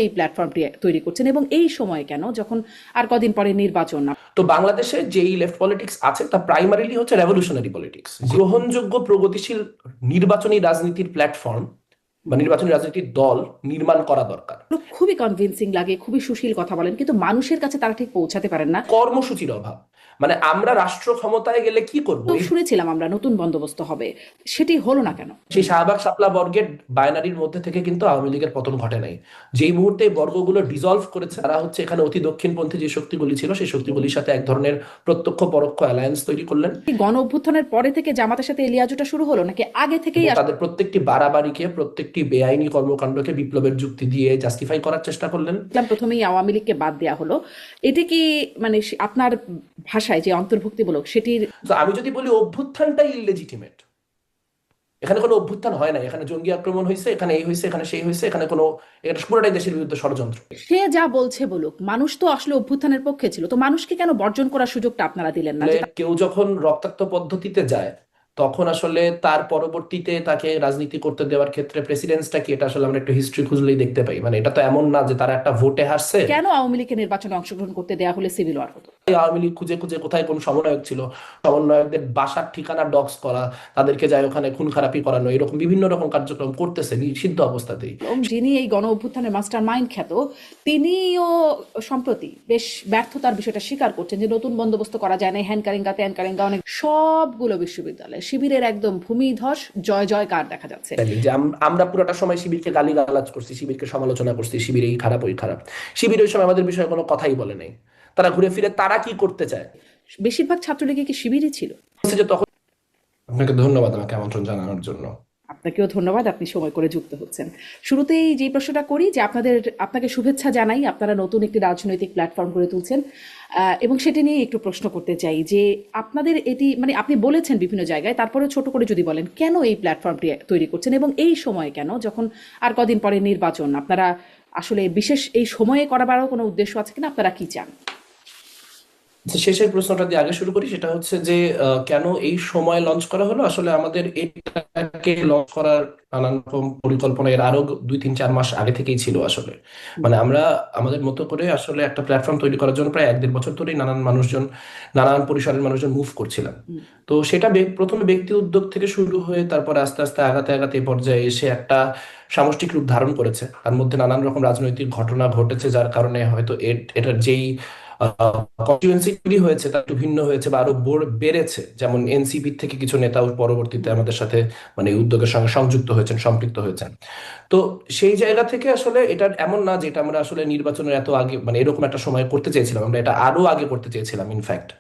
এই প্ল্যাটফর্মটি তৈরি করছেন এবং এই সময়ে কেন, যখন আর কদিন পরে নির্বাচন? তো বাংলাদেশে যেই লেফট পলিটিক্স আছে তা প্রাইমারিলি হচ্ছে রেভলিউশনারি পলিটিক্স, গ্রহণযোগ্য প্রগতিশীল নির্বাচনী রাজনীতির প্ল্যাটফর্ম বা নির্বাচনী রাজনীতির দল নির্মাণ করা দরকার। খুবই কনভিন্সিং লাগে, খুবই সুশীল কথা বলেন, কিন্তু মানুষের কাছে তারা ঠিক পৌঁছাতে পারেন না। কর্মসূচির অভাব, মানে আমরা রাষ্ট্র ক্ষমতায় গেলে কি করব, তো শুনেছিলাম আমরা নতুন বন্দোবস্ত হবে, সেটি হলো না কেন? সেই শাহবাগ শাপলা বর্গের বায়নারির মধ্যে থেকে কিন্তু আওয়ামী লীগের পতন ঘটে নাই। যেই মুহূর্তে এই বর্গগুলো ডিজলভ করেছে, তারা হচ্ছে এখানে অতি দক্ষিণপন্থী যে শক্তিগুলি ছিল সেই শক্তিগুলির সাথে এক ধরনের প্রত্যক্ষ পরোক্ষ অ্যালায়েন্স তৈরি করলেন। গণ অভ্যুত্থানের পরে থেকে জামাতের সাথে এলিয়াজোটা শুরু হলো নাকি আগে থেকেই? এবং তাদের প্রত্যেকটি বাড়াবাড়িকে, প্রত্যেকটি বেআইনি কর্মকাণ্ডকে বিপ্লবের যুক্তি দিয়ে জাস্টিফাই করার চেষ্টা করলেন। আসলাম প্রথমেই আওয়ামী লীগকে বাদ দেওয়া হলো, এটি কি মানে আপনার ভাষায় যে অন্তর্ভুক্তিমূলক সেটির? তো আমি যদি বলি অভ্যুত্থানটাই ইললেজিটিমেট, এখানে কোনো অভ্যুত্থান হয় না, এখানে জঙ্গি আক্রমণ হয়েছে, এখানে এই হয়েছে, এখানে সেই হয়েছে, এখানে কোনো, এটা পুরোটাই দেশের বিরুদ্ধে ষড়যন্ত্র। সে যা বলছে বলুক, মানুষ তো আসলে অভ্যুত্থানের পক্ষে ছিল, তো মানুষকে কেন বর্জন করার সুযোগটা আপনারা দিলেন না? কেউ যখন রক্তাক্ত পদ্ধতিতে যায় তখন আসলে তার পরবর্তীতে তাকে রাজনীতি করতে দেওয়ার ক্ষেত্রে প্রেসিডেন্সটা কি, এটা আসলে আমরা একটু হিস্ট্রি খুঁজলেই দেখতে পাই। মানে এটা তো এমন না যে তারা একটা ভোটে হারছে। কেন আওয়ামী লীগকে নির্বাচনে অংশগ্রহণ করতে দেওয়া হলে সিভিল ওয়ার হতো? আওয়ামী লীগ খুঁজে খুঁজে কোথায় কোন সমন্বয়ক ছিল, সমন্বয়কদের বাসার ঠিকানা ডক্স করা, তাদেরকে যায় ওখানে খুন খারাপি করানো, এরকম বিভিন্ন রকম কার্যক্রম করতেছে নিষিদ্ধ অবস্থাতেই। এবং যিনি এই গণ অভ্যুত্থানের মাস্টার মাইন্ড খ্যাত, তিনিও সম্প্রতি বেশ ব্যর্থতার বিষয়টা স্বীকার করছেন যে নতুন বন্দোবস্ত করা যায় না, হ্যানকারিঙ্গা ত্যানকারিঙ্গা, অনেক সবগুলো বিশ্ববিদ্যালয় শিবিরের একদম ভূমিধস জয় জয়কার দেখা যাচ্ছে। যে আমরা পুরোটা সময় শিবিরকে গালিগালাজ করছি, শিবিরকে সমালোচনা করছি, শিবির এই খারাপ ওই খারাপ, শিবির ওই সময় আমাদের বিষয়ে কোনো কথাই বলে নাই। তারা ঘুরে ফিরে তারা কি করতে চায়, বেশিরভাগ ছাত্রলীগে কি শিবিরই ছিল? বলছে যে তখন। আপনাকে ধন্যবাদ আমাকে আমন্ত্রণ জানানোর জন্য। আপনাকেও ধন্যবাদ, আপনি সময় করে যুক্ত হচ্ছেন। শুরুতেই যে প্রশ্নটা করি যে আপনাকে শুভেচ্ছা জানাই, আপনারা নতুন একটি রাজনৈতিক প্ল্যাটফর্ম গড়ে তুলছেন, এবং সেটি নিয়ে একটু প্রশ্ন করতে চাই যে আপনাদের এটি মানে আপনি বলেছেন বিভিন্ন জায়গায়, তারপরে ছোট করে যদি বলেন কেন এই প্ল্যাটফর্মটি তৈরি করছেন এবং এই সময়ে কেন, যখন আর কদিন পরে নির্বাচন? আপনারা আসলে বিশেষ এই সময়ে করাবারও কোনো উদ্দেশ্য আছে কিনা? আপনারা কি চান? শেষের প্রশ্নটা দিয়ে আগে শুরু করি, সেটা হচ্ছে যে কেন এই সময় লঞ্চ করা হলো। আসলে আমাদের এটাকে লঞ্চ করার নানান রকম পরিকল্পনা এর আরো 2-3-4 মাস আগে থেকেই ছিল আসলে। মানে আমরা আমাদের মতো করে আসলে একটা প্ল্যাটফর্ম তৈরি করার জন্য প্রায় 1-1.5 বছর ধরেই নানান মানুষজন, নানান পরিসরের মানুষজন মুভ করছিলাম। তো সেটা প্রথমে ব্যক্তি উদ্যোগ থেকে শুরু হয়ে তারপরে আস্তে আস্তে আগাতে আগাতে এই পর্যায়ে এসে একটা সামষ্টিক রূপ ধারণ করেছে। তার মধ্যে নানান রকম রাজনৈতিক ঘটনা ঘটেছে, যার কারণে হয়তো এটার যেই কনস্টিটুয়েন্সি হয়েছে তা একটু ভিন্ন হয়েছে বা আরো বেড়েছে। যেমন এনসিপি থেকে কিছু নেতাও পরবর্তীতে আমাদের সাথে মানে এই উদ্যোগের সঙ্গে সংযুক্ত হয়েছেন, সম্পৃক্ত হয়েছেন। তো সেই জায়গা থেকে আসলে এটা এমন না যে এটা আমরা আসলে নির্বাচনের এত আগে মানে এরকম একটা সময় করতে চেয়েছিলাম, আমরা এটা আরো আগে করতে চেয়েছিলাম ইনফ্যাক্ট।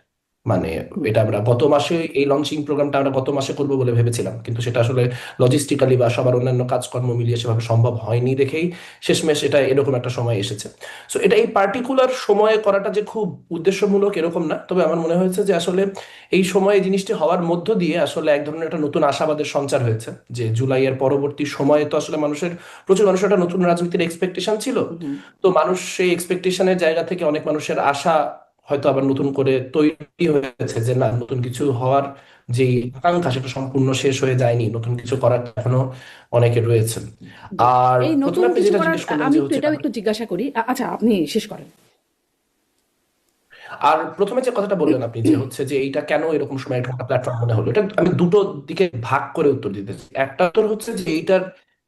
মানে এটা আমরা গত মাসে এই লঞ্চিং প্রোগ্রামটা আমরা গত মাসে করবো বলে ভেবেছিলাম, কিন্তু সেটা আসলে লজিস্টিক্যালি বা সবার অন্যান্য কাজকর্ম মিলিয়ে সেভাবে সম্ভব হয়নি দেখেই শেষমেশ এটা এরকম একটা সময় এসেছে। সো এটা এই পার্টিকুলার সময়ে করাটা যে খুব উদ্দেশ্যমূলক এরকম না, তবে আমার মনে হয়েছে যে আসলে এই সময়ে জিনিসটি হওয়ার মধ্য দিয়ে আসলে এক ধরনের একটা নতুন আশাবাদের সঞ্চার হয়েছে। যে জুলাইয়ের পরবর্তী সময়ে তো আসলে প্রচুর মানুষের একটা নতুন রাজনীতির এক্সপেকটেশন ছিল। তো মানুষ সেই এক্সপেকটেশনের জায়গা থেকে অনেক মানুষের আশা হয়তো আবার নতুন করে তৈরি হয়েছে যে না, নতুন কিছু হওয়ার যে আকাঙ্ক্ষা সেটা সম্পূর্ণ শেষ হয়ে যায়নি, নতুন কিছু করার এখনো অনেকে রয়েছে। জি। আর এই প্রথমে নতুন আপনি কিছু যেটা করার জিজ্ঞেস করলেন আমি যে একটু হচ্ছে, এটাও একটু জিজ্ঞাসা করি। আচ্ছা, আপনি শেষ করেন। আর প্রথমে যে কথাটা বললেন আপনি যে হচ্ছে যে এইটা কেন এরকম সময় একটা প্ল্যাটফর্ম মনে হলো, এটা আমি দুটো দিকে ভাগ করে উত্তর দিতে চাই। একটা উত্তর হচ্ছে যে এইটার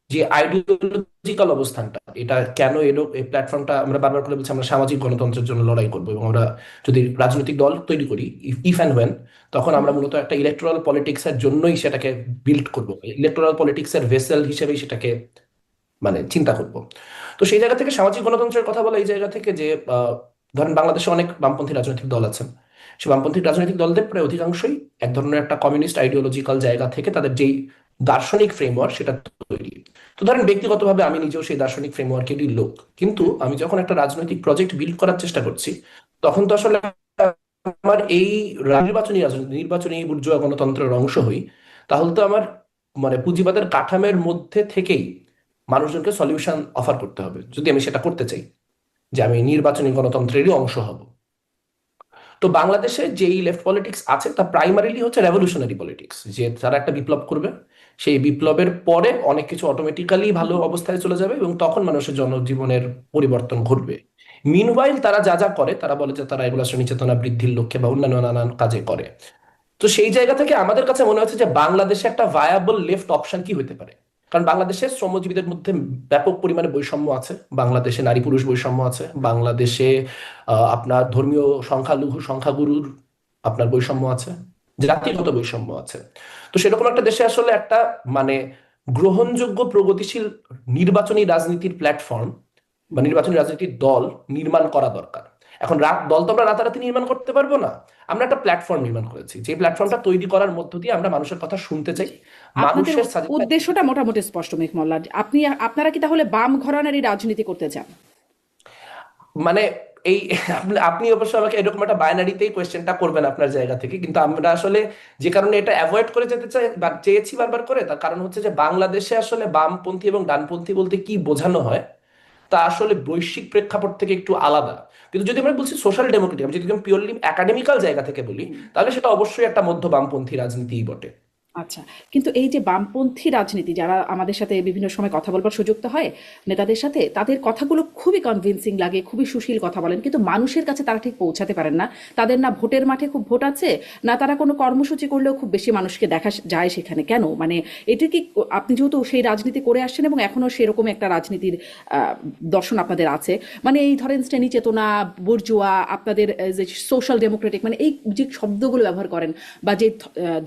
যে আইডিওলজিক্যাল অবস্থানটা, এটা কেন এলো, এই প্ল্যাটফর্মটা আমরা বারবার করে বলছি আমরা সামাজিক গণতন্ত্রের জন্য লড়াই করবো এবং আমরা যদি রাজনৈতিক দল তৈরি করি ইফ অ্যান্ড ওয়েন, তখন আমরা মূলত একটা ইলেকটোরাল পলিটিক্স এর জন্যই সেটাকে বিল্ড করবো, ইলেকটোরাল পলিটিক্স এর ভেসেল হিসেবেই সেটাকে মানে চিন্তা করবো। তো সেই জায়গা থেকে সামাজিক গণতন্ত্রের কথা বলা, এই জায়গা থেকে যে ধরেন বাংলাদেশে অনেক বামপন্থী রাজনৈতিক দল আছেন, সেই বামপন্থী রাজনৈতিক দলদের প্রায় অধিকাংশই এক ধরনের একটা কমিউনিস্ট আইডিওলজিক্যাল জায়গা থেকে তাদের যেই দার্শনিক ফ্রেমওয়ার্ক সেটা তৈরি। তো ধরেন ব্যক্তিগতভাবে আমি নিজেও সেই দার্শনিক ফ্রেমওয়ার্কেরই লোক, কিন্তু আমি যখন একটা রাজনৈতিক প্রজেক্ট বিল্ড করার চেষ্টা করছি তখন তো আসলে আমার এই নির্বাচনী রাজনীতি, নির্বাচনী বুর্জোয়া গণতন্ত্রের অংশ হই, তাহলে তো আমার মানে পুঁজিবাদের কাঠামের মধ্যে থেকেই মানুষজনকে সলিউশন অফার করতে হবে যদি আমি সেটা করতে চাই, যে আমি নির্বাচনী গণতন্ত্রেরই অংশ হব। তো বাংলাদেশে যেই লেফট পলিটিক্স আছে তা প্রাইমারিলি হচ্ছে রেভলিউশনারি পলিটিক্স, যে তারা একটা বিপ্লব করবে, সেই বিপ্লবের পরে অনেক কিছু অটোমেটিক্যালি ভালো অবস্থায় চলে যাবে এবং তখন মানুষের জনজীবনের পরিবর্তন ঘটবে। মিনওয়াইল তারা যা যা করে, তারা বলে যে তারা এগুলো শ্রেণী চেতনা বৃদ্ধির লক্ষ্যে বা অন্যান্য নানান কাজে করে। তো সেই জায়গা থেকে আমাদের কাছে মনে হচ্ছে যে বাংলাদেশে একটা ভায়াবল লেফট অপশন কি হতে পারে। কারণ বাংলাদেশের শ্রমজীবীদের মধ্যে ব্যাপক পরিমাণে বৈষম্য আছে, বাংলাদেশে নারী পুরুষ বৈষম্য আছে, বাংলাদেশে আপনার ধর্মীয় সংখ্যালঘু সংখ্যাগুরুর আপনার বৈষম্য আছে, জাতিগত বৈষম্য আছে। তো সেরকম একটা দেশে আসলে একটা মানে গ্রহণযোগ্য প্রগতিশীল নির্বাচনী রাজনীতির প্ল্যাটফর্ম বা নির্বাচনী রাজনীতির দল নির্মাণ করা দরকার। এখন দল তো আমরা রাতারাতি নির্মাণ করতে পারবো না, আমরা একটা প্ল্যাটফর্ম নির্মাণ করেছি, যে প্ল্যাটফর্মটা তৈরি করার মধ্য দিয়ে আমরা মানুষের কথা শুনতে চাই, আপনাদের মানুষের সাজেশন। উদ্দেশ্যটা মোটামুটি স্পষ্ট মেঘ মোল্লা। আপনারা কি তাহলে বাম ঘরানারই রাজনীতি করতে চান? মানে এই আপনি অবশ্য আমাকে এরকম একটা বাইনারিতেই কোয়েশ্চেনটা করবেন আপনার জায়গা থেকে, কিন্তু আমরা আসলে যে কারণে এটা অ্যাভয়েড করে যেতে চাই বা চেয়েছি বারবার করে, তার কারণ হচ্ছে যে বাংলাদেশে আসলে বামপন্থী এবং ডানপন্থী বলতে কি বোঝানো হয় তা আসলে বৈশ্বিক প্রেক্ষাপট থেকে একটু আলাদা। কিন্তু যদি আমরা বলছি সোশ্যাল ডেমোক্রেটিক, আমি যদি পিওরলি একাডেমিক্যাল জায়গা থেকে বলি, তাহলে সেটা অবশ্যই একটা মধ্য বামপন্থী রাজনীতিই বটে। আচ্ছা, কিন্তু এই যে বামপন্থী রাজনীতি, যারা আমাদের সাথে বিভিন্ন সময় কথা বলবার সুযোগ তো হয় নেতাদের সাথে, তাদের কথাগুলো খুবই কনভিন্সিং লাগে, খুবই সুশীল কথা বলেন, কিন্তু মানুষের কাছে তারা ঠিক পৌঁছাতে পারেন না। তাদের না ভোটের মাঠে খুব ভোট আছে, না তারা কোনো কর্মসূচি করলেও খুব বেশি মানুষকে দেখা যায় সেখানে। কেন? মানে এটা কি, আপনি যেহেতু সেই রাজনীতি করে আসছেন এবং এখনো সেরকম একটা রাজনীতির দর্শন আপনাদের আছে, মানে এই ধরেন শ্রেণী চেতনা, বুর্জোয়া, আপনাদের যে সোশ্যাল ডেমোক্রেটিক, মানে এই যে শব্দগুলো ব্যবহার করেন বা যে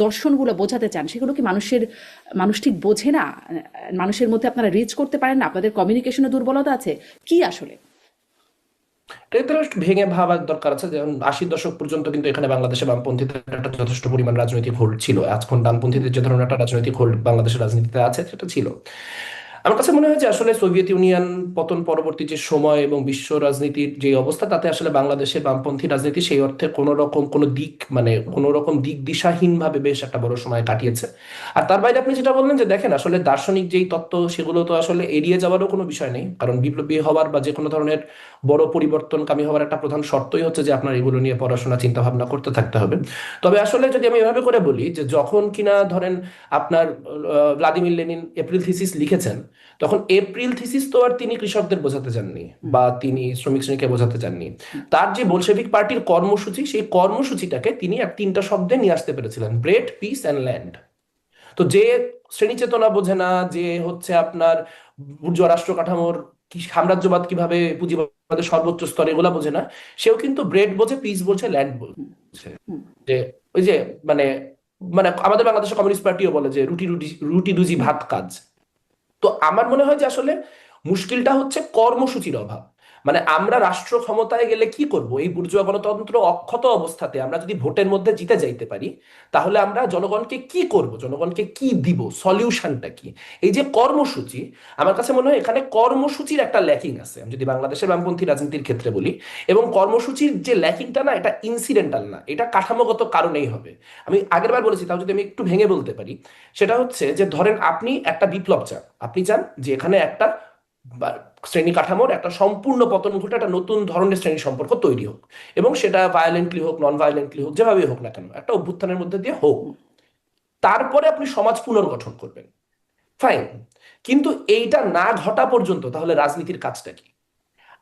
দর্শনগুলো বোঝাতে চান, সেগুলো কি মানুষ ঠিক বোঝে না? মানুষের মধ্যে আপনারা রিচ করতে পারেন না? আপনাদের কমিউনিকেশনে দুর্বলতা আছে কি আসলে? এটা একটু ভেঙে ভাবার দরকার আছে। যেমন 80 দশক পর্যন্ত কিন্তু এখানে বাংলাদেশে বামপন্থীদের একটা যথেষ্ট পরিমাণ রাজনৈতিক হোল্ড ছিল, এখন ডানপন্থীদের যে ধরনের একটা রাজনৈতিক হোল্ড বাংলাদেশের রাজনীতিতে আছে সেটা ছিল। আমার কাছে মনে হয় যে আসলে সোভিয়েত ইউনিয়ন পতন পরবর্তী যে সময় এবং বিশ্ব রাজনীতির যে অবস্থা, তাতে আসলে বাংলাদেশের বামপন্থী রাজনীতি সেই অর্থে কোনো রকম কোনো দিক মানে কোনো রকম দিক দিশাহীন ভাবে বেশ একটা বড় সময় কাটিয়েছে। আর তার বাইরে আপনি যেটা বললেন যে দেখেন আসলে দার্শনিক যেই তত্ত্ব, সেগুলো তো আসলে এড়িয়ে যাওয়ারও কোনো বিষয় নেই, কারণ বিপ্লবী হওয়ার বা যে কোনো ধরনের বড় পরিবর্তনকামী হওয়ার একটা প্রধান শর্তই হচ্ছে যে আপনার এগুলো নিয়ে পড়াশোনা চিন্তা ভাবনা করতে থাকতে হবে। তবে আসলে যদি আমি এভাবে করে বলি যে যখন কিনা ধরেন আপনার ভ্লাদিমির লেনিন এপ্রিল থিসিস লিখেছেন, তখন এপ্রিল থিসিস তো আর তিনি কৃষকদের বোঝাতে চাননি বা তিনি শ্রমিক শ্রেণীকে বোঝাতে চাননি। তার যে বলশেভিক পার্টির কর্মসূচি, সেই কর্মসূচিটাকে তিনি এক তিনটা শব্দে নিয়ে আসতে পেরেছিলেন: ব্রেড, পিস অ্যান্ড ল্যান্ড। তো যে শ্রেণী চেতনা বোঝে না, যে হচ্ছে আপনার বুর্জোয়া রাষ্ট্র কাঠামোর কি সাম্রাজ্যবাদ কিভাবে পুঁজিবাদের সর্বোচ্চ স্তরে, এগুলা বোঝে না, সেও কিন্তু ব্রেড বোঝে, পিস বোঝে, ল্যান্ড বোঝে। যে ওই যে মানে মানে আমাদের বাংলাদেশের কমিউনিস্ট পার্টিও বলে যে রুটি রুটি রুটি রুজি ভাত কাজ। তো আমার মনে হয় যে আসলে মুশকিলটা হচ্ছে কর্মসূচির অভাব। মানে আমরা রাষ্ট্র ক্ষমতায় গেলে কি করব, এই বুর্জোয়া গণতন্ত্র অক্ষত অবস্থাতে আমরা যদি ভোটের মধ্যে জিতে যাইতে পারি, তাহলে আমরা জনগণকে কি করব, জনগণকে কি দিব, সলিউশনটা কি? এই যে কর্মসূচি, আমার কাছে মনে হয় এখানে কর্মসূচির একটা ল্যাকিং আছে, আমি যদি বাংলাদেশের বামপন্থী রাজনীতির ক্ষেত্রে বলি। এবং কর্মসূচির যে ল্যাকিংটা না, এটা ইনসিডেন্টাল না, এটা কাঠামোগত কারণেই হবে। আমি আগের বার বলেছি, তাও যদি আমি একটু ভেঙে বলতে পারি, সেটা হচ্ছে যে ধরেন আপনি একটা বিপ্লব চান, আপনি চান যে এখানে একটা শ্রেণী কাঠামোর একটা সম্পূর্ণ পতন ঘটে, একটা নতুন ধরনের শ্রেণী সম্পর্ক তৈরি হোক, এবং সেটা ভায়োলেন্টলি হোক, নন ভায়োলেন্টলি হোক, যেভাবেই হোক না কেন, একটা অভ্যুত্থানের মধ্যে দিয়ে হোক। তারপরে আপনি সমাজ পুনর্গঠন করবেন, ফাইন। কিন্তু এইটা না ঘটা পর্যন্ত তাহলে রাজনীতির কাজটা কি?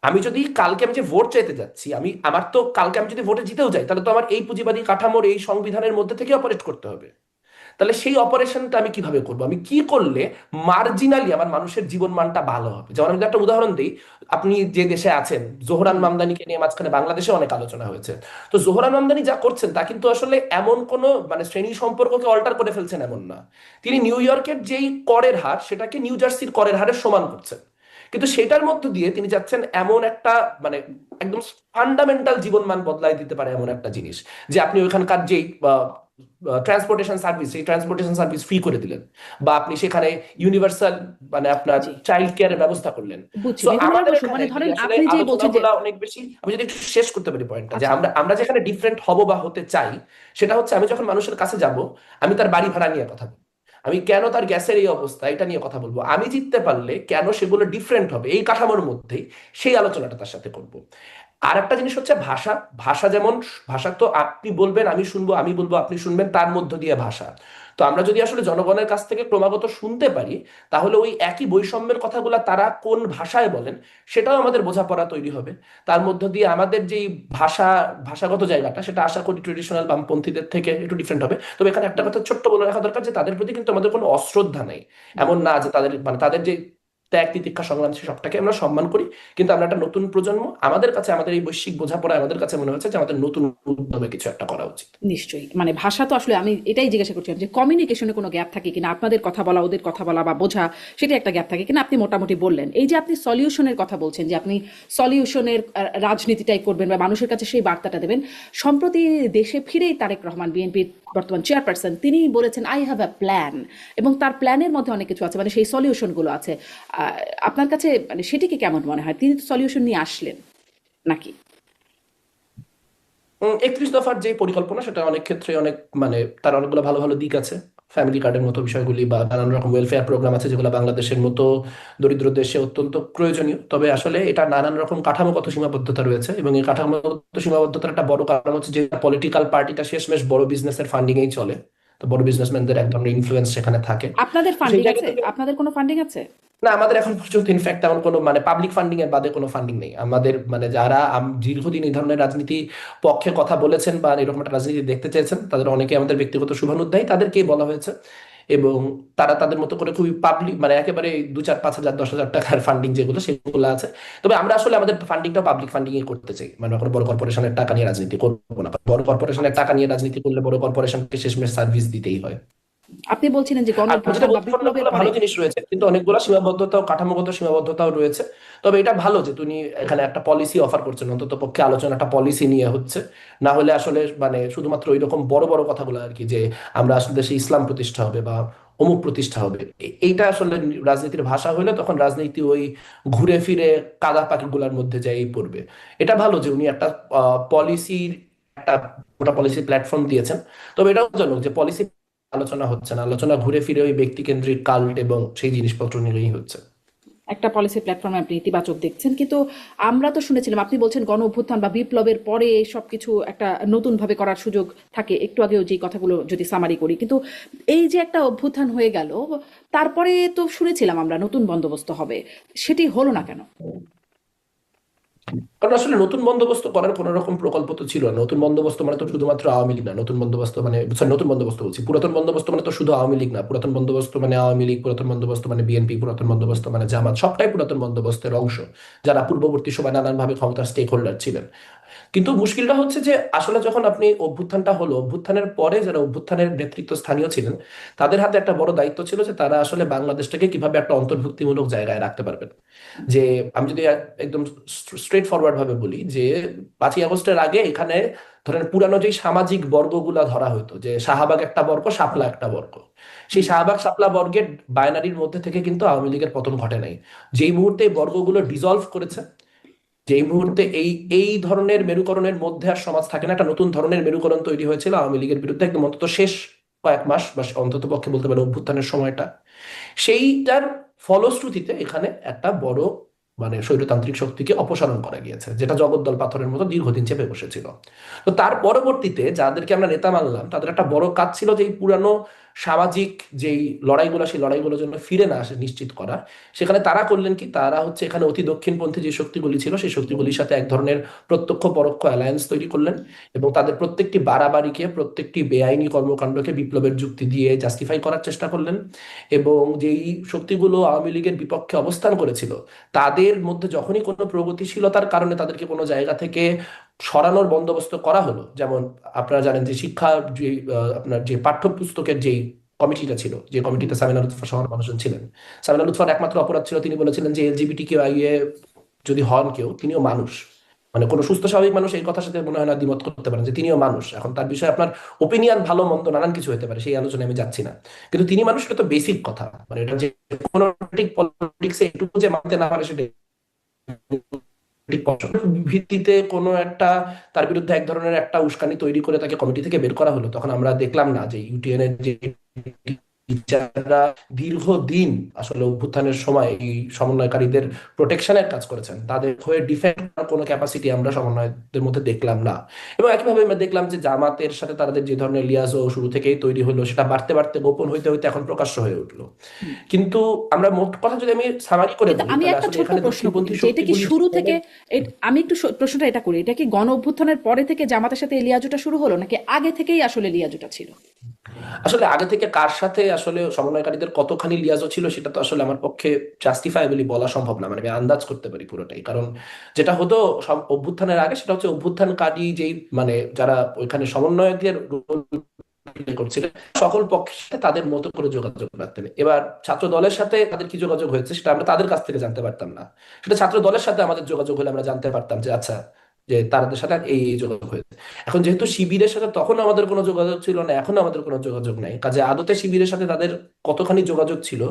আমি যদি কালকে আমি যে ভোট চাইতে যাচ্ছি, আমার তো কালকে আমি যদি ভোটে জিতেও যাই, তাহলে তো আমার এই পুঁজিবাদী কাঠামোর এই সংবিধানের মধ্যে থেকে অপারেট করতে হবে। তাহলে সেই অপারেশনটা আমি কিভাবে করবো, আমি কি করলে মার্জিনালি আমার মানুষের জীবন মানটা ভালো হবে? যেমন আমি যদি একটা উদাহরণ দিই, আপনি যে দেশে আছেন, জোহরান মামদানিকে নিয়ে মাঝখানে বাংলাদেশে অনেক আলোচনা হয়েছে। তো জোহরান মামদানি যা করছেন তা কিন্তু আসলে এমন কোনো মানে শ্রেণী সম্পর্ককে অল্টার করে ফেলছেন এমন না। তিনি নিউ ইয়র্কের যেই করের হার, সেটাকে নিউ জার্সির করের হারের সমান করছেন। কিন্তু সেটার মধ্য দিয়ে তিনি যাচ্ছেন এমন একটা মানে একদম ফান্ডামেন্টাল জীবনমান বদলাই দিতে পারে এমন একটা জিনিস, যে আপনি ওইখানকার যেই ট্রান্সপোর্টেশন সার্ভিস, সেই ট্রান্সপোর্টেশন সার্ভিস ফ্রি করে দিলেন, বা আপনি সেখানে ইউনিভার্সাল মানে আপনার জি, চাইল্ড কেয়ারের ব্যবস্থা করলেন। বুঝছি সো মেঘমুল্লার আমাদের বসু, এখানে মানে যদি ধরেন আসলে আপনি যে বলছেন যে, আলোচনাগুলো অনেক বেশি, আমি যদি একটু শেষ করতে পারি পয়েন্টটা, যে আচ্ছা, আমরা আমরা যেখানে ডিফারেন্ট হব বা হতে চাই, সেটা হচ্ছে আমি যখন মানুষের কাছে যাব, আমি তার বাড়ি ভাড়া নিয়ে কথা বলবো, আমি কেন তার গ্যাসের এই অবস্থা এটা নিয়ে কথা বলবো, আমি জিততে পারলে কেন সেগুলো ডিফারেন্ট হবে এই কাঠামোর মধ্যেই, সেই আলোচনাটা তার সাথে করব। আর একটা জিনিস হচ্ছে ভাষা। ভাষা যেমন, ভাষা তো আপনি বলবেন আমি শুনবো, আমি বলবো আপনি শুনবেন, তার মধ্য দিয়ে ভাষা। তো আমরা যদি আসলে জনগণের কাছ থেকে ক্রমাগত শুনতে পারি, তাহলে ওই একই বৈষম্যের কথাগুলা তারা কোন ভাষায় বলেন সেটাও আমাদের বোঝাপড়া তৈরি হবে। তার মধ্য দিয়ে আমাদের যেই ভাষা, ভাষাগত জায়গাটা, সেটা আশা করি ট্রেডিশনাল বামপন্থীদের থেকে একটু ডিফারেন্ট হবে। তবে এখানে একটা কথা ছোট্ট বলে রাখা দরকার, যে তাদের প্রতি কিন্তু আমাদের কোনো অশ্রদ্ধা নেই। এমন না যে তাদের, মানে তাদের যে ত্যাগ তিতিক্ষা সংগ্রাম সবটাকে আমরা সম্মান করি, কিন্তু আমরা একটা নতুন প্রজন্ম, আমাদের কাছে আমাদের এই বৈশ্বিক বোঝাপড়া, আমাদের কাছে মনে হচ্ছে যে আমাদের নতুন উদ্যমে কিছু একটা করা উচিত। নিশ্চয়ই, মানে ভাষা তো আসলে আমি এটাই জিজ্ঞাসা করছিলাম যে কমিউনিকেশনে কোনো গ্যাপ থাকে কিনা, আপনাদের কথা বলা ওদের কথা বলা বা বোঝা, সেটা একটা গ্যাপ থাকে কিনা। আপনি মোটামুটি বললেন। এই যে আপনি সলিউশনের কথা বলছেন, যে আপনি সলিউশনের রাজনীতিটাই করবেন বা মানুষের কাছে সেই বার্তাটা দেবেন। সম্প্রতি দেশে ফিরেই তারেক রহমান, বিএনপির বর্তমান চেয়ারপারসন, তিনি বলেছেন আই হ্যাভ আ প্ল্যান, এবং তার প্ল্যানের মধ্যে অনেক কিছু আছে, মানে সেই সলিউশনগুলো আছে। আপনার কাছে মানে সেটিকে কেমন মনে হয়? তিনি তো সলিউশন নিয়ে আসলেন নাকি? 31 দফার যে পরিকল্পনা, সেটা অনেক ক্ষেত্রে অনেক, মানে তার অনেকগুলো ভালো ভালো দিক আছে। ফ্যামিলি কার্ডের মতো বিষয়গুলি বা নানান রকম ওয়েলফেয়ার প্রোগ্রাম আছে, যেগুলো বাংলাদেশের মতো দরিদ্র দেশে অত্যন্ত প্রয়োজনীয়। তবে আসলে এটা নানান রকম কাঠামোগত সীমাবদ্ধতা রয়েছে, এবং এই কাঠামোগত সীমাবদ্ধতার একটা বড় কারণ হচ্ছে যে পলিটিক্যাল পার্টিটা শেষমেশ বড় বিজনেসের ফান্ডিংয়েই চলে। তো বড় বিজনেসম্যানদের এক ধরনের ইনফ্লুয়েন্স সেখানে থাকে। আপনাদের তো সেই ফান্ডিং জায়গা আছে? থেকে, আপনাদের কোনো ফান্ডিং আছে? না আমাদের এখন পর্যন্ত ইনফ্যাক্ট তেমন কোনো, মানে পাবলিক ফান্ডিং এর বাদে কোনো ফান্ডিং নেই আমাদের। মানে যারা দীর্ঘদিন এই ধরনের রাজনীতি পক্ষে কথা বলেছেন বা এরকম একটা রাজনীতি দেখতে চেয়েছেন, তাদের অনেকে আমাদের ব্যক্তিগত শুভানুধ্যায়ী, তাদেরকেই বলা হয়েছে। এবং তারা তাদের মতো করে খুবই পাবলিক, মানে একেবারে 2, 4, 5 হাজার 10,000 টাকার ফান্ডিং যেগুলো, সেগুলো আছে। তবে আমরা আসলে আমাদের ফান্ডিংটা পাবলিক ফান্ডিং এ করতে চাই, মানে কোনো বড় কর্পোরেশনের টাকা নিয়ে রাজনীতি করবো না। বড় কর্পোরেশনের আচ্ছা, টাকা নিয়ে রাজনীতি করলে বড় কর্পোরেশনকে শেষমেশ সার্ভিস দিতেই হয়। আপনি বলছিলেন যে গণ আর যেটা অভ্যুত্থান বা বলছেন, বিপ্লবের অনেকগুলো পরে। ভালো জিনিস রয়েছে, কিন্তু অনেকগুলো সীমাবদ্ধতা ও কাঠামোগত সীমাবদ্ধতাও রয়েছে। তবে এটা ভালো যে তুমি এখানে একটা পলিসি অফার করছেন, অন্তত পক্ষে আলোচনা একটা পলিসি নিয়ে হচ্ছে। না হলে আসলে মানে শুধুমাত্র ওই রকম বড় বড় কথাগুলো আর কি, যে আমরা আসলে দেশে ইসলাম প্রতিষ্ঠা হবে বা অমুক প্রতিষ্ঠা হবে, এইটা আসলে রাজনীতির ভাষা হলে তখন রাজনীতি ওই ঘুরে ফিরে কাদা পাখিগুলোর মধ্যে যাই পড়বে। এটা ভালো যে উনি একটা পলিসির একটা গোটা পলিসি প্ল্যাটফর্ম দিয়েছেন। তবে এটাও জনক যে পলিসি আলোচনা হচ্ছে না, আলোচনা ঘুরে ফিরে ওই ব্যক্তি কেন্দ্রিক কাল্ট এবং সেই জিনিসপত্র নিয়েই হচ্ছে। একটা পলিসি প্ল্যাটফর্মে আপনি ইতিবাচক দেখছেন, কিন্তু আমরা তো শুনেছিলাম আপনি বলছেন গণ অভ্যুত্থান বা বিপ্লবের পরে সবকিছু একটা নতুন ভাবে করার সুযোগ থাকে। একটু আগেও যে কথাগুলো যদি সামারি করি, কিন্তু এই যে একটা অভ্যুত্থান হয়ে গেল, তারপরে তো শুনেছিলাম আমরা নতুন বন্দোবস্ত হবে, সেটি হলো না কেন? কারণ আসলে নতুন বন্দোবস্ত করার কোন রকম প্রকল্প তো ছিল না। নতুন বন্দোবস্ত মানে তো শুধুমাত্র আওয়ামী লীগ না, নতুন বন্দোবস্ত মানে, sorry, নতুন বন্দোবস্ত বলছি, পুরাতন বন্দোবস্ত মানে তো শুধু আওয়ামী লীগ না, পুরাতন বন্দোবস্ত মানে আওয়ামী লীগ, পুরাতন বন্দোবস্ত মানে বিএনপি, পুরাতন বন্দোবস্ত মানে জামাত, সবটাই পুরাতন বন্দোবস্তের অংশ, যারা পূর্ববর্তী সময় নানানভাবে ক্ষমতার স্টেক হোল্ডার ছিলেন। কিন্তু মুশকিলটা হচ্ছে যে আসলে যখন আপনি অভ্যুত্থানটা হলো, অভ্যুত্থানের পরে যারা অভ্যুত্থানের নেতৃত্ব স্থানীয় ছিলেন, তাদের হাতে একটা বড় দায়িত্ব ছিল যে তারা আসলে বাংলাদেশটাকে কিভাবে একটা অন্তর্ভুক্তিমূলক জায়গায় রাখতে পারবেন। যে আমি যদি একদম স্ট্রেট ফরওয়ার্ড ভাবে বলি, যে 5ই আগস্টের আগে এখানে ধরেন পুরানো যে সামাজিক বর্গগুলা ধরা হতো, যে শাহবাগ একটা বর্গ, শাপলা একটা বর্গ, সেই শাহবাগ শাপলা বর্গের বাইনারির মধ্যে থেকে কিন্তু আওয়ামী লীগের পতন ঘটে নাই। যেই মুহূর্তে এই বর্গগুলো ডিজলভ করেছে, যেই মুহূর্তে এই এই ধরনের মেরুকরণের মধ্যে আর সমাজ থাকে না, একটা নতুন ধরনের মেরুকরণ তৈরি হয়েছিল আওয়ামী লীগের বিরুদ্ধে, একদম অন্তত শেষ কয়েক মাস বা অন্তত পক্ষে বলতে পারে অভ্যুত্থানের সময়টা, সেইটার ফলশ্রুতিতে এখানে একটা বড়, মানে স্বৈরতান্ত্রিক শক্তিকে অপসারণ করা গিয়েছে, যেটা জগদ্দল পাথরের মতো দীর্ঘদিন চেপে বসেছিল। তো তার পরবর্তীতে যাদেরকে আমরা নেতা মানলাম, তাদের একটা বড় কাজ ছিল যে এই পুরানো সামাজিক যেই লড়াইগুলো, সেই লড়াইগুলো যেন ফিরে না আসে নিশ্চিত করা। সেখানে তারা করলেন কি, তারা হচ্ছে এখানে অতি দক্ষিণপন্থী যে শক্তিগুলি ছিল, সেই শক্তিগুলির সাথে এক ধরনের প্রত্যক্ষ পরোক্ষ অ্যালায়েন্স তৈরি করলেন, এবং তাদের প্রত্যেকটি বাড়াবাড়িকে, প্রত্যেকটি বেআইনি কর্মকাণ্ডকে বিপ্লবের যুক্তি দিয়ে জাস্টিফাই করার চেষ্টা করলেন। এবং যেই শক্তিগুলো আওয়ামী লীগের বিপক্ষে অবস্থান করেছিল, তাদের মধ্যে যখনই কোনো প্রগতিশীলতার কারণে তাদেরকে কোনো জায়গা থেকে সরানোর বন্দোবস্ত করা হলো, যেমন আপনারা জানেন যে শিক্ষা যে আপনার যে পাঠ্যপুস্তকের যেই কমিটিটা ছিল, যে কমিটিতে সামিনা লুৎফা সহ মানুষজন ছিলেন, সামিনা লুৎফার একমাত্র অপরাধ ছিল তিনি বলেছিলেন যে এলজিবিটি কেউ আইয়ে যদি হন কেউ, তিনিও মানুষ। মানে কোনো সুস্থ স্বাভাবিক মানুষ এই কথার সাথে মনে হয় না দ্বিমত করতে পারেন যে তিনিও মানুষ। এখন তার বিষয়ে আপনার ওপিনিয়ন ভালো মন্দ নানান কিছু হতে পারে, সেই আলোচনায় আমি যাচ্ছি না, কিন্তু তিনি মানুষ, এটা তো বেসিক কথা। মানে এটা যে কোনো পলিটিক্সে এটুকু যে মানতে না পারে সেটা ভিত্তিতে কোনো একটা, তার বিরুদ্ধে এক ধরনের একটা উস্কানি তৈরি করে তাকে কমিটি থেকে বের করা হলো, তখন আমরা দেখলাম না যে ইউটিএন এর যে টিচাররা দীর্ঘদিন আসলে অভ্যুত্থানের সময় এই সমন্বয়কারীদের প্রোটেকশনের কাজ করেছেন, তাদের হয়ে ডিফেন্ড করার কোনো ক্যাপাসিটি আমরা সমন্বয়কদের মধ্যে দেখলাম না। এবং একইভাবে আমরা দেখলাম যে জামাতের সাথে তাদের যে ধরনের লিয়াজও শুরু থেকেই তৈরি হলো, সেটা বাড়তে বাড়তে গোপন হইতে হইতে এখন প্রকাশ্য হয়ে উঠলো। হুম। কিন্তু আমরা মোট কথা যদি আমি সামারি করে কিন্তু বলি, আমি তাহলে একটা আসলে ছোট্ট এখানে প্রশ্ন করি দক্ষিণপন্থী যে এটা কি শক্তিগুলি শুরু থেকে আমি একটু প্রশ্নটা এটা করি, এটা কি গণ অভ্যুত্থানের পরে থেকে জামাতের সাথে এই লিয়াজোটা শুরু হলো নাকি আগে থেকেই আসলে লিয়াজোটা ছিল? আসলে আগে থেকে কার সাথে আসলে সমন্বয়কারীদের কতখানি লিয়াজও ছিল সেটা তো আসলে আমার পক্ষে জাস্টিফাইবলি বলা সম্ভব না, মানে আমি আন্দাজ করতে পারি পুরোটাই। কারণ যেটা হতো সব অভ্যুত্থানের আগে, সেটা হচ্ছে অভ্যুত্থানকারী যেই মানে যারা ওইখানে সমন্বয়কের রোল প্লে করছিলেন, সকল পক্ষের সাথে তাদের মতো করে যোগাযোগ রাখতেন। এবার ছাত্র দলের সাথে তাদের কি যোগাযোগ হয়েছে সেটা আমরা তাদের কাছ থেকে জানতে পারতাম না, সেটা ছাত্র দলের সাথে আমাদের যোগাযোগ হলে আমরা জানতে পারতাম যে আচ্ছা, যে তাদের সাথে এই যোগাযোগ হয়েছে। এখন যেহেতু শিবিরের সাথে তখন আমাদের কোনো যোগাযোগ ছিল না, এখনো আমাদের কোনো যোগাযোগ নাই, কাজে আদতে শিবিরের সাথে তাদের কতখানি যোগাযোগ ছিল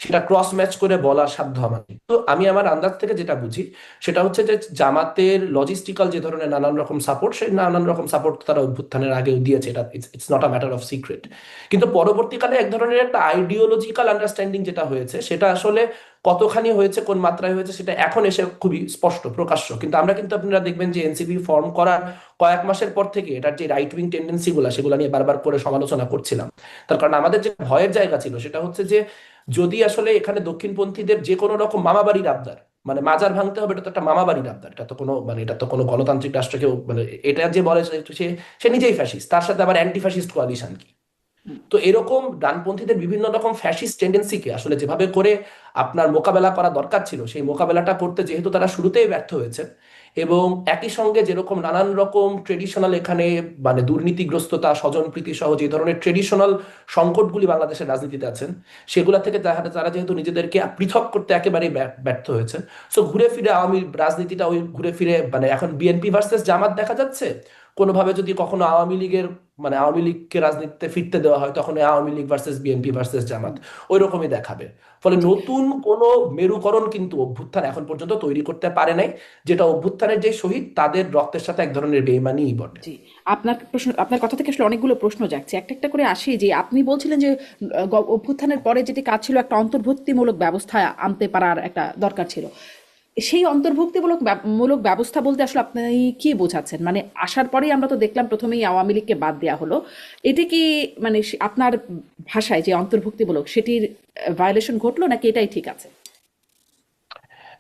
সেটা ক্রস ম্যাচ করে বলার সাধ্য আমার নেই। তো আমি আমার আন্দাজ থেকে যেটা বুঝি সেটা হচ্ছে যে জামাতের লজিস্টিক্যাল যে ধরনের নানান রকম সাপোর্ট, সেই নানান রকম সাপোর্ট তারা অভ্যুত্থানের আগেও দিয়েছে, এটা it's not a matter of secret. কিন্তু পরবর্তীকালে এক ধরনের একটা আইডিওলজিক্যাল আন্ডারস্ট্যান্ডিং যেটা হয়েছে, সেটা আসলে কতখানি হয়েছে, কোন মাত্রায় হয়েছে, সেটা এখন এসে খুবই স্পষ্ট প্রকাশ্য। কিন্তু আমরা কিন্তু আপনারা দেখবেন যে এনসিপি ফর্ম করার কয়েক মাসের পর থেকে এটার যে রাইট উইং টেন্ডেন্সি গুলা, সেগুলো নিয়ে বারবার করে সমালোচনা করছিলাম। তার কারণ আমাদের যে ভয়ের জায়গা ছিল সেটা হচ্ছে যে যদি আসলে এখানে দক্ষিণপন্থীদের যে কোনো রকম মামাবাড়ির আবদার, মানে মাজার ভাঙতে হবে, এটা তো একটা মামাবাড়ির আবদার, এটা তো কোনো মানে এটা তো কোনো গণতান্ত্রিক রাষ্ট্র কেউ মানে এটা যে বলে সে সে নিজেই ফ্যাসিস্ট, তার সাথে আবার অ্যান্টি ফ্যাসিস্ট কোয়ালিশন কি। তো এরকম ডানপন্থীদের বিভিন্ন রকম ফ্যাসিস্ট টেন্ডেন্সিকে আসলে যেভাবে করে আপনার মোকাবেলা করা দরকার ছিল, সেই মোকাবেলাটা করতে যেহেতু তারা শুরুতেই ব্যর্থ হয়েছে, এবং একই সঙ্গে যেরকম নানান রকম ট্রেডিশনাল এখানে মানে দুর্নীতিগ্রস্ততা, স্বজনপ্রীতি সহ যে ধরনের ট্রেডিশনাল সংকটগুলি বাংলাদেশের রাজনীতিতে আছেন, সেগুলা থেকে তারা যেহেতু নিজেদেরকে পৃথক করতে একেবারেই ব্যর্থ হয়েছে। সো ঘুরে ফিরে আওয়ামী রাজনীতিটা ওই ঘুরে ফিরে মানে এখন বিএনপি ভার্সেস জামাত দেখা যাচ্ছে। কোনোভাবে যদি কখনো আওয়ামী লীগের মানে আওয়ামী লীগকে রাজনীতিতে ফিরতে দেওয়া হয়, তখন এই Awami League versus BNP versus Jamaat ওই রকমই দেখাবে। ফলে জি। নতুন কোনো মেরুকরণ কিন্তু অভ্যুত্থান এখন পর্যন্ত তৈরি করতে পারে নাই, যেটা অভ্যুত্থানের যে শহীদ তাদের রক্তের সাথে এক ধরনের বেইমানিই বটে। জি, আপনার প্রশ্ন, আপনার কথা থেকে আসলে অনেকগুলো প্রশ্ন যাচ্ছে, একটা একটা করে আসি। যে আপনি বলছিলেন যে অভ্যুত্থানের পরে যেটি কাজ ছিল একটা অন্তর্ভুক্তিমূলক ব্যবস্থা আনতে পারার একটা দরকার ছিল। সেই মূলক ব্যবস্থা বলতে আসলে আপনি কি বোঝাচ্ছেন? মানে আসার পরেই আমরা তো দেখলাম প্রথমেই আওয়ামী লীগকে বাদ দেওয়া হলো, এটা কি মানে আপনার ভাষায় যে অন্তর্ভুক্তিমূলক সেটির ভায়োলেশন ঘটলো নাকি এটাই ঠিক আছে?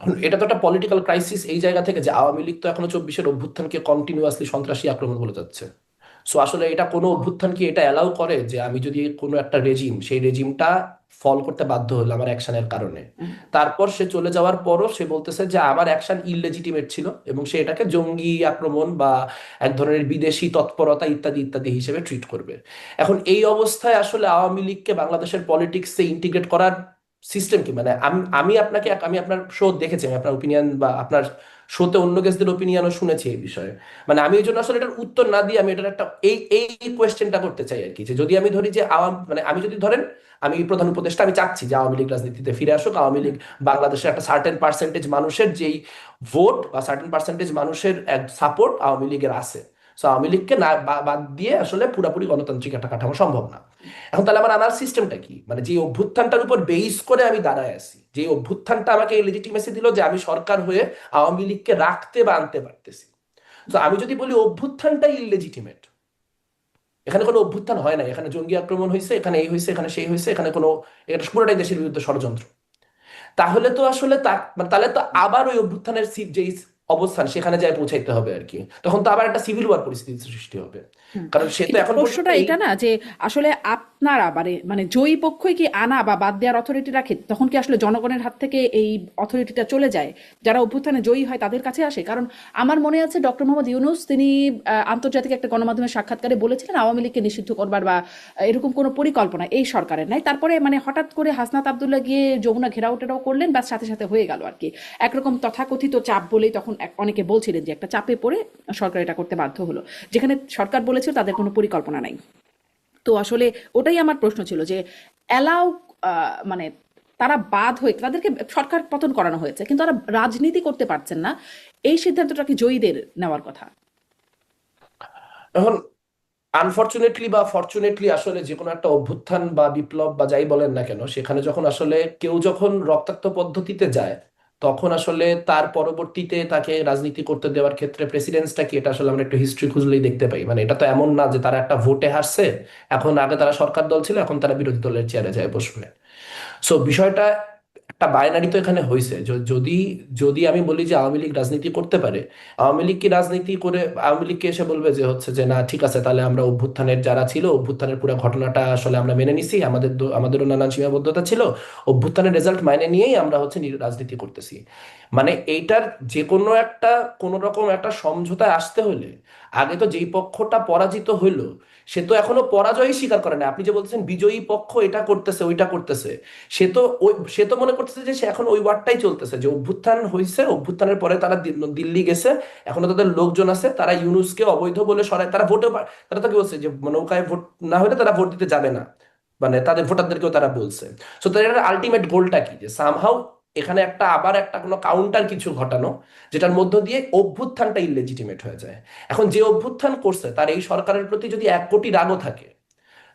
এখন এটা তো একটা পলিটিক্যাল ক্রাইসিস এই জায়গা থেকে যে আওয়ামী লীগ তো এখনো 24-এর অভ্যুত্থানকে কন্টিনিউয়াসলি সন্ত্রাসী আক্রমণ বলে যাচ্ছে। সো আসলে এটা কোনো অভ্যুত্থান কি এটা অ্যালাউ করে যে আমি যদি কোনো একটা রেজিম, সেই রেজিমটা ফল করতে বাধ্য হলো আমার অ্যাকশনের কারণে, তারপর সে চলে যাওয়ার পরও সে বলতেছে যে আমার অ্যাকশন ইললেজিটিমেট ছিল, এবং সে এটাকে জঙ্গি আক্রমণ বা এক ধরনের বিদেশি তৎপরতা ইত্যাদি ইত্যাদি হিসেবে ট্রিট করবে। এখন এই অবস্থায় আসলে আওয়ামী লীগকে বাংলাদেশের পলিটিক্সে ইন্টিগ্রেট করার সিস্টেম কি? মানে আমি আপনাকে আমি আপনার শো দেখেছি, আমি আপনার ওপিনিয়ন বা আপনার শোতে অন্য গেস্টদের ওপিনিয়নও শুনেছি এই বিষয়ে। মানে আমি এই জন্য আসলে এটার উত্তর না দিয়ে আমি এটার একটা এই কোয়েশ্চেনটা করতে চাই আর কি, যে যদি আমি ধরি যে মানে আমি যদি ধরেন আমি প্রধান উপদেষ্টা, আমি চাচ্ছি যে আওয়ামী লীগ রাজনীতিতে ফিরে আসুক, আওয়ামী লীগ বাংলাদেশের একটা সার্টেন পার্সেন্টেজ মানুষের যেই ভোট বা সার্টেন পার্সেন্টেজ মানুষের সাপোর্ট আওয়ামী লীগের আছে, সো আওয়ামী লীগকে না বাদ দিয়ে আসলে পুরাপুরি গণতান্ত্রিক একটা কাঠামো সম্ভব না। এখন তাহলে আমার আনার সিস্টেমটা কি? মানে যে অভ্যুত্থানটার উপর বেস করে আমি দাঁড়ায় আছি, যে অভ্যুত্থানটা আমাকে এই লেজিটিমেসি দিল যে আমি সরকার হয়ে আওয়ামী লীগকে রাখতে বা আনতে পারতেছি, তো আমি যদি বলি অভ্যুত্থানটাই ইললেজিটিমেট, এখানে কোনো অভ্যুত্থান হয় না, এখানে জঙ্গি আক্রমণ হয়েছে, এখানে এই হয়েছে, এখানে সেই হয়েছে, এখানে কোনো, এটা পুরোটাই দেশের বিরুদ্ধে ষড়যন্ত্র, তাহলে তো আসলে তাহলে তো আবার ওই অভ্যুত্থানের যেই অবস্থান সেখানে যায় পৌঁছাইতে হবে আর কি, তখন তো আবার একটা সিভিল ওয়ার পরিস্থিতি সৃষ্টি হবে। কারণ সে তো কিন্তু এখন পর্যন্ত প্রশ্নটা এই এটা না যে আসলে আপনারা মানে জয়ী পক্ষই কি আনা বা বাদ দেওয়ার অথরিটি রাখে, তখন কি আসলে জনগণের হাত থেকে এই অথরিটিটা চলে যায়, যারা অভ্যুত্থানে জয়ী হয় তাদের কাছে আসে? কারণ আমার মনে আছে ডক্টর মোহাম্মদ ইউনূস তিনি আন্তর্জাতিক একটা গণমাধ্যমের সাক্ষাৎকারে বলেছিলেন আওয়ামী লীগকে নিষিদ্ধ করবার বা এরকম কোনো পরিকল্পনা এই সরকারের নাই। তারপরে মানে হঠাৎ করে হাসনাত আবদুল্লাহ গিয়ে যমুনা ঘেরাও টেরাও করলেন, বা সাথে সাথে হয়ে গেল আর কি। একরকম তথাকথিত চাপ বলেই তখন অনেকে বলছিলেন যে একটা চাপে পড়ে সরকার এটা করতে বাধ্য হলো, যেখানে সরকার বলেছিল তাদের কোনো পরিকল্পনা নাই। তো আসলে ওটাই আমার প্রশ্ন ছিল যে অ্যালাউ মানে তারা বাদ হয়ে তাদেরকে সরকার পতন করানো হয়েছে কিন্তু তারা রাজনীতি করতে পারছেন না, এই সিদ্ধান্তটা কি জয়ীদের নেওয়ার কথা? এখন আনফরচুনেটলি বা ফরচুনেটলি আসলে যে কোনো একটা অভ্যুত্থান বা বিপ্লব বা যাই বলেন না কেন, সেখানে যখন আসলে কেউ যখন রক্তাক্ত পদ্ধতিতে যায়, তখন আসলে তার পরবর্তীতে তাকে রাজনীতি করতে দেওয়ার ক্ষেত্রে প্রেসিডেন্সটা কি, এটা আসলে আমরা একটু হিস্ট্রি খুঁজলেই দেখতে পাই। মানে এটা তো এমন না যে তারা একটা ভোটে হারছে, এখন আগে তারা সরকার দল ছিল, এখন তারা বিরোধী দলের চেয়ারে যায় বসবে। সো বিষয়টা একটা বাইনারি তো এখানে হয়েছে। যদি যদি আমি বলি যে আওয়ামী লীগ রাজনীতি করতে পারে, আওয়ামী লীগ কি রাজনীতি করে আওয়ামী লীগকে এসে বলবে যে হচ্ছে যে না ঠিক আছে, তাহলে আমরা অভ্যুত্থানের যারা ছিল অভ্যুত্থানের পুরো ঘটনাটা আসলে আমরা মেনে নিছি, আমাদেরও নানান সীমাবদ্ধতা ছিল, অভ্যুত্থানের রেজাল্ট মাইনে নিয়েই আমরা হচ্ছে রাজনীতি করতেছি। মানে এইটার যে কোনো একটা কোনো রকম একটা সমঝোতায় আসতে হলে আগে তো যেই পক্ষটা পরাজিত হইলো সে তো এখনো পরাজয়ই স্বীকার করে না। আপনি যে বলতেছেন বিজয়ী পক্ষ এটা করতেছে ওইটা করতেছে, সে তো মনে করতেছে যে সে এখন ওই ওয়ার্ডটাই চলতেছে, যে অভ্যুত্থান হয়েছে, অভ্যুত্থানের পরে তারা দিল্লি গেছে, এখনো তাদের লোকজন আছে, তারা ইউনূসকে অবৈধ বলে সরায়, তারা তারা তো কি বলছে যে নৌকায় ভোট না হলে তারা ভোট দিতে যাবে না, মানে তাদের ভোটারদেরকেও তারা বলছে। সো তাদের আলটিমেট গোলটা কি, যে সামহাউ এখানে আবার একটা কোনো কাউন্টার কিছু ঘটানো, যেটার মধ্য দিয়ে অভ্যুত্থানটা ইললেজিটিমেট হয়ে যায়। এখন যে অভ্যুত্থান করছে তার এই সরকারের প্রতি যদি 1 কোটি রাগও থাকে,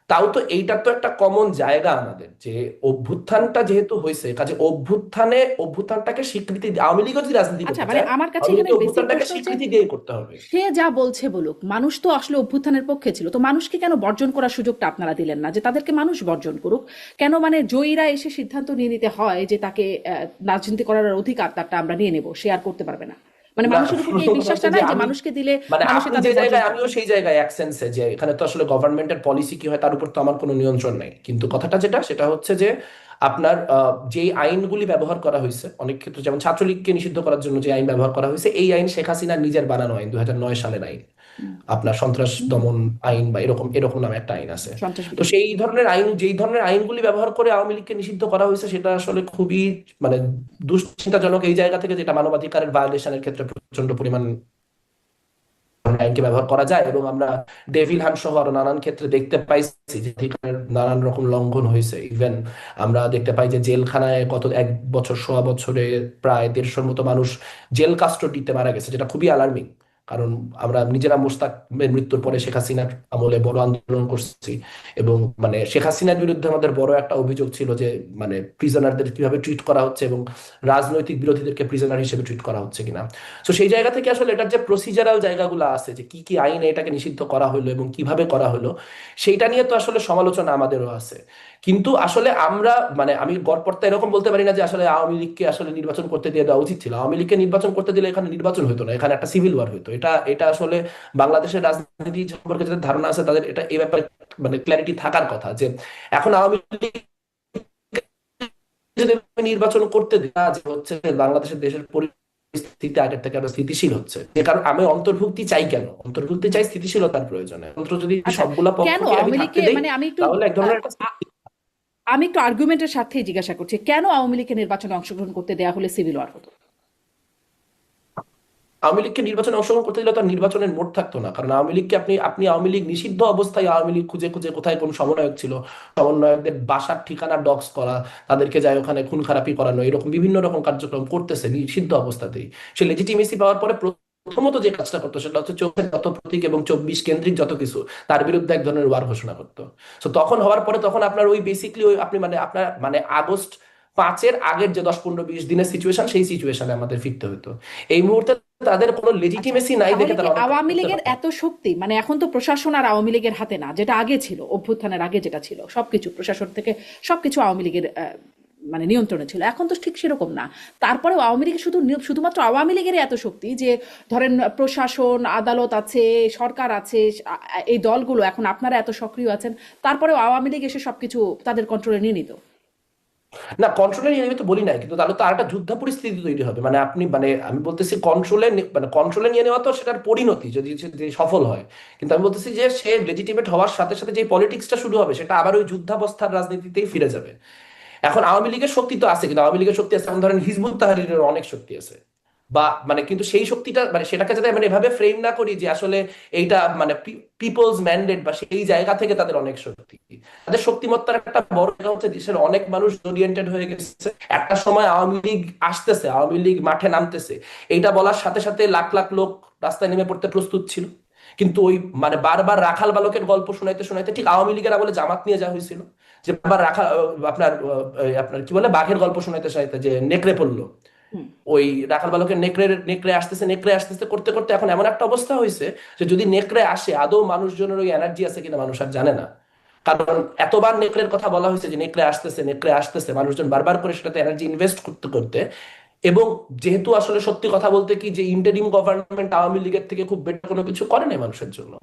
তাও তো এইটা তো একটা কমন জায়গা আমাদের, যে অভ্যুত্থানটা যেহেতু হয়েছে, কাজে অভ্যুত্থানটাকে স্বীকৃতি আওয়ামী লীগও যদি রাজনীতি আচ্ছা, করতে মানে চায়, আমার কাছে আওয়ামী এখানে লীগকে বেসিক অভ্যুত্থানটাকে প্রশ্ন হচ্ছে, স্বীকৃতি দিয়ে করতে হবে। সে যা বলছে বলুক, মানুষ তো আসলে অভ্যুত্থানের পক্ষে ছিল, তো মানুষকে কেন বর্জন করার সুযোগটা আপনারা দিলেন না, যে তাদেরকে মানুষ বর্জন করুক? কেন মানে জয়ীরা এসে সিদ্ধান্ত নিয়ে নিতে হয় যে তাকে রাজনীতি করার অধিকার তারটা আমরা নিয়ে নেব, সে আর করতে পারবে না? মানে না, মানুষের উপর কি এই প্রথম কথা বিশ্বাসটা হচ্ছে যে নাই যে আমি, মানুষকে দিলে মানে মানুষে আপনি যে তাদের বর্জন জায়গায় করবে? আমিও সেই জায়গায় এক সেন্সে, যে এখানে তো আসলে গভর্নমেন্টের পলিসি কি হয় তার উপর তো আমার কোনো নিয়ন্ত্রণ নাই, কিন্তু কথাটা সেটা হচ্ছে যে আপনার যেই আইনগুলি ব্যবহার করা হয়েছে অনেক ক্ষেত্রে, যেমন ছাত্রলীগকে নিষিদ্ধ করার জন্য যে আইন ব্যবহার করা হয়েছে, এই আইন শেখ হাসিনার নিজের বানানো আইন, 2009 সালের আইন, আপনার সন্ত্রাস দমন আইন বা এরকম এরকম নামে একটা আইন আছে। সন্ত্রাস তো বিরোধী। সেই ধরনের আইন, যেই ধরনের আইনগুলি ব্যবহার করে আওয়ামী লীগকে নিষিদ্ধ করা হয়েছে, সেটা আসলে খুবই মানে দুশ্চিন্তাজনক এই জায়গা থেকে, যেটা মানবাধিকারের ভায়োলেশনের ক্ষেত্রে প্রচন্ড পরিমাণ আইনকে ব্যবহার করা যায়। এবং আমরা ডেভিল হান্ট সহ আরো নানান ক্ষেত্রে দেখতে পাইছি যে অধিকারের নানান রকম লঙ্ঘন হয়েছে। ইভেন আমরা দেখতে পাই যে জেলখানায় গত 1 বছর সোয়া বছরে প্রায় 150-র মতো মানুষ জেল কাস্টডিতে মারা গেছে, যেটা খুবই অ্যালার্মিং। কারণ আমরা নিজেরা মোশতাকের মৃত্যুর পরে শেখ হাসিনার আমলে বড় আন্দোলন করছি, এবং মানে শেখ হাসিনার বিরুদ্ধে আমাদের বড় একটা অভিযোগ ছিল যে মানে প্রিজনারদের কিভাবে ট্রিট করা হচ্ছে, এবং রাজনৈতিক বিরোধীদেরকে প্রিজনার হিসেবে ট্রিট করা হচ্ছে কিনা। তো সেই জায়গা থেকে আসলে এটার যে প্রসিজারাল জায়গাগুলো আছে, যে কি কি আইনে এটাকে নিষিদ্ধ করা হলো এবং কিভাবে করা হলো, সেইটা নিয়ে তো আসলে সমালোচনা আমাদেরও আছে। কিন্তু আসলে আমরা মানে আমি গড়পড়তা এরকম বলতে পারি না যে আসলে আওয়ামী লীগকে আসলে নির্বাচন করতে দিয়ে দেওয়া উচিত ছিল। আওয়ামী লীগকে নির্বাচন করতে দিলে এখানে নির্বাচন হতো না, এখানে একটা সিভিল ওয়ার হতো। এটা এটা আসলে বাংলাদেশের রাজনীতি সম্পর্কে যাদের ধারণা আছে তাদের এটা এই ব্যাপারে মানে ক্ল্যারিটি থাকার কথা, যে এখন আওয়ামী লীগ যদি নির্বাচন করতে দিই, যে হচ্ছে বাংলাদেশের দেশের পরিস্থিতি আগের থেকে আরো স্থিতিশীল হচ্ছে। যে কারণ আমি অন্তর্ভুক্তি চাই, কেন অন্তর্ভুক্তি চাই? স্থিতিশীলতার প্রয়োজনে। অন্তত যদি আচ্ছা, সবগুলা কেন পক্ষকে আমি আওয়ামী থাকতে লীগকে দেই, মানে আমি একটু তাহলে এক ধরনের একটা আমি একটু আর্গুমেন্টের সাথেই জিজ্ঞাসা করছি, কেন আওয়ামী লীগকে নির্বাচনে অংশগ্রহণ করতে দেওয়া হলে সিভিল ওয়ার হতো? আওয়ামী লীগকে নির্বাচনে অংশগ্রহণ করতে দিলে তার নির্বাচনের মোড় থাকতো না। কারণ আওয়ামী লীগকে আপনি আপনি আওয়ামী লীগ নিষিদ্ধ অবস্থায় আওয়ামী লীগ খুঁজে খুঁজে কোথায় কোন সমন্বয়ক ছিল, সমন্বয়কদের বাসার ঠিকানা ডক্স করা, তাদেরকে যায় ওখানে খুন খারাপি করানো, এরকম বিভিন্ন রকম কার্যক্রম করতেছে নিষিদ্ধ অবস্থাতেই। সে লেজিটিমেসি পাওয়ার পরে প্রথমত যে কাজটা করতো সেটা হচ্ছে চোখের যত প্রতীক এবং 24 কেন্দ্রিক যত কিছু, তার বিরুদ্ধে এক ধরনের ওয়ার ঘোষণা করতো। তো তখন হওয়ার পরে তখন আপনার ওই বেসিকলি ওই আপনি মানে আপনার মানে আগস্ট 5-এর আগের যে 10-15-20 দিনের সিচুয়েশন, সেই সিচুয়েশনে আমাদের ফিরতে হতো। এই মুহূর্তে তাদের কোনো আচ্ছা, লেজিটিমেসি নাই তাহলে দেখে কি তারা অনেক কাজ আওয়ামী করতে লীগের পারে না। এত শক্তি, মানে এখন তো প্রশাসন আর আওয়ামী লীগের হাতে না, যেটা আগে ছিল, অভ্যুত্থানের আগে যেটা ছিল, সবকিছু প্রশাসন থেকে সবকিছু আওয়ামী লীগের মানে নিয়ন্ত্রণে ছিল, এখন তো ঠিক সেরকম না। তারপরেও আওয়ামী লীগের শুধুমাত্র আওয়ামী লীগের এত শক্তি যে ধরেন প্রশাসন, আদালত আছে, সরকার আছে, এই দলগুলো এখন আপনারা এত সক্রিয় আছেন, তারপরেও আওয়ামী লীগ এসে সবকিছু তাদের কন্ট্রোলে নিয়ে নিত। না, কন্ট্রোলে নিয়ে নেবে তো বলি নাই, কিন্তু তাহলে তো আর একটা যুদ্ধ পরিস্থিতি তৈরি হবে। মানে আপনি মানে আমি বলতেছি কন্ট্রোলে নিয়ে নেওয়া তো সেটার পরিণতি যদি যে সফল হয়। কিন্তু আমি বলতেছি যে সে লেজিটিমেট হওয়ার সাথে সাথে যে পলিটিক্সটা শুরু হবে সেটা আবার ওই যুদ্ধাবস্থার রাজনীতিতেই ফিরে যাবে। এখন আওয়ামী লীগের শক্তি তো আছে, কিন্তু আওয়ামী লীগের শক্তি আছে, যেমন ধরেন হিজবুত তাহরিরের অনেক শক্তি আছে। বা মানে কিন্তু সেই শক্তিটা মানে সেটাকে যাতে মানে এভাবে ফ্রেম না করি যে আসলে এইটা মানে পিপলস ম্যান্ডেট, বা সেই জায়গা থেকে তাদের অনেক শক্তি। তাদের শক্তিমত্তার একটা বড় জায়গা হচ্ছে দেশের অনেক মানুষ ওরিয়েন্টেড হয়ে গেছে। একটা সময় আওয়ামী লীগ আসতেছে, আওয়ামী লীগ মাঠে নামতেছে, এইটা বলার সাথে সাথে লাখ লাখ লোক রাস্তায় নেমে পড়তে প্রস্তুত ছিল। কিন্তু ওই মানে বারবার রাখাল বালকের গল্প শোনাইতে শোনাইতে ঠিক আওয়ামী লীগের আমলে জামাত নিয়ে যাওয়া হয়েছিল, যে বারবার রাখাল আপনার কি বলে বাঘের গল্প শোনাইতে শোনাইতে যে নেকড়ে পড়লো, হুম। ওই রাখাল বালকের নেকড়ে আসতেছে করতে করতে এখন এমন একটা অবস্থা হয়েছে যে যদি নেকড়ে আসে আদৌ মানুষজনের ওই এনার্জি আছে কিনা মানুষ আর জানে না। কারণ এতবার নেকড়ের কথা বলা হয়েছে যে নেকড়ে আসতেছে, মানুষজন বারবার করে সেটাতে এনার্জি ইনভেস্ট করতে করতে, এবং যেহেতু আসলে সত্যি কথা বলতে কি যে ইন্টারিম গভর্নমেন্ট আওয়ামী লীগের থেকে খুব বেটার কোনো কিছু করে নাই মানুষের জন্য।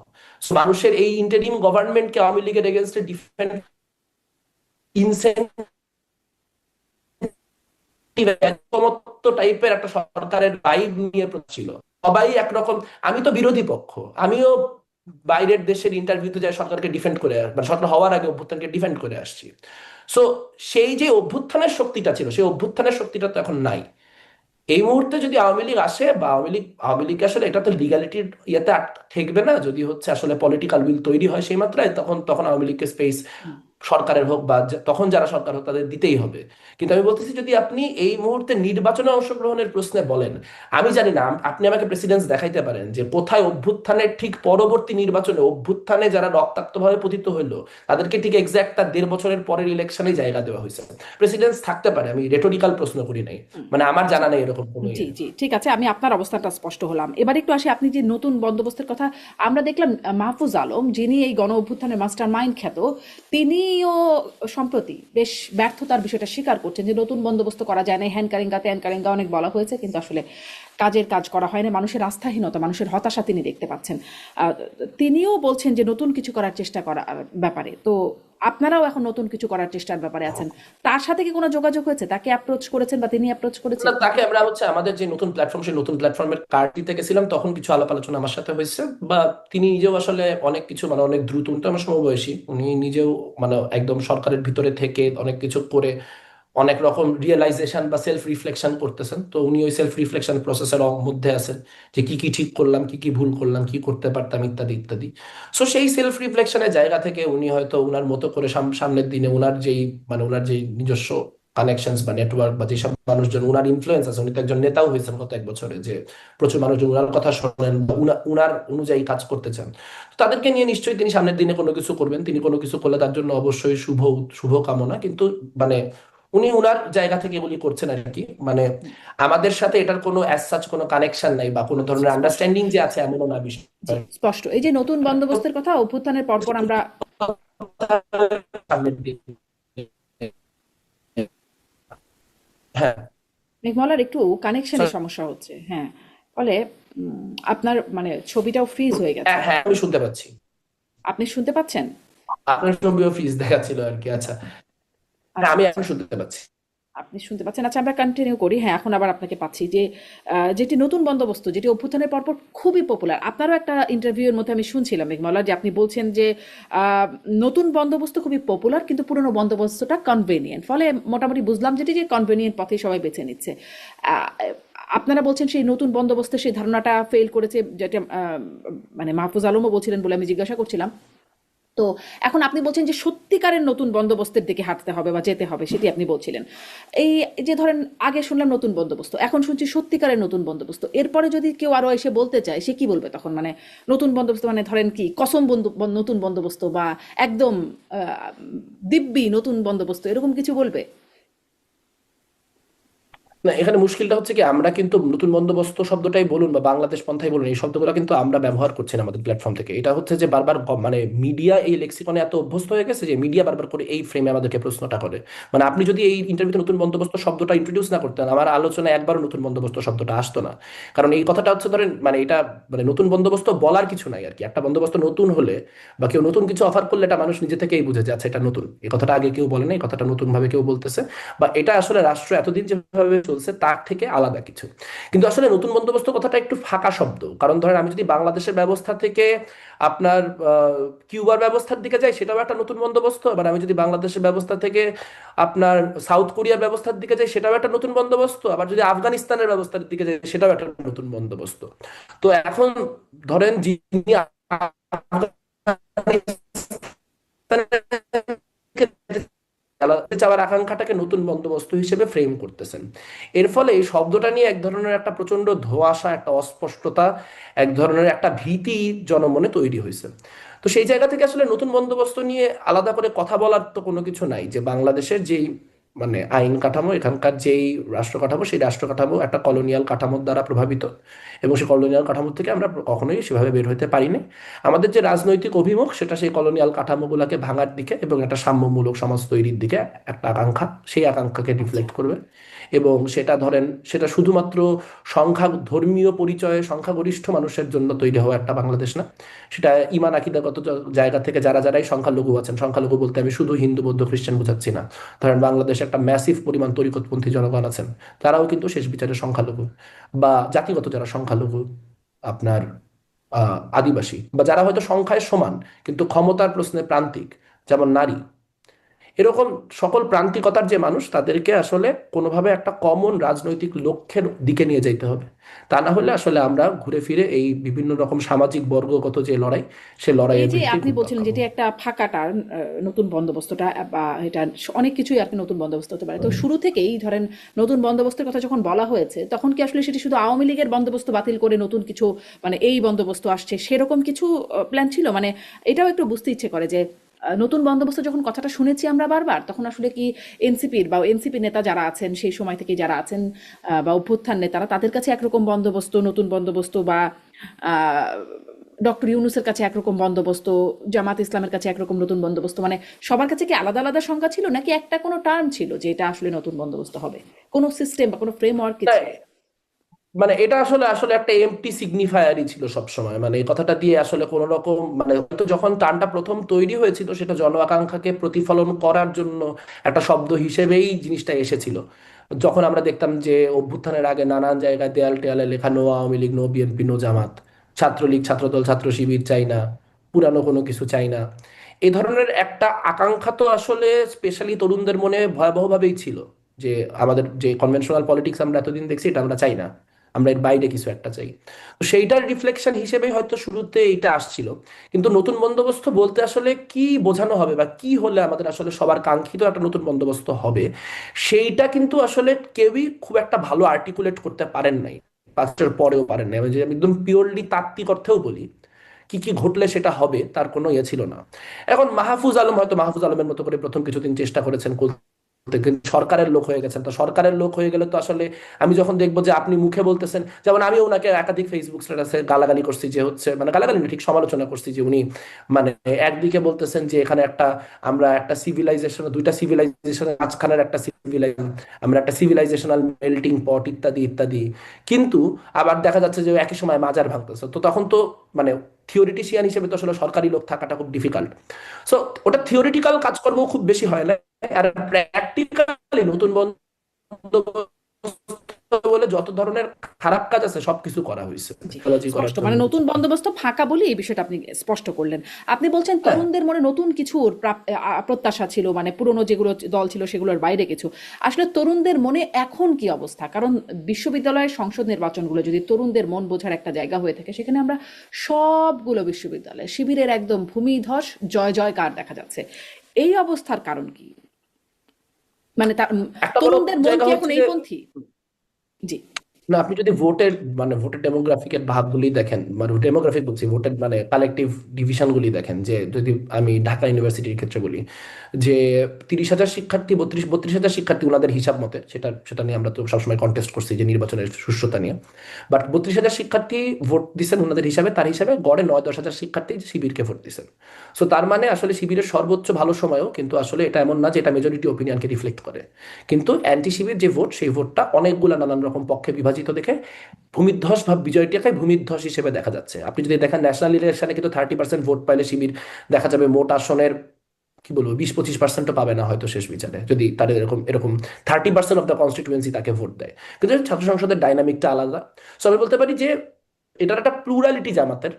So মানুষের এই ইন্টারিম গভর্নমেন্টকে আওয়ামী লীগের এগেনস্টে ডিফেন্ড ইনসেন্টিভ সমস্ত টাইপের একটা সরকারের ভাইব নিয়ে ছিল সবাই একরকম। আমি তো বিরোধী পক্ষ, আমিও বাইরের দেশের ইন্টারভিউতে যাই সরকারকে ডিফেন্ড করে মানে সরকার হওয়ার আগে অভ্যুত্থানকে ডিফেন্ড করে আসছি। সো সেই যে অভ্যুত্থানের শক্তিটা ছিল সেই অভ্যুত্থানের শক্তিটা তো এখন নাই। এই মুহূর্তে যদি আওয়ামী লীগ আসে বা আওয়ামী লীগ আসলে এটা তো লিগালিটির ইয়েতে ঠেকবে না, যদি হচ্ছে আসলে পলিটিক্যাল উইল তৈরি হয় সেই মাত্রায়, তখন তখন আওয়ামী লীগকে স্পেস সরকারের হোক বা তখন যারা সরকার হোক তাদের দিতেই হবে। কিন্তু আমি বলতেছি যদি আপনি এই মুহূর্তে নির্বাচনে অংশগ্রহণের প্রশ্নে বলেন, আমি জানি না আপনি আমাকে প্রেসিডেন্স দেখাইতে পারেন যে কোথায় অভ্যুত্থানের ঠিক পরবর্তী নির্বাচনে অভ্যুত্থানে যারা রক্তাক্তভাবে পতিত হইলো তাদেরকে ঠিক এক্সাক্ট তার 1.5 বছরের পরের ইলেকশনে জায়গা দেওয়া হয়েছে। প্রেসিডেন্স থাকতে পারে, আমি রেটোরিক্যাল প্রশ্ন করি নাই, হুম। মানে আমার আচ্ছা। জানা নেই এরকম কোনো জি, ইয়ে। জি, ঠিক আছে, আমি আপনার অবস্থানটা স্পষ্ট হলাম। এবার একটু আসি, আপনি যে নতুন বন্দোবস্তের কথা আমরা দেখলাম, মাহফুজ আলম যিনি এই গণ অভ্যুত্থানের মাস্টার মাইন্ড খ্যাত, তিনিও সম্প্রতি বেশ ব্যর্থতার বিষয়টা স্বীকার করছেন যে নতুন বন্দোবস্ত করা যায় না, হ্যানকারিঙ্গা ত্যানকারিঙ্গা অনেক বলা হয়েছে, কিন্তু আসলে কাজের কাজ করা হয় না, মানুষের আস্থাহীনতা, মানুষের হতাশা তিনি দেখতে পাচ্ছেন। আহ, তিনিও বলছেন যে নতুন কিছু করার চেষ্টা করার ব্যাপারে। তো আপনারাও এখন নতুন কিছু করার চেষ্টার ব্যাপারে আছেন, তার সাথে কি কোনো যোগাযোগ হয়েছে? তাকে অ্যাপ্রোচ করেছেন বা তিনি অ্যাপ্রোচ করেছেন? না, তাকে আমরা হচ্ছে আমাদের যে নতুন প্ল্যাটফর্ম সেই নতুন প্ল্যাটফর্মের কার্ড দিতে গেছিলাম, তখন কিছু আলাপ আলোচনা আমার সাথে হয়েছে। বা তিনি নিজেও আসলে অনেক কিছু মানে অনেক দ্রুত, উনি তো আমার সমবয়সী, উনি নিজেও মানে একদম সরকারের ভিতরে থেকে অনেক কিছু করে অনেক রকম রিয়েলাইজেশন বা সেলফ রিফ্লেকশন করতেছেন। তো উনি ওই সেলফ রিফ্লেকশন প্রসেসের মধ্যে আছেন যে কি কি ঠিক করলাম, কি কি ভুল করলাম, কি করতে পারতাম, ইত্যাদি ইত্যাদি। সো সেই সেলফ রিফ্লেকশনের জায়গা থেকে উনি হয়তো উনার মতো করে সামনের দিনে উনার যেই মানে উনার যেই নিজস্ব কানেকশনস বা নেটওয়ার্ক বা যেসব মানুষজন উনার ইনফ্লুয়েন্স আছে, উনি তো একজন নেতাও হয়েছেন গত 1 বছরে, যে প্রচুর মানুষজন উনার কথা শোনেন বা উনার অনুযায়ী কাজ করতে চান। তো তাদেরকে নিয়ে নিশ্চয়ই তিনি সামনের দিনে কোনো কিছু করবেন, তিনি কোনো কিছু করলে তার জন্য অবশ্যই শুভ শুভ কামনা। কিন্তু মানে উনি উনার জায়গা থেকে এগুলি করছেন আর কি, মানে আমাদের সাথে এটার কোনো অ্যাজ সাচ কোনো কানেকশন নাই বা কোনো আচ্ছা, ধরনের স্পষ্ট। আন্ডারস্ট্যান্ডিং যে আছে এমনও না জি, বিষয়। স্পষ্ট। এই যে নতুন বন্দোবস্তের কথা অভ্যুত্থানের পরপর আমরা, সামনের দিকে হ্যাঁ। মেঘমালার একটু কানেকশনের Sorry, সমস্যা হচ্ছে, হ্যাঁ, ফলে আপনার মানে ছবিটাও ফ্রিজ হয়ে হ্যাঁ গেছে। হ্যাঁ আমি শুনতে পাচ্ছি, আপনি শুনতে পাচ্ছেন? আপনার ছবিও ফ্রিজ দেখাচ্ছিল আর কি। আচ্ছা, হ্যাঁ আচ্ছা, আমি আচ্ছা, এখন শুনতে পাচ্ছি। আপনি শুনতে পাচ্ছেন? আচ্ছা, আমরা কন্টিনিউ করি। হ্যাঁ, এখন আবার আপনাকে পাচ্ছি যে যেটি নতুন বন্দোবস্ত, যেটি অভ্যুত্থানের পরপর খুবই পপুলার। আপনারও একটা ইন্টারভিউয়ের মধ্যে আমি শুনছিলাম মেঘমালা, যে আপনি বলছেন যে আহ, নতুন বন্দোবস্ত খুবই পপুলার কিন্তু পুরনো বন্দোবস্তটা কনভেনিয়েন্ট, ফলে মোটামুটি বুঝলাম যেটি যে কনভেনিয়েন্ট পথেই সবাই বেছে নিচ্ছে। আহ, আপনারা বলছেন সেই নতুন বন্দোবস্তের সেই ধারণাটা ফেল করেছে, যেটা মানে মাহফুজ আলমও বলছিলেন বলে আমি জিজ্ঞাসা করছিলাম। তো এখন আপনি বলছেন যে সত্যিকারের নতুন বন্দোবস্তের দিকে হাঁটতে হবে বা যেতে হবে, সেটি আপনি বলছিলেন। এই যে ধরেন আগে শুনলাম নতুন বন্দোবস্ত, এখন শুনছি সত্যিকারের নতুন বন্দোবস্ত, এরপরে যদি কেউ আরো এসে বলতে চায় সে কি বলবে তখন? মানে নতুন বন্দোবস্ত মানে ধরেন কি কসম নতুন বন্দোবস্ত বা একদম দিব্যি নতুন বন্দোবস্ত, এরকম কিছু বলবে? না, এখানে মুশকিলটা হচ্ছে কি আমরা কিন্তু নতুন বন্দোবস্ত শব্দটাই বলুন বা বাংলাদেশ পন্থাই বলুন, এই শব্দগুলো কিন্তু আমরা ব্যবহার করছি না আমাদের প্ল্যাটফর্ম থেকে। এটা হচ্ছে যে বারবার মানে মিডিয়া এই লেক্সিকনে এত অভ্যস্ত হয়ে গেছে যে মিডিয়া বারবার করে এই ফ্রেমে আমাদেরকে প্রশ্নটা করে। মানে আপনি যদি এই ইন্টারভিউতে নতুন বন্দোবস্ত শব্দটা ইন্ট্রোডিউস না করতেন, আমার আলোচনায় একবারও নতুন বন্দোবস্ত শব্দটা আসতো না। কারণ এই কথাটা হচ্ছে ধরেন মানে এটা মানে নতুন বন্দোবস্ত বলার কিছু নাই আর কি। একটা বন্দোবস্ত নতুন হলে বা কেউ নতুন কিছু অফার করলে এটা মানুষ নিজে থেকেই বুঝে যে আচ্ছা এটা নতুন, এই কথাটা আগে কেউ বলে না, এই কথাটা নতুন ভাবে কেউ বলতেছে, বা এটা আসলে রাষ্ট্র এতদিন যেভাবে চলছে তার থেকে আলাদা কিছু। কিন্তু আসলে নতুন বন্দোবস্ত কথাটা একটু ফাঁকা শব্দ, কারণ ধরেন আমি যদি বাংলাদেশের ব্যবস্থা থেকে আপনার কিউবার ব্যবস্থার দিকে যাই সেটাও একটা নতুন বন্দোবস্ত, আবার আমি যদি বাংলাদেশের ব্যবস্থা থেকে আপনার সাউথ কোরিয়ার ব্যবস্থার দিকে যাই সেটাও একটা নতুন বন্দোবস্ত, আবার যদি আফগানিস্তানের ব্যবস্থার দিকে যাই সেটাও একটা নতুন বন্দোবস্ত। তো এখন ধরেন যিনি আফগানিস্তানের আলাদা চাওয়ার আকাঙ্ক্ষাটাকে নতুন বন্দোবস্ত হিসেবে ফ্রেম করতেছেন। এর ফলে এই শব্দটা নিয়ে এক ধরনের একটা প্রচন্ড ধোঁয়াশা, একটা অস্পষ্টতা, এক ধরনের একটা ভীতি জনমনে তৈরি হয়েছে। তো সেই জায়গা থেকে আসলে নতুন বন্দোবস্ত নিয়ে আলাদা করে কথা বলার তো কোনো কিছু নাই, যে বাংলাদেশের যেই মানে আইন কাঠামো, এখানকার যেই রাষ্ট্র কাঠামো, সেই রাষ্ট্র কাঠামো একটা কলোনিয়াল কাঠামোর দ্বারা প্রভাবিত, এবং সেই কলোনিয়াল কাঠামো থেকে আমরা কখনোই সেভাবে বের হতে পারিনি। আমাদের যে রাজনৈতিক অভিমুখ সেটা সেই কলোনিয়াল কাঠামোগুলোকে ভাঙার দিকে এবং একটা সাম্যমূলক সমাজ তৈরির দিকে একটা আকাঙ্ক্ষা, সেই আকাঙ্ক্ষাকে আচ্ছা। রিফ্লেক্ট করবে। এবং সেটা ধরেন সেটা শুধুমাত্র সংখ্যা ধর্মীয় পরিচয়ে সংখ্যাগরিষ্ঠ মানুষের জন্য তৈরি হওয়া একটা বাংলাদেশ না, সেটা ইমান আকিদাগত জায়গা থেকে যারা যারাই সংখ্যালঘু আছেন, সংখ্যালঘু বলতে আমি শুধু হিন্দু বৌদ্ধ খ্রিস্টান বোঝাচ্ছি না, ধরেন বাংলাদেশে একটা ম্যাসিভ পরিমাণ তরিকতপন্থী জনগণ আছেন, তারাও কিন্তু শেষ বিচারে সংখ্যালঘু। বা জাতিগত যারা সংখ্যালঘু, আপনার আদিবাসী, বা যারা হয়তো সংখ্যায় সমান কিন্তু ক্ষমতার প্রশ্নে প্রান্তিক, যেমন নারী, এরকম সকল প্রান্তিকতার যে মানুষ, তাদেরকে আসলে কোনোভাবে একটা কমন রাজনৈতিক লক্ষ্যের দিকে নিয়ে যেতে হবে। তা না হলে আসলে আমরা ঘুরে ফিরে এই বিভিন্ন রকম সামাজিক বর্গগত যে লড়াই, সে এই লড়াইয়ের যে ভিত্তি আপনি ঘুরপাক বলছিলেন খাবো। যেটি একটা ফাঁকা টার্ম, নতুন বন্দোবস্তটা বা এটা অনেক কিছুই আর কি নতুন বন্দোবস্ত হতে পারে। তো শুরু থেকেই ধরেন নতুন বন্দোবস্তের কথা যখন বলা হয়েছে তখন কি আসলে সেটি শুধু আওয়ামী লীগের বন্দোবস্ত বাতিল করে নতুন কিছু, মানে এই বন্দোবস্ত আসছে সেরকম কিছু প্ল্যান ছিল? মানে এটাও একটু বুঝতে ইচ্ছে করে যে নতুন বন্দোবস্ত যখন কথাটা শুনেছি আমরা বারবার, তখন আসলে কি এনসিপির বা এনসিপি নেতা যারা আছেন সেই সময় থেকে যারা আছেন বা অভ্যুত্থান নেতারা, তাদের কাছে একরকম বন্দোবস্ত, নতুন বন্দোবস্ত, বা ডক্টর ইউনুসের কাছে একরকম বন্দোবস্ত, জামাত ইসলামের কাছে একরকম নতুন বন্দোবস্ত, মানে সবার কাছে কি আলাদা আলাদা সংজ্ঞা ছিল, নাকি একটা কোনো টার্ম ছিল যে এটা আসলে নতুন বন্দোবস্ত হবে? কোনো সিস্টেম বা কোনো ফ্রেমওয়ার্ক কি না, ছিল? মানে এটা আসলে আসলে একটা এমটি সিগনিফায়ারই ছিল সব সময়, মানে এই কথাটা দিয়ে আসলে কোন রকম, মানে হয়তো যখন টানটা প্রথম তৈরি হয়েছিল সেটা জন আকাঙ্ক্ষাকে প্রতিফলন করার জন্য একটা শব্দ হিসেবেই জিনিসটা এসেছিল। যখন আমরা দেখতাম যে অভ্যুত্থানের আগে নানান জায়গায় দেয়াল টেয়ালে লেখা no Awami League, no BNP, no Jamaat, Chhatra League, Chhatra Dal, Chhatra Shibir চাই না, পুরানো কোনো কিছু চাই না, এই ধরনের একটা আকাঙ্ক্ষা তো আসলে স্পেশালি তরুণদের মনে ভয়াবহভাবেই ছিল, যে আমাদের যে কনভেনশনাল পলিটিক্স আমরা এতদিন দেখছি এটা আমরা চাই না, আমরা এর বাইরে কিছু একটা চাই। তো সেইটার রিফ্লেকশন হিসেবেই হয়তো শুরুতে এটা আসছিল। কিন্তু নতুন বন্দোবস্ত বলতে আসলে কি বোঝানো হবে বা কি হলে আমাদের আসলে সবার কাঙ্ক্ষিত একটা নতুন বন্দোবস্ত হবে, সেইটা কিন্তু আসলে কেউই খুব একটা ভালো আর্টিকুলেট করতে পারেন নাই, পাঁচটার পরেও পারেন নাই। আমি যে একদম পিওরলি তাত্ত্বিক অর্থেও বলি, কি কি ঘটলে সেটা হবে তার কোনো ইয়ে ছিল না। এখন মাহফুজ আলম হয়তো মাহফুজ আলমের মতো করে প্রথম কিছুদিন চেষ্টা করেছেন করতে, কিন্তু সরকারের লোক হয়ে গেছেন, তো সরকারের লোক হয়ে গেলে তো আসলে আমি যখন দেখবো যে আপনি মুখে বলতেছেন, যেমন আমি ওনাকে একাধিক ফেসবুক স্ট্যাটাসে গালাগালি করছি, যে হচ্ছে মানে গালাগালি না, ঠিক সমালোচনা করছি, যে উনি মানে একদিকে বলতেছেন যে এখানে একটা আমরা একটা সিভিলাইজেশন, দুইটা সিভিলাইজেশনের মাঝখানের একটা সিভিলাইজেশন, আমরা একটা সিভিলাইজেশনাল মেল্টিং পট ইত্যাদি ইত্যাদি, কিন্তু আবার দেখা যাচ্ছে যে একই সময় মাজার ভাঙতেছে, তো তখন তো মানে থিওরিটিশিয়ান হিসেবে তো আসলে সরকারি লোক থাকাটা খুব ডিফিকাল্ট। সো ওটা থিওরিটিক্যাল কাজকর্ম খুব বেশি হয় না, আর প্র্যাকটিক্যালি নতুন বন্দোবস্ত বলে যত ধরনের খারাপ কাজ আছে সবকিছু করা হয়েছে জি, টেকনোলজি করার স্পষ্ট। জন্য। মানে নতুন বন্দোবস্ত ফাঁকা বলে এই বিষয়টা আপনি স্পষ্ট করলেন। আপনি বলছেন হ্যাঁ, তরুণদের মনে নতুন কিছুর প্রত্যাশা ছিল, মানে পুরনো যেগুলো দল ছিল সেগুলোর বাইরে কিছু। আসলে তরুণদের মনে এখন কি অবস্থা? কারণ বিশ্ববিদ্যালয়ের সংসদ নির্বাচনগুলো যদি তরুণদের মন বোঝার একটা জায়গা হয়ে থাকে, সেখানে আমরা সবগুলো বিশ্ববিদ্যালয়ে শিবিরের একদম ভূমিধস জয় জয়কার দেখা যাচ্ছে। এই অবস্থার কারণ কি? মানে একটা বড় তরুণদের মন জায়গা কি এখন হচ্ছে যে, এই পন্থী? জি। না আপনি যদি ভোটের মানে ভোটের ডেমোগ্রাফিকের ভাগগুলি দেখেন, মানে ডেমোগ্রাফিক বলছি, ভোটের মানে কালেকটিভ ডিভিশনগুলি দেখেন, যে যদি আমি ঢাকা ইউনিভার্সিটির ক্ষেত্রে বলি, যে 30,000 শিক্ষার্থী, 32,000 শিক্ষার্থী ওনাদের হিসাব মতে, সেটা সেটা নিয়ে আমরা তো সবসময় কন্টেস্ট করছি যে নির্বাচনের সুষ্ঠুতা নিয়ে, বাট 32,000 শিক্ষার্থী ভোট দিচ্ছেন ওনাদের হিসাবে, তার হিসাবে গড়ে 9-10 হাজার শিক্ষার্থী শিবিরকে ভোট দিচ্ছেন। সো তার মানে আসলে শিবিরের সর্বোচ্চ ভালো সময়ও কিন্তু আসলে এটা এমন না যে এটা মেজরিটি ওপিনিয়নকে রিফ্লেক্ট করে, কিন্তু অ্যান্টি শিবির যে ভোট, সেই ভোটটা অনেকগুলো নানান রকম পক্ষে বিভাজিত দেখে ভূমিধ্বস ভাব বিজয়টাকে ভূমিধ্বস হিসেবে দেখা যাচ্ছে। আপনি যদি দেখেন ন্যাশনাল ইলেকশনে কিন্তু 30% ভোট পাইলে শিবির দেখা যাবে মোট আসনের কি বলবো 20-25%ও পাবে না হয়তো শেষ বিচারে, যদি তার এরকম এরকম 30% অফ দ্য কনস্টিটুয়েন্সি তাকে ভোট দেয়। কিন্তু ছাত্র সংসদের ডাইনামিকটা আলাদা। সো আমি বলতে পারি যে এটার একটা প্লুরালিটি জামাতের,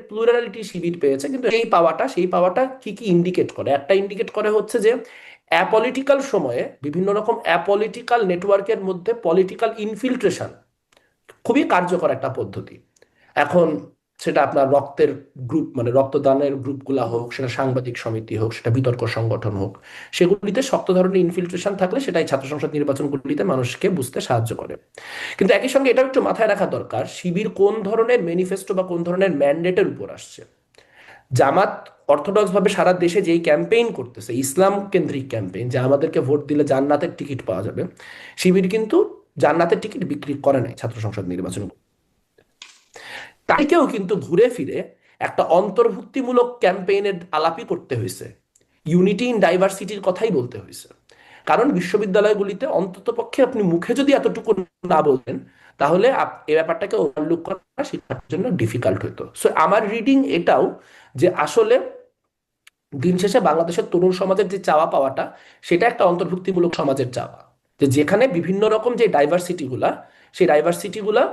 প্লুরালিটি শিবির পেয়েছে, কিন্তু সেই পাওয়াটা কি কি ইন্ডিকেট করে, একটা ইন্ডিকেট করে হচ্ছে যে অ্যাপলিটিক্যাল সময়ে বিভিন্ন রকম অ্যাপলিটিক্যাল নেটওয়ার্কের মধ্যে পলিটিক্যাল ইনফিল্ট্রেশন খুবই কার্যকর একটা পদ্ধতি। এখন সেটা আপনার রক্তের গ্রুপ মানে রক্তদানের গ্রুপগুলা হোক, সেটা সাংবাদিক সমিতি হোক, সেটা বিতর্ক সংগঠন হোক, সেগুলিতে শক্ত ধরনের ইনফিলট্রেশন থাকলে সেটাই ছাত্র সংসদ নির্বাচনগুলিতে মানুষকে বুঝতে সাহায্য করে। কিন্তু একই সঙ্গে এটাও একটু মাথায় রাখা দরকার, শিবির কোন ধরনের ম্যানিফেস্টো বা কোন ধরনের ম্যান্ডেটের উপর আসছে। জামাত অর্থোডক্স ভাবে সারা দেশে যেই ক্যাম্পেইন করতেছে, ইসলাম কেন্দ্রিক ক্যাম্পেইন, যে আমাদেরকে ভোট দিলে জান্নাতের টিকিট পাওয়া যাবে, শিবির কিন্তু জান্নাতের টিকিট বিক্রি করে নাই ছাত্র সংসদ নির্বাচন। তাকেও কিন্তু ঘুরে ফিরে একটা অন্তর্ভুক্তিমূলক ক্যাম্পেইনের আলাপই করতে হয়েছে, ইউনিটি ইন ডাইভার্সিটির কথাই বলতে হয়েছে। কারণ বিশ্ববিদ্যালয়গুলিতে অন্তত পক্ষে আপনি মুখে যদি এতটুকু না বলতেন, তাহলে এই ব্যাপারটাকে ওভারলুক করা শিক্ষার্থীর জন্য ডিফিকাল্ট হতো। সো আমার রিডিং এটাও, যে আসলে দিন শেষে বাংলাদেশের তরুণ সমাজের যে চাওয়া পাওয়াটা, সেটা একটা অন্তর্ভুক্তিমূলক সমাজের চাওয়া, যে যেখানে বিভিন্ন রকম যে ডাইভার্সিটি গুলা, সেই ডাইভার্সিটি গুলা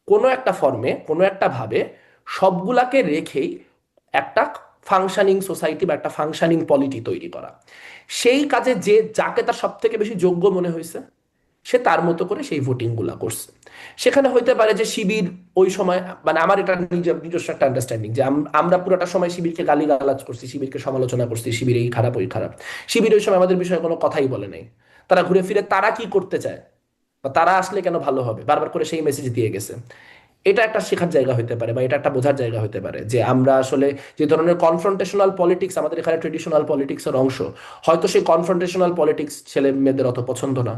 কোনো একটা ফর্মে কোনো একটা ভাবে সবগুলাকে রেখেই একটা ফাংশনিং সোসাইটি বা একটা ফাংশনিং পলিটি তৈরি করা। সেই কাজে যে যাকে তার সব থেকে বেশি যোগ্য মনে হয়েছে, সে তার মতো করে সেই ভোটিং গুলা করছে। সেখানে হইতে পারে যে শিবির ওই সময়, মানে আমার এটা নিজস্ব একটা আন্ডারস্ট্যান্ডিং, যে আমরা পুরোটা সময় শিবিরকে গালিগালাজ করছি, শিবিরকে সমালোচনা করছি, শিবির এই খারাপ ওই খারাপ। শিবির ওই সময় আমাদের বিষয়ে কোনো কথাই বলে নাই। তারা ঘুরে ফিরে তারা কি করতে চায় বা তারা আসলে কেন ভালো হবে বারবার করে সেই মেসেজ দিয়ে গেছে। এটা একটা শেখার জায়গা হতে পারে বা এটা একটা বোঝার জায়গা হতে পারে, যে আমরা আসলে যে ধরনের কনফ্রন্টেশনাল পলিটিক্স আমাদের এখানে ট্রেডিশনাল পলিটিক্সের অংশ, হয়তো সেই কনফ্রন্টেশনাল পলিটিক্স ছেলে মেয়েদের অত পছন্দ না।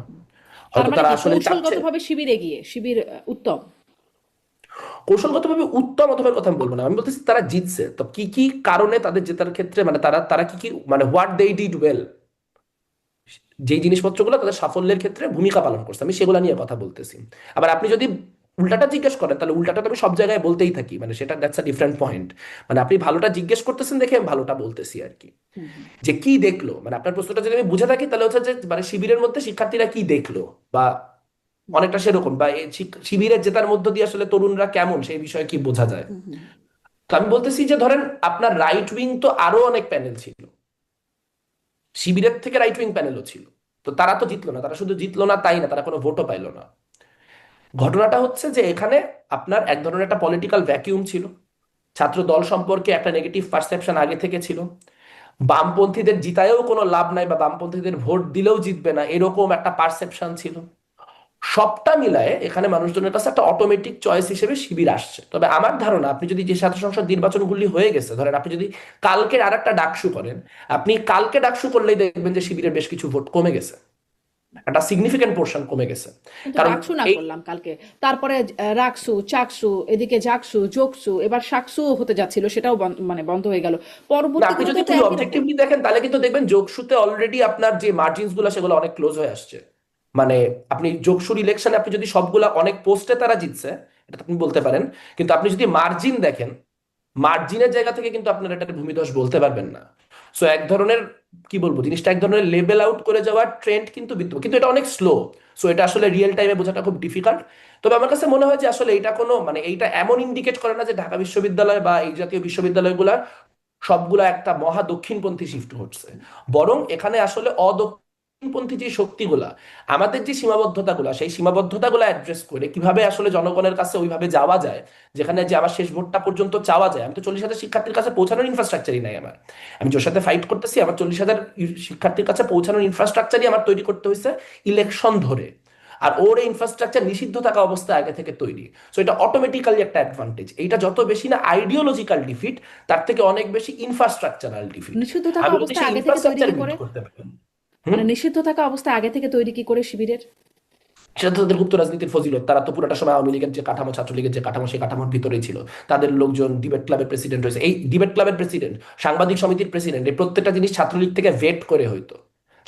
তার হয়তো মানে তারা কি আসলে চাচ্ছে কৌশলগতভাবে শিবির এগিয়ে, শিবির উত্তম? কৌশলগতভাবে উত্তম অথবা কথা আমি বলবো না, আমি বলতেছি তারা জিতছে তো কি কি কারণে তাদের জেতার ক্ষেত্রে, মানে তারা তারা কি কি মানে হোয়াট দে ডিড ওয়েল, যেই জিনিসপত্রগুলো তাদের সাফল্যের ক্ষেত্রে ভূমিকা পালন করছে, আমি সেগুলো নিয়ে কথা বলতেছি। আবার আপনি যদি উল্টাটা জিজ্ঞেস করেন, তাহলে উল্টাটা তো আমি সব জায়গায় বলতেই থাকি, মানে সেটা দ্যাটস আ ডিফারেন্ট পয়েন্ট। মানে আপনি ভালোটা জিজ্ঞেস করতেছেন দেখে আমি ভালোটা বলতেছি আর কি। হুম, হুম। যে কি দেখলো, মানে আপনার প্রশ্নটা যদি আমি বুঝে থাকি, তাহলে হচ্ছে যে মানে শিবিরের মধ্যে শিক্ষার্থীরা কি দেখলো, বা অনেকটা সেরকম, বা এই শিবিরের জেতার মধ্য দিয়ে আসলে তরুণরা কেমন সেই বিষয়ে কি বোঝা যায়। হুম, হুম। তো আমি বলতেছি যে ধরেন আপনার রাইট উইং তো আরো অনেক প্যানেল ছিল, শিবিরের থেকে রাইট উইং প্যানেলও ছিল। তো তারা তো জিতলো না, তারা শুধু জিতলো না তাই না, তারা কোনো ভোটও পাইলো না। ঘটনাটা হচ্ছে যে এখানে আপনার এক ধরনের একটা পলিটিক্যাল ভ্যাকিউম ছিল, ছাত্র দল সম্পর্কে একটা নেগেটিভ পারসেপশন আগে থেকে ছিল, বামপন্থীদের জিতায়ও কোনো লাভ নাই বা বামপন্থীদের ভোট দিলেও জিতবে না এরকম একটা পারসেপশন ছিল। সবটা মিলায়ে এখানে মানুষজনের কাছে একটা অটোমেটিক চয়েস হিসেবে শিবির আসছে। তবে আমার ধারণা, আপনি যদি যে ছাত্র সংসদ নির্বাচনগুলি হয়ে গেছে, ধরেন আপনি যদি কালকের আর একটা ডাকসু করেন, আপনি কালকে ডাকসু করলেই দেখবেন যে শিবিরের বেশ কিছু ভোট কমে গেছে, একটা সিগনিফিকেন্ট পোর্শন কমে গেছে। কিন্তু কারণ ডাকসু না এই করলাম কালকে, তারপরে রাকসু, চাকসু, এদিকে জাকসু, যোগসু, এবার শাকসুও হতে যাচ্ছিল, সেটাও মানে বন্ধ হয়ে গেল। না, আপনি পরবর্তীগুলোতে যদি তো খুবই একই রকম। অবজেক্টিভলি দেখেন, তাহলে কিন্তু দেখবেন যোগসুতে অলরেডি আপনার যে মার্জিনস গুলো সেগুলো অনেক ক্লোজ হয়ে আসছে। মানে আপনি যোগসুর ইলেকশনে আপনি যদি সবগুলা অনেক পোস্টে তারা জিতছে, এটা তো আপনি বলতে পারেন, কিন্তু আপনি যদি মার্জিন দেখেন, মার্জিনের জায়গা থেকে কিন্তু আপনার এটা ভূমিধস বলতে পারবেন না। সো এক ধরনের কি বলবো, জিনিসটা এক ধরনের লেভেল আউট করে যাওয়ার ট্রেন্ড কিন্তু বিদ্যমান, কিন্তু এটা অনেক স্লো। সো এটা আসলে রিয়েল টাইমে বোঝাটা খুব ডিফিকাল্ট। তবে আমার কাছে মনে হয় যে আসলে এটা কোনো মানে এইটা এমন ইন্ডিকেট করে না যে ঢাকা বিশ্ববিদ্যালয় বা এই জাতীয় বিশ্ববিদ্যালয়গুলা সবগুলা একটা মহা দক্ষিণপন্থী শিফট হচ্ছে। বরং এখানে আসলে অদক্ষিণপন্থী যে শক্তিগুলা, আমাদের যে সীমাবদ্ধতাগুলা, সেই সীমাবদ্ধতাগুলা অ্যাড্রেস করে কিভাবে আসলে জনগণের কাছে ওইভাবে যাওয়া যায়, যেখানে যে আমার শেষ ভোটটা পর্যন্ত চাওয়া যায়। আমি তো 40,000 শিক্ষার্থীর কাছে পৌঁছানোর ইনফ্রাস্ট্রাকচারই নাই আমার। আমি যার সাথে ফাইট করতেছি, আমার 40,000 শিক্ষার্থীর কাছে পৌঁছানোর ইনফ্রাস্ট্রাকচারই আমার তৈরি করতে হয়েছে ইলেকশন ধরে। আর ওর এই ইনফ্রাস্ট্রাকচার নিষিদ্ধ থাকা অবস্থায় আগে থেকে তৈরি। সো এটা অটোমেটিক্যালি একটা অ্যাডভান্টেজ। এইটা যত বেশি না আইডিওলজিক্যাল ডিফিট, তার থেকে অনেক বেশি ইনফ্রাস্ট্রাকচারাল ডিফিট। নিষিদ্ধ থাকা আমি যদি অবস্থায় সেই আগে থেকে তৈরি ইনফ্রাস্ট্রাকচার কি বিল্ড করে? করতে পারি। মানে হুম। নিষিদ্ধ থাকা অবস্থায় আগে থেকে তৈরি কি করে শিবিরের? সেটা তো তাদের গুপ্ত রাজনীতির ফজিলত, তারা তো পুরোটা সময় আওয়ামী লীগের যে কাঠামো, ছাত্রলীগের যে কাঠামো, সেই কাঠামোর ভিতরেই ছিল। তাদের লোকজন ডিবেট ক্লাবের প্রেসিডেন্ট হয়েছে, এই ডিবেট ক্লাবের প্রেসিডেন্ট, সাংবাদিক সমিতির প্রেসিডেন্ট, এই প্রত্যেকটা জিনিস ছাত্রলীগ থেকে ভেট করে হইতো।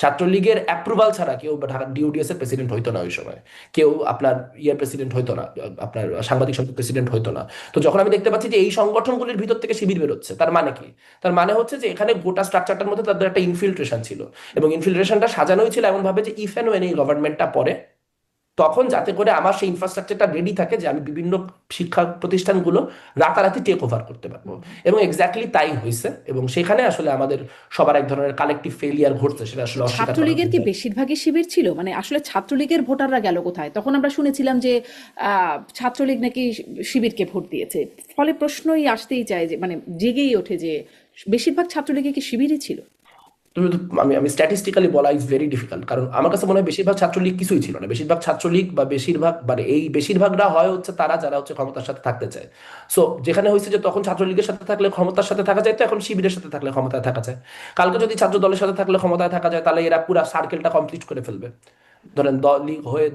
ছাত্রলীগের অ্যাপ্রুভাল ছাড়া কেউ ঢাকা ডিউডিএস এর প্রেসিডেন্ট হইতো না ওই সময়, কেউ আপনার ইয়ার প্রেসিডেন্ট হইতো না, আপনার সাংবাদিক সমিতির প্রেসিডেন্ট হইতো না। তো যখন আমি দেখতে পাচ্ছি যে এই সংগঠনগুলির ভিতর থেকে শিবির বেরোচ্ছে, তার মানে কি? তার মানে হচ্ছে যে এখানে গোটা স্ট্রাকচারটার মধ্যে তাদের একটা ইনফিল্ট্রেশন ছিল, এবং ইনফিল্ট্রেশনটা সাজানোই ছিল এমন ভাবে যে ইফ এন্ড ওয়েন এই গভর্নমেন্টটা পরে, তখন যাতে করে আমার সেই ইনফ্রাস্ট্রাকচারটা রেডি থাকে যে আমি বিভিন্ন শিক্ষা প্রতিষ্ঠানগুলো রাতারাতি টেক ওভার করতে পারবো। এবং এক্স্যাক্টলি তাই হয়েছে, এবং সেখানে আসলে আমাদের সবার এক ধরনের কালেকটিভ ফেলিয়ার ঘটছে, সেটা আসলে অস্বীকার করার ছাত্রলীগের কি কিছু নেই। বেশিরভাগই শিবির ছিল? মানে আসলে ছাত্রলীগের ভোটাররা গেল কোথায়? তখন আমরা শুনেছিলাম যে ছাত্রলীগ নাকি শিবিরকে ভোট দিয়েছে। ফলে প্রশ্নই আসতেই চায়, যে মানে জেগেই ওঠে যে বেশিরভাগ ছাত্রলীগে কি শিবিরই ছিল? তুমি তো আমি স্ট্যাটিস্টিক্যালি বলা ইজ ভেরি ডিফিকাল্ট, কারণ আমার কাছে মনে হয় বেশিরভাগ ছাত্রলীগ কিছুই ছিল না। বেশিরভাগ ছাত্রলীগ বা বেশিরভাগ মানে এই বেশিরভাগরা হয় হচ্ছে তারা যারা হচ্ছে ক্ষমতার সাথে থাকতে চায়। সো যেখানে হয়েছে যে তখন ছাত্রলীগের সাথে থাকলে ক্ষমতার সাথে থাকা যায়, তো এখন শিবিরের সাথে থাকলে ক্ষমতায় থাকা যায়। কালকে যদি ছাত্র দলের সাথে থাকলে ক্ষমতায় থাকা যায়, তাহলে এরা পুরো সার্কেলটা কমপ্লিট করে ফেলবে। ধরেন দল লীগ হয়ে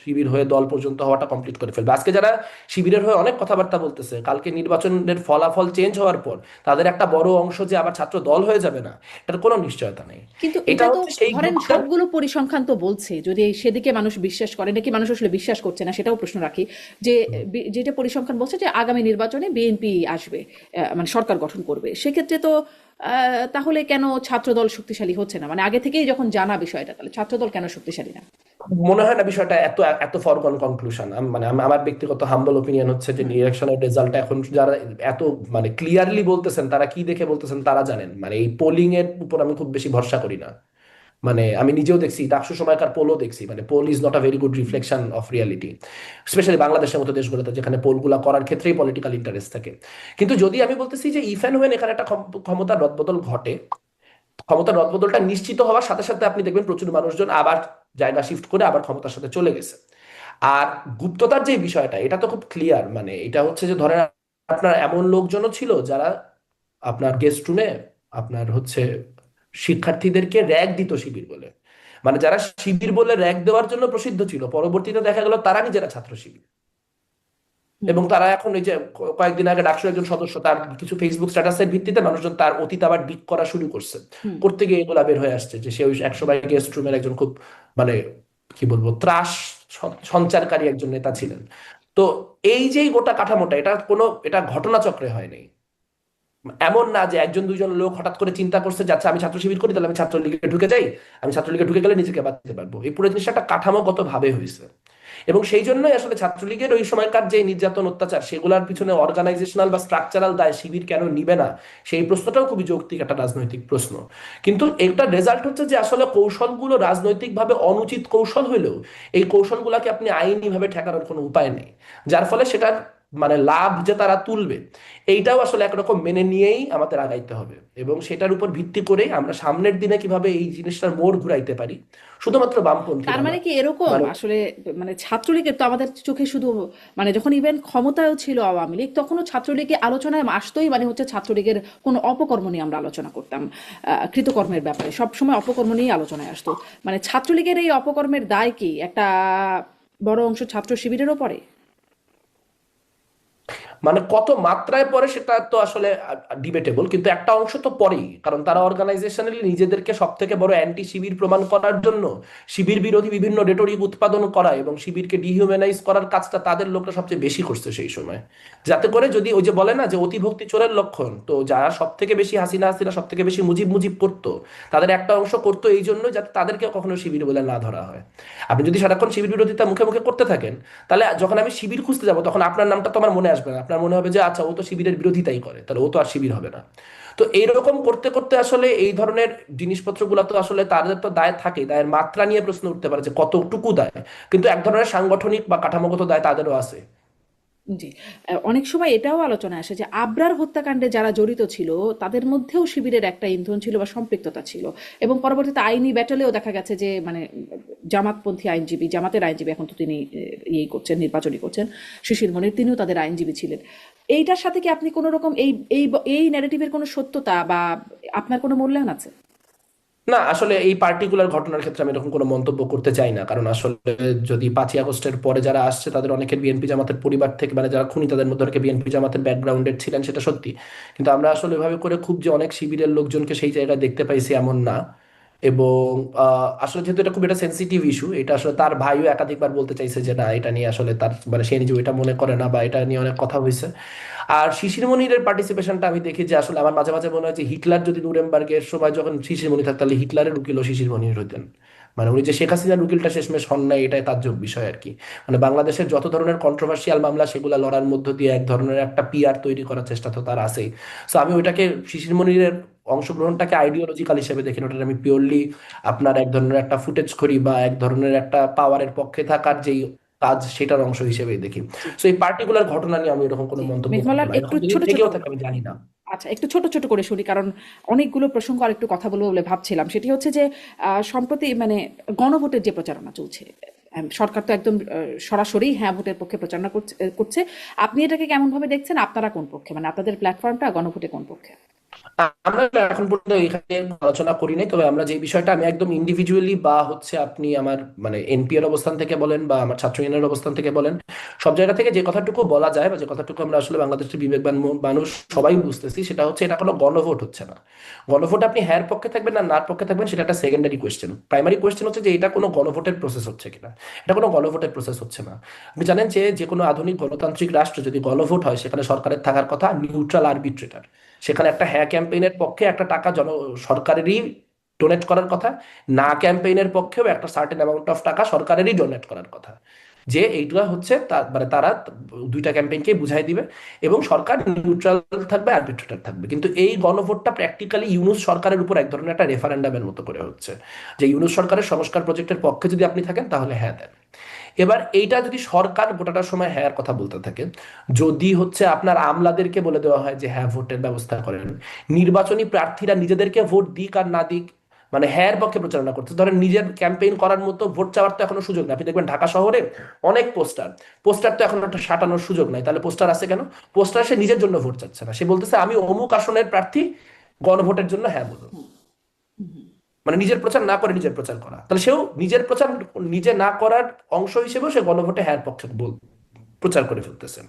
শিবির হয়ে দল পর্যন্ত হওয়াটা কমপ্লিট করে ফেলবে। আজকে যারা শিবিরের হয়ে অনেক কথাবার্তা বলতেছে, কালকে নির্বাচনের ফলাফল চেঞ্জ হওয়ার পর তাদের একটা বড় অংশ যে আবার ছাত্র দল হয়ে যাবে না, এটার কোনো নিশ্চয়তা নেই। কিন্তু এটা এটা তো হচ্ছে সেই ধরেন গ্রুপটা। সবগুলো পরিসংখ্যান তো বলছে, যদি সেদিকে মানুষ বিশ্বাস করে নাকি মানুষ আসলে বিশ্বাস করছে না সেটাও প্রশ্ন রাখি, যে যেটা পরিসংখ্যান বলছে যে আগামী নির্বাচনে বিএনপি আসবে, মানে সরকার গঠন করবে, সেক্ষেত্রে তো তাহলে কেন ছাত্রদল শক্তিশালী হচ্ছে না? মানে আগে থেকেই যখন জানা বিষয়টা, তাহলে ছাত্রদল কেন শক্তিশালী না? মনে হয় না বিষয়টা এত এত ফরগন কনক্লুশন। মানে আমার ব্যক্তিগত হাম্বল ওপিনিয়ন হচ্ছে যে ইলেকশনের রেজাল্ট এখন যারা এত মানে ক্লিয়ারলি বলতেছেন, তারা কি দেখে বলতেছেন তারা জানেন। মানে এই পোলিং এর উপর আমি খুব বেশি ভরসা করি না। মানে আমি নিজেও দেখছি, ডাকসু সময়কার পোলও দেখছি, মানে poll is not a very good reflection of reality, specially বাংলাদেশের মতো দেশগুলোতে যেখানে পোলগুলা করার ক্ষেত্রেই পলিটিক্যাল ইন্টারেস্ট থাকে। কিন্তু যদি আমি বলতেছি যে ইফ অ্যান্ড ওয়েন এখানে একটা ক্ষমতার রদবদল ঘটে, ক্ষমতার রদবদলটা নিশ্চিত হওয়ার সাথে সাথে আপনি দেখবেন প্রচুর মানুষজন আবার জায়গা শিফট করে আবার ক্ষমতার সাথে চলে গেছে। আর গুপ্ততার যে বিষয়টা, এটা তো খুব ক্লিয়ার। মানে এটা হচ্ছে যে ধরেন আপনার এমন লোকজনও ছিল যারা আপনার গেস্ট রুমে আপনার হচ্ছে শিক্ষার্থীদেরকে র্যাগ দিত শিবির বলে। মানে যারা শিবির বলে র্যাগ দেওয়ার জন্য প্রসিদ্ধ ছিল, পরবর্তীতে দেখা গেল তারা নিজেরা ছাত্র শিবির। হুম। এবং তারা এখন এই যে কয়েকদিন আগে ডাকসুর একজন সদস্য, তার কিছু ফেসবুক স্ট্যাটাসের ভিত্তিতে মানুষজন তার অতীত আবার ডিক করা শুরু করছে। হুম। করতে গিয়ে এগুলা বের হয়ে আসছে যে সে ওই একসময় গেস্ট রুমের একজন খুব মানে কি বলবো ত্রাস সঞ্চারকারী একজন নেতা ছিলেন। তো এই যে গোটা কাঠামোটা, এটা ঘটনাচক্রে হয়নি। এমন না যে একজন দুইজন লোক হঠাৎ করে চিন্তা করছে যে আচ্ছা আমি ছাত্র শিবির করি, তাহলে আমি ছাত্রলীগে ঢুকে যাই, আমি ছাত্রলীগে ঢুকে গেলে নিজেকে বাঁচতে পারবো। এই পুরো জিনিসটা একটা কাঠামোগত ভাবে হয়েছে। এবং সেই জন্যই আসলে ছাত্রলীগের ওই সময়কার যে নির্যাতন অত্যাচার, সেগুলোর পিছনে অর্গানাইজেশনাল বা স্ট্রাকচারাল দায় শিবির কেন নিবে না, সেই প্রশ্নটাও খুবই যৌক্তিক একটা রাজনৈতিক প্রশ্ন। কিন্তু একটা রেজাল্ট হচ্ছে যে আসলে কৌশলগুলো রাজনৈতিকভাবে অনুচিত কৌশল হলেও এই কৌশলগুলোকে আপনি আইনিভাবে ঠেকানোর কোনো উপায় নেই। যার ফলে সেটার মানে লাভ যে তারা তুলবে, এইটাও আসলে একরকম মেনে নিয়েই আমাদের আগাইতে হবে। এবং সেটার উপর ভিত্তি করে আমরা সামনের দিনে কিভাবে এই জিনিসটার মোড় ঘুরাইতে পারি, শুধুমাত্র তার বামপন্থীরা না। মানে কি এরকম মানে আসলে, মানে ছাত্রলীগের তো আমাদের চোখে শুধু, মানে যখন ইভেন ক্ষমতায়ও ছিল আওয়ামী লীগ, তখনও ছাত্রলীগে আলোচনায় আসতোই, মানে হচ্ছে ছাত্রলীগের কোনো অপকর্ম নিয়ে আমরা আলোচনা করতাম, কৃতকর্মের ব্যাপারে সবসময় অপকর্ম নিয়েই আলোচনায় আসতো। মানে ছাত্রলীগের এই অপকর্মের দায় কি একটা বড় অংশ ছাত্র শিবিরেরও পড়ে? মানে কত মাত্রায় পরে সেটা তো আসলে ডিবেটেবল, কিন্তু একটা অংশ তো পরেই, কারণ তারা অর্গানাইজেশনালি নিজেদেরকে সব থেকে বড় অ্যান্টি শিবির প্রমাণ করার জন্য শিবির বিরোধী বিভিন্ন রেটরিক উৎপাদন করা এবং শিবিরকে ডিহিউম্যানাইজ করার কাজটা তাদের লোকরা সবচেয়ে বেশি করছে সেই সময়। যাতে করে যদি ওই যে বলে না যে অতিভক্তি চোরের লক্ষণ, তো যারা সব থেকে বেশি হাসিনা হাসিনা সব থেকে বেশি মুজিব মুজিব করতো, তাদের একটা অংশ করতো এই জন্য যাতে তাদেরকে কখনো শিবির বলে না ধরা হয়। আপনি যদি সারাক্ষণ শিবির বিরোধিতা মুখে মুখে করতে থাকেন, তাহলে যখন আমি শিবির খুঁজতে যাবো তখন আপনার নামটা তো আমার মনে আসবে না। আপনার মনে হবে যে আচ্ছা ও তো শিবিরের বিরোধিতাই করে, তাহলে ও তো আর শিবির হবে না। তো এইরকম করতে করতে আসলে এই ধরনের জিনিসপত্রগুলো তো আসলে তাদের তো দায় থাকে, দায়ের মাত্রা নিয়ে প্রশ্ন উঠতে পারে যে কতটুকু দায়। কিন্তু এক ধরনের সাংগঠনিক বা কাঠামোগত দায় তাদেরও আছে। জি। অনেক সময় এটাও আলোচনায় আসে যে আবরার হত্যাকাণ্ডে যারা জড়িত ছিল তাদের মধ্যেও শিবিরের একটা ইন্ধন ছিল বা সম্পৃক্ততা ছিল, এবং পরবর্তীতে আইনি ব্যাটলেও দেখা গেছে যে মানে জামাতপন্থী আইনজীবী, জামাতের আইনজীবী, এখন তো তিনি ইয়ে করছেন, নির্বাচনী করছেন, শিশির মনির, তিনিও তাদের আইনজীবী ছিলেন। এইটার সাথে কি আপনি কোনো রকম এই এই এই ন্যারেটিভের কোনো সত্যতা বা আপনার কোনো মূল্যায়ন আছে? না, আসলে এই পার্টিকুলার ঘটনার ক্ষেত্রে আমি এরকম কোনো মন্তব্য করতে চাই না, কারণ আসলে যদি 5ই আগস্টের পরে যারা আসছে তাদের অনেকের বিএনপি জামাতের পরিবার থেকে, মানে যারা খুনি তাদের মধ্যে অনেকে বিএনপি জামাতের ব্যাকগ্রাউন্ডের ছিলেন, সেটা সত্যি। কিন্তু আমরা আসলে এভাবে করে খুব যে অনেক শিবিরের লোকজনকে সেই জায়গায় দেখতে পাইছি এমন না। এবং আসলে যেহেতু এটা খুব একটা সেন্সিটিভ ইস্যু, এটা আসলে তার ভাইও একাধিকবার বলতে চাইছে যে না, এটা নিয়ে আসলে তার মানে সে নিজে এটা মনে করে না, বা এটা নিয়ে অনেক কথা হয়েছে। আর শিশির মনিরের পার্টিসিপেশনটা আমি দেখি যে আসলে আমার মাঝে মাঝে মনে হয় যে হিটলার যদি নুরেমবার্গের সময় যখন শিশির মনি থাকতো, তাহলে হিটলারের উকিলও শিশির মনির হইতেন। মানে উনি যে শেখ হাসিনার উকিলটা শেষমেশ হন না, এটাই তাজ্জব বিষয় আর কি। মানে বাংলাদেশের যত ধরনের কন্ট্রোভার্সিয়াল মামলা সেগুলো লড়ার মধ্য দিয়ে এক ধরনের একটা পিআর তৈরি করার চেষ্টা তো তার আছেই। সো আমি ওইটাকে শিশির মনিরের অংশগ্রহণটাকে আইডিওলজিক্যাল হিসেবে দেখি না, ওটা আমি পিওরলি আপনার এক ধরনের একটা ফুটেজ করি বা এক ধরনের একটা পাওয়ারের পক্ষে থাকার যেই কাজ সেটার অংশ হিসেবেই দেখি। জি সো এই পার্টিকুলার ঘটনা নিয়ে আমি এরকম কোনো জি মন্তব্য করবো মেঘমালার না, একটু এরকম যদি ছোট ছোট থেকেও থাকে আমি জানি না। আচ্ছা, একটু ছোট ছোট করে শুনি, কারণ অনেকগুলো প্রসঙ্গ আর একটু কথা বলবো বলে ভাবছিলাম। সেটি হচ্ছে যে সম্প্রতি মানে গণভোটের যে প্রচারণা চলছে, সরকার তো একদম সরাসরি হ্যাঁ ভোটের পক্ষে প্রচারণা করছে। আপনি এটাকে কেমন ভাবে দেখছেন? আপনারা কোন পক্ষে, মানে আপনাদের প্ল্যাটফর্মটা গণভোটে কোন পক্ষে? আমরা এখন পর্যন্ত এখানে আলোচনা করি নাই, তবে আমরা যে বিষয়টা আমি একদম ইন্ডিভিজুয়ালি বা হচ্ছে আপনি আমার মানে এনপি এর অবস্থান থেকে বলেন বা আমার ছাত্র ইউনিয়নের অবস্থান থেকে বলেন, সব জায়গা থেকে যে কথাটুকু বলা যায় বা যে কথাটুকু আমরা আসলে বাংলাদেশের বিবেকবান মানুষ সবাই বুঝতেছি, সেটা হচ্ছে এটা কোনো গণভোট হচ্ছে না। গণভোট আপনি হ্যার পক্ষে থাকবেন না নার পক্ষে থাকবেন সেটা একটা সেকেন্ডারি কোয়েশ্চেন। প্রাইমারি কোয়েশ্চেন হচ্ছে যে এটা কোনো গণভোটের প্রসেস হচ্ছে কিনা। এটা কোনো গণভোটের প্রসেস হচ্ছে না। আপনি জানেন যে যে কোনো আধুনিক গণতান্ত্রিক রাষ্ট্র যদি গণভোট হয় সেখানে সরকারের থাকার কথা নিউট্রাল আরবিট্রেটর। সেখানে একটা হ্যাঁ ক্যাম্পেইনের পক্ষে একটা টাকা সরকারেরই ডোনেট করার কথা, না ক্যাম্পেইনের পক্ষেও একটা সার্টেন অ্যামাউন্ট অফ টাকা সরকারেরই ডোনেট করার কথা। যে এইটা হচ্ছে মানে তারা দুইটা ক্যাম্পেইনকে বুঝাই দিবে এবং সরকার নিউট্রাল থাকবে, আরবিট্রেটর থাকবে। কিন্তু এই গণভোটটা প্র্যাকটিক্যালি ইউনূস সরকারের উপর এক ধরনের একটা রেফারেন্ডামের মতো করে হচ্ছে, যে ইউনূস সরকারের সংস্কার প্রজেক্টের পক্ষে যদি আপনি থাকেন তাহলে হ্যাঁ দেন। এবার এইটা যদি সরকার গোটাটা সময় হ্যাঁ কথা বলতে থাকে, যদি হচ্ছে আপনার আমলাদেরকে বলে দেওয়া হয় যে হ্যাঁ ভোটের ব্যবস্থা করেন, নির্বাচনী প্রার্থীরা নিজেদেরকে ভোট দিক আর না দিক মানে হ্যাঁ পক্ষে প্রচারণা করতে, ধরেন নিজের ক্যাম্পেইন করার মতো ভোট চাওয়ার তো এখনো সুযোগ নেই। আপনি দেখবেন ঢাকা শহরে অনেক পোস্টার, পোস্টার তো এখন একটা সাটানোর সুযোগ নাই। তাহলে পোস্টার আছে কেন? পোস্টার সে নিজের জন্য ভোট চাচ্ছে না, সে বলতেছে আমি অমুক আসনের প্রার্থী, গণভোটের জন্য হ্যাঁ বলুন। মানে নিজের প্রচার না করে নিজের প্রচার করা, তাহলে সেও নিজের প্রচার নিজে না করার অংশ হিসেবেও সে গণভোটে হ্যাঁ পক্ষে প্রচার করে ফেলতেছে।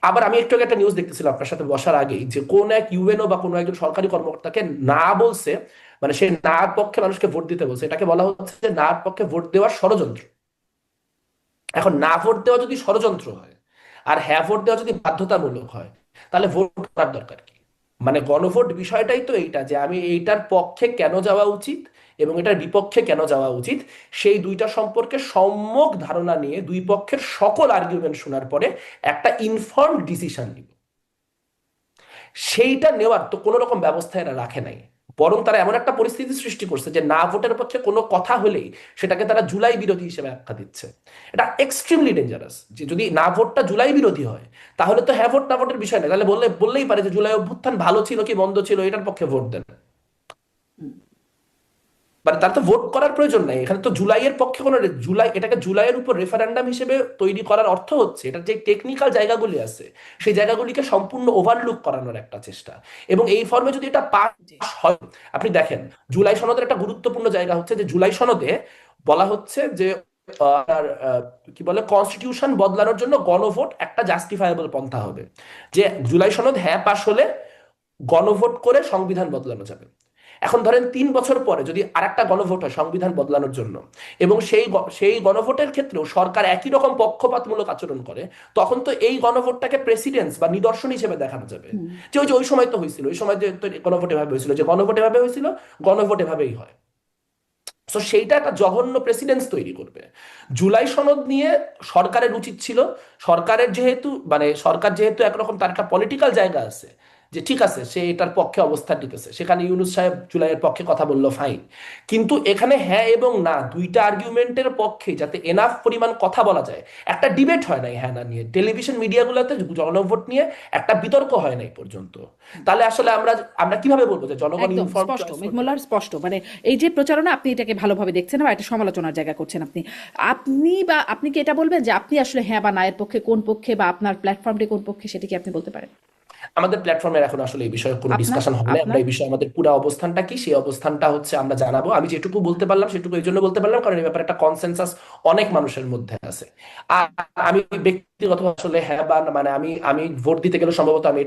আবার আমি একটু আগে একটা নিউজ দেখতেছিলাম আপনার সাথে বসার আগেই, যে কোন এক ইউএনও বা কোনো একজন সরকারি কর্মকর্তাকে না বলছে, মানে সে না পক্ষে মানুষকে ভোট দিতে বলছে, এটাকে বলা হচ্ছে যে না পক্ষে ভোট দেওয়ার ষড়যন্ত্র। এখন না ভোট দেওয়া যদি ষড়যন্ত্র হয় আর হ্যাঁ ভোট দেওয়া যদি বাধ্যতামূলক হয়, তাহলে ভোট করার দরকার কি? মানে গণভোট বিষয়টাই তো এইটা, যে আমি এইটার পক্ষে কেন যাওয়া উচিত এবং এটার বিপক্ষে কেন যাওয়া উচিত, সেই দুইটা সম্পর্কে সম্যক ধারণা নিয়ে দুই পক্ষের সকল আর্গুমেন্ট শোনার পরে একটা ইনফর্মড ডিসিশন নিব। সেইটা নেওয়ার তো কোনো রকম ব্যবস্থা এরা রাখে নাই, বরং তারা এমন একটা পরিস্থিতি সৃষ্টি করছে যে না ভোটের পক্ষে কোনো কথা হলেই সেটাকে তারা জুলাই বিরোধী হিসেবে আখ্যা দিচ্ছে। এটা এক্সট্রিমলি ডেঞ্জারাস। যে যদি না ভোটটা জুলাই বিরোধী হয়, তাহলে তো হ্যাঁ ভোট না ভোটের বিষয় নেই, তাহলে বললেই পারে যে জুলাই অভ্যুত্থান ভালো ছিল কি মন্দ ছিল এটার পক্ষে ভোট দেন। মানে তার তো ভোট করার প্রয়োজন নাই এখানে তো জুলাইয়ের পক্ষে কোনো জুলাই, এটাকে জুলাইয়ের উপর রেফারেন্ডাম হিসেবে তৈরি করার অর্থ হচ্ছে এটার যে টেকনিক্যাল জায়গাগুলি আছে সেই জায়গাগুলিকে সম্পূর্ণ ওভারলুক করানোর একটা চেষ্টা। এবং এই ফর্মে যদি এটা পাস জি হয়, আপনি দেখেন জুলাই সনদের একটা গুরুত্বপূর্ণ জায়গা হচ্ছে যে জুলাই সনদে বলা হচ্ছে যে কি বলে কনস্টিটিউশন বদলানোর জন্য গণভোট একটা জাস্টিফায়েবল পন্থা হবে। যে জুলাই সনদ হ্যাঁ পাশ হলে গণভোট করে সংবিধান বদলানো যাবে। এখন ধরেন 3 বছর পরে যদি আরেকটা গণভোট হয় সংবিধান বদলানোর জন্য, এবং সেই গণভোটের ক্ষেত্রেও সরকার একই রকম পক্ষপাতমূলক আচরণ করে, তখন তো এই গণভোটটাকে প্রেসিডেন্স বা নিদর্শন হিসেবে দেখানো যাবে, যে ওই সময় তো হয়েছিল, ওই সময় যে তো গণভোট এভাবে হয়েছিল, যে গণভোট এভাবে হয়েছিল, গণভোট এভাবেই হয়। তো সেইটা একটা জঘন্য প্রেসিডেন্স তৈরি করবে। জুলাই সনদ নিয়ে সরকারের উচিত ছিল, সরকার যেহেতু একরকম তার একটা পলিটিক্যাল জায়গা আছে, যে ঠিক আছে সে এটার পক্ষে অবস্থান নিতেছে, সেখানে ইউনূস সাহেব জুলাইয়ের পক্ষে কথা বললো ফাইন। কিন্তু এখানে হ্যাঁ এবং না দুইটা আর্গুমেন্টের পক্ষে যাতে এনাফ পরিমাণ কথা বলা যায়, একটা ডিবেট হয় নাই হ্যাঁ না নিয়ে, টেলিভিশন মিডিয়াগুলোতে জনভোট নিয়ে একটা বিতর্ক হয় নাই পর্যন্ত। তাহলে আসলে আমরা আমরা কিভাবে বলবো যে জনগণ একদম ইনফর্ম স্পষ্ট চয়েস করতে মেঘমোল্লার, পারে? স্পষ্ট মানে এই যে প্রচারণা আপনি এটাকে ভালোভাবে দেখছেন বা এটা সমালোচনার জায়গা করছেন আপনি। আপনি কি এটা বলবেন যে আপনি আসলে হ্যাঁ বা না এর পক্ষে কোন পক্ষে, বা আপনার প্ল্যাটফর্মটি কোন পক্ষে, সেটা কি আপনি বলতে পারেন? আমাদের প্ল্যাটফর্মের এখন আসলে এই বিষয়ে কোনো আপনার ডিসকাশন হয় না। আমরা আপনার এই বিষয়ে আমাদের পুরো অবস্থানটা কি সেই অবস্থানটা হচ্ছে আমরা জানাবো। আমি যেটুকু বলতে পারলাম সেটুকু এই জন্য বলতে পারলাম কারণ এই ব্যাপারে একটা কনসেনসাস অনেক মানুষের মধ্যে আছে। আর আমি ব্যক্তিগত আসলে হ্যাঁ বা না, মানে আমি আমি ভোট দিতে গেলে সম্ভবত আমি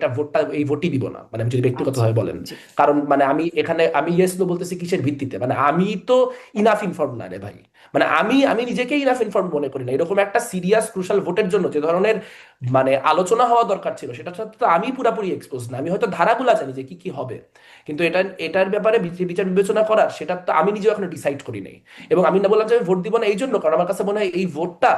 এই ভোটই দিব না, মানে আমি যদি আচ্ছা, ব্যক্তিগতভাবে বলেন। জি। কারণ মানে আমি এখানে আমি ইয়েস নো বলতেছি কিসের ভিত্তিতে, মানে আমি তো ইনাফ ইনফর্ম না রে ভাই। মানে আমি আমি নিজেকে ইনাফ ইনফর্ম মনে করি না এরকম একটা সিরিয়াস ক্রুশাল ভোটের জন্য যে ধরনের মানে আলোচনা হওয়া দরকার ছিল সেটা সাথে তো আমি পুরাপুরি এক্সপোজ না। আমি হয়তো ধারাগুলা জানি যে কি কি হবে, কিন্তু এটার ব্যাপারে বিচার বিবেচনা করার সেটা তো আমি নিজেও এখনো ডিসাইড করি নাই। এবং আমি না বললাম যে আমি ভোট দিব না এই জন্য, কারণ আমার কাছে মনে হয় এই ভোটটা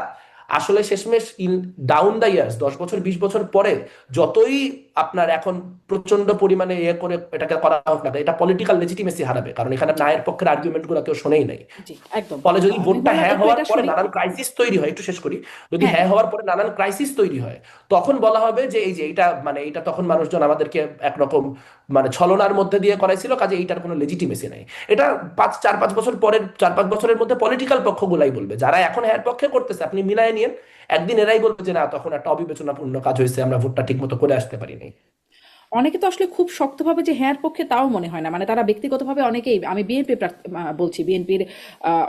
আসলে শেষমেশ ইন ডাউন দ্য ইয়ার্স 10 বছর 20 বছর পরে যতই আপনার এখন প্রচন্ড পরিমাণে ইয়ে করে এটাকে করা হোক না, এটা পলিটিক্যাল লেজিটিমেসি হারাবে, কারণ এখানে জি, নায়ের পক্ষের আর্গুমেন্ট গুলো কেউ শোনেই নাই। জি, একদম। ফলে যদি আমি ভোটটা বললাম হ্যাঁ একটু হওয়ার এটা পরে শুনি। নানান ক্রাইসিস তৈরি হয়, একটু শেষ করি, যদি হ্যাঁ, হ্যাঁ হ্যাঁ। হওয়ার পরে নানান ক্রাইসিস তৈরি হয় তখন বলা হবে যে এই যে এটা মানে এটা তখন মানুষজন আমাদেরকে একরকম মানে ছলনার মধ্যে দিয়ে করাইছিল, কাজে এইটার কোনো লেজিটিমেসি নাই। এটা 4-5 বছর পরের 4-5 বছরের মধ্যে পলিটিক্যাল পক্ষগুলাই বলবে, যারা এখন হ্যাঁ পক্ষে করতেছে আপনি মিলায় নিয়ে একদিন এরাই বলবে যে না তখন একটা অবিবেচনাপূর্ণ কাজ হয়েছে, আমরা ভোটটা ঠিক মতো করে আসতে পারিনি। অনেকে তো আসলে খুব শক্তভাবে যে হ্যাঁর পক্ষে তাও মনে হয় না, মানে তারা ব্যক্তিগতভাবে অনেকেই, আমি বিএনপি বলছি, বিএনপির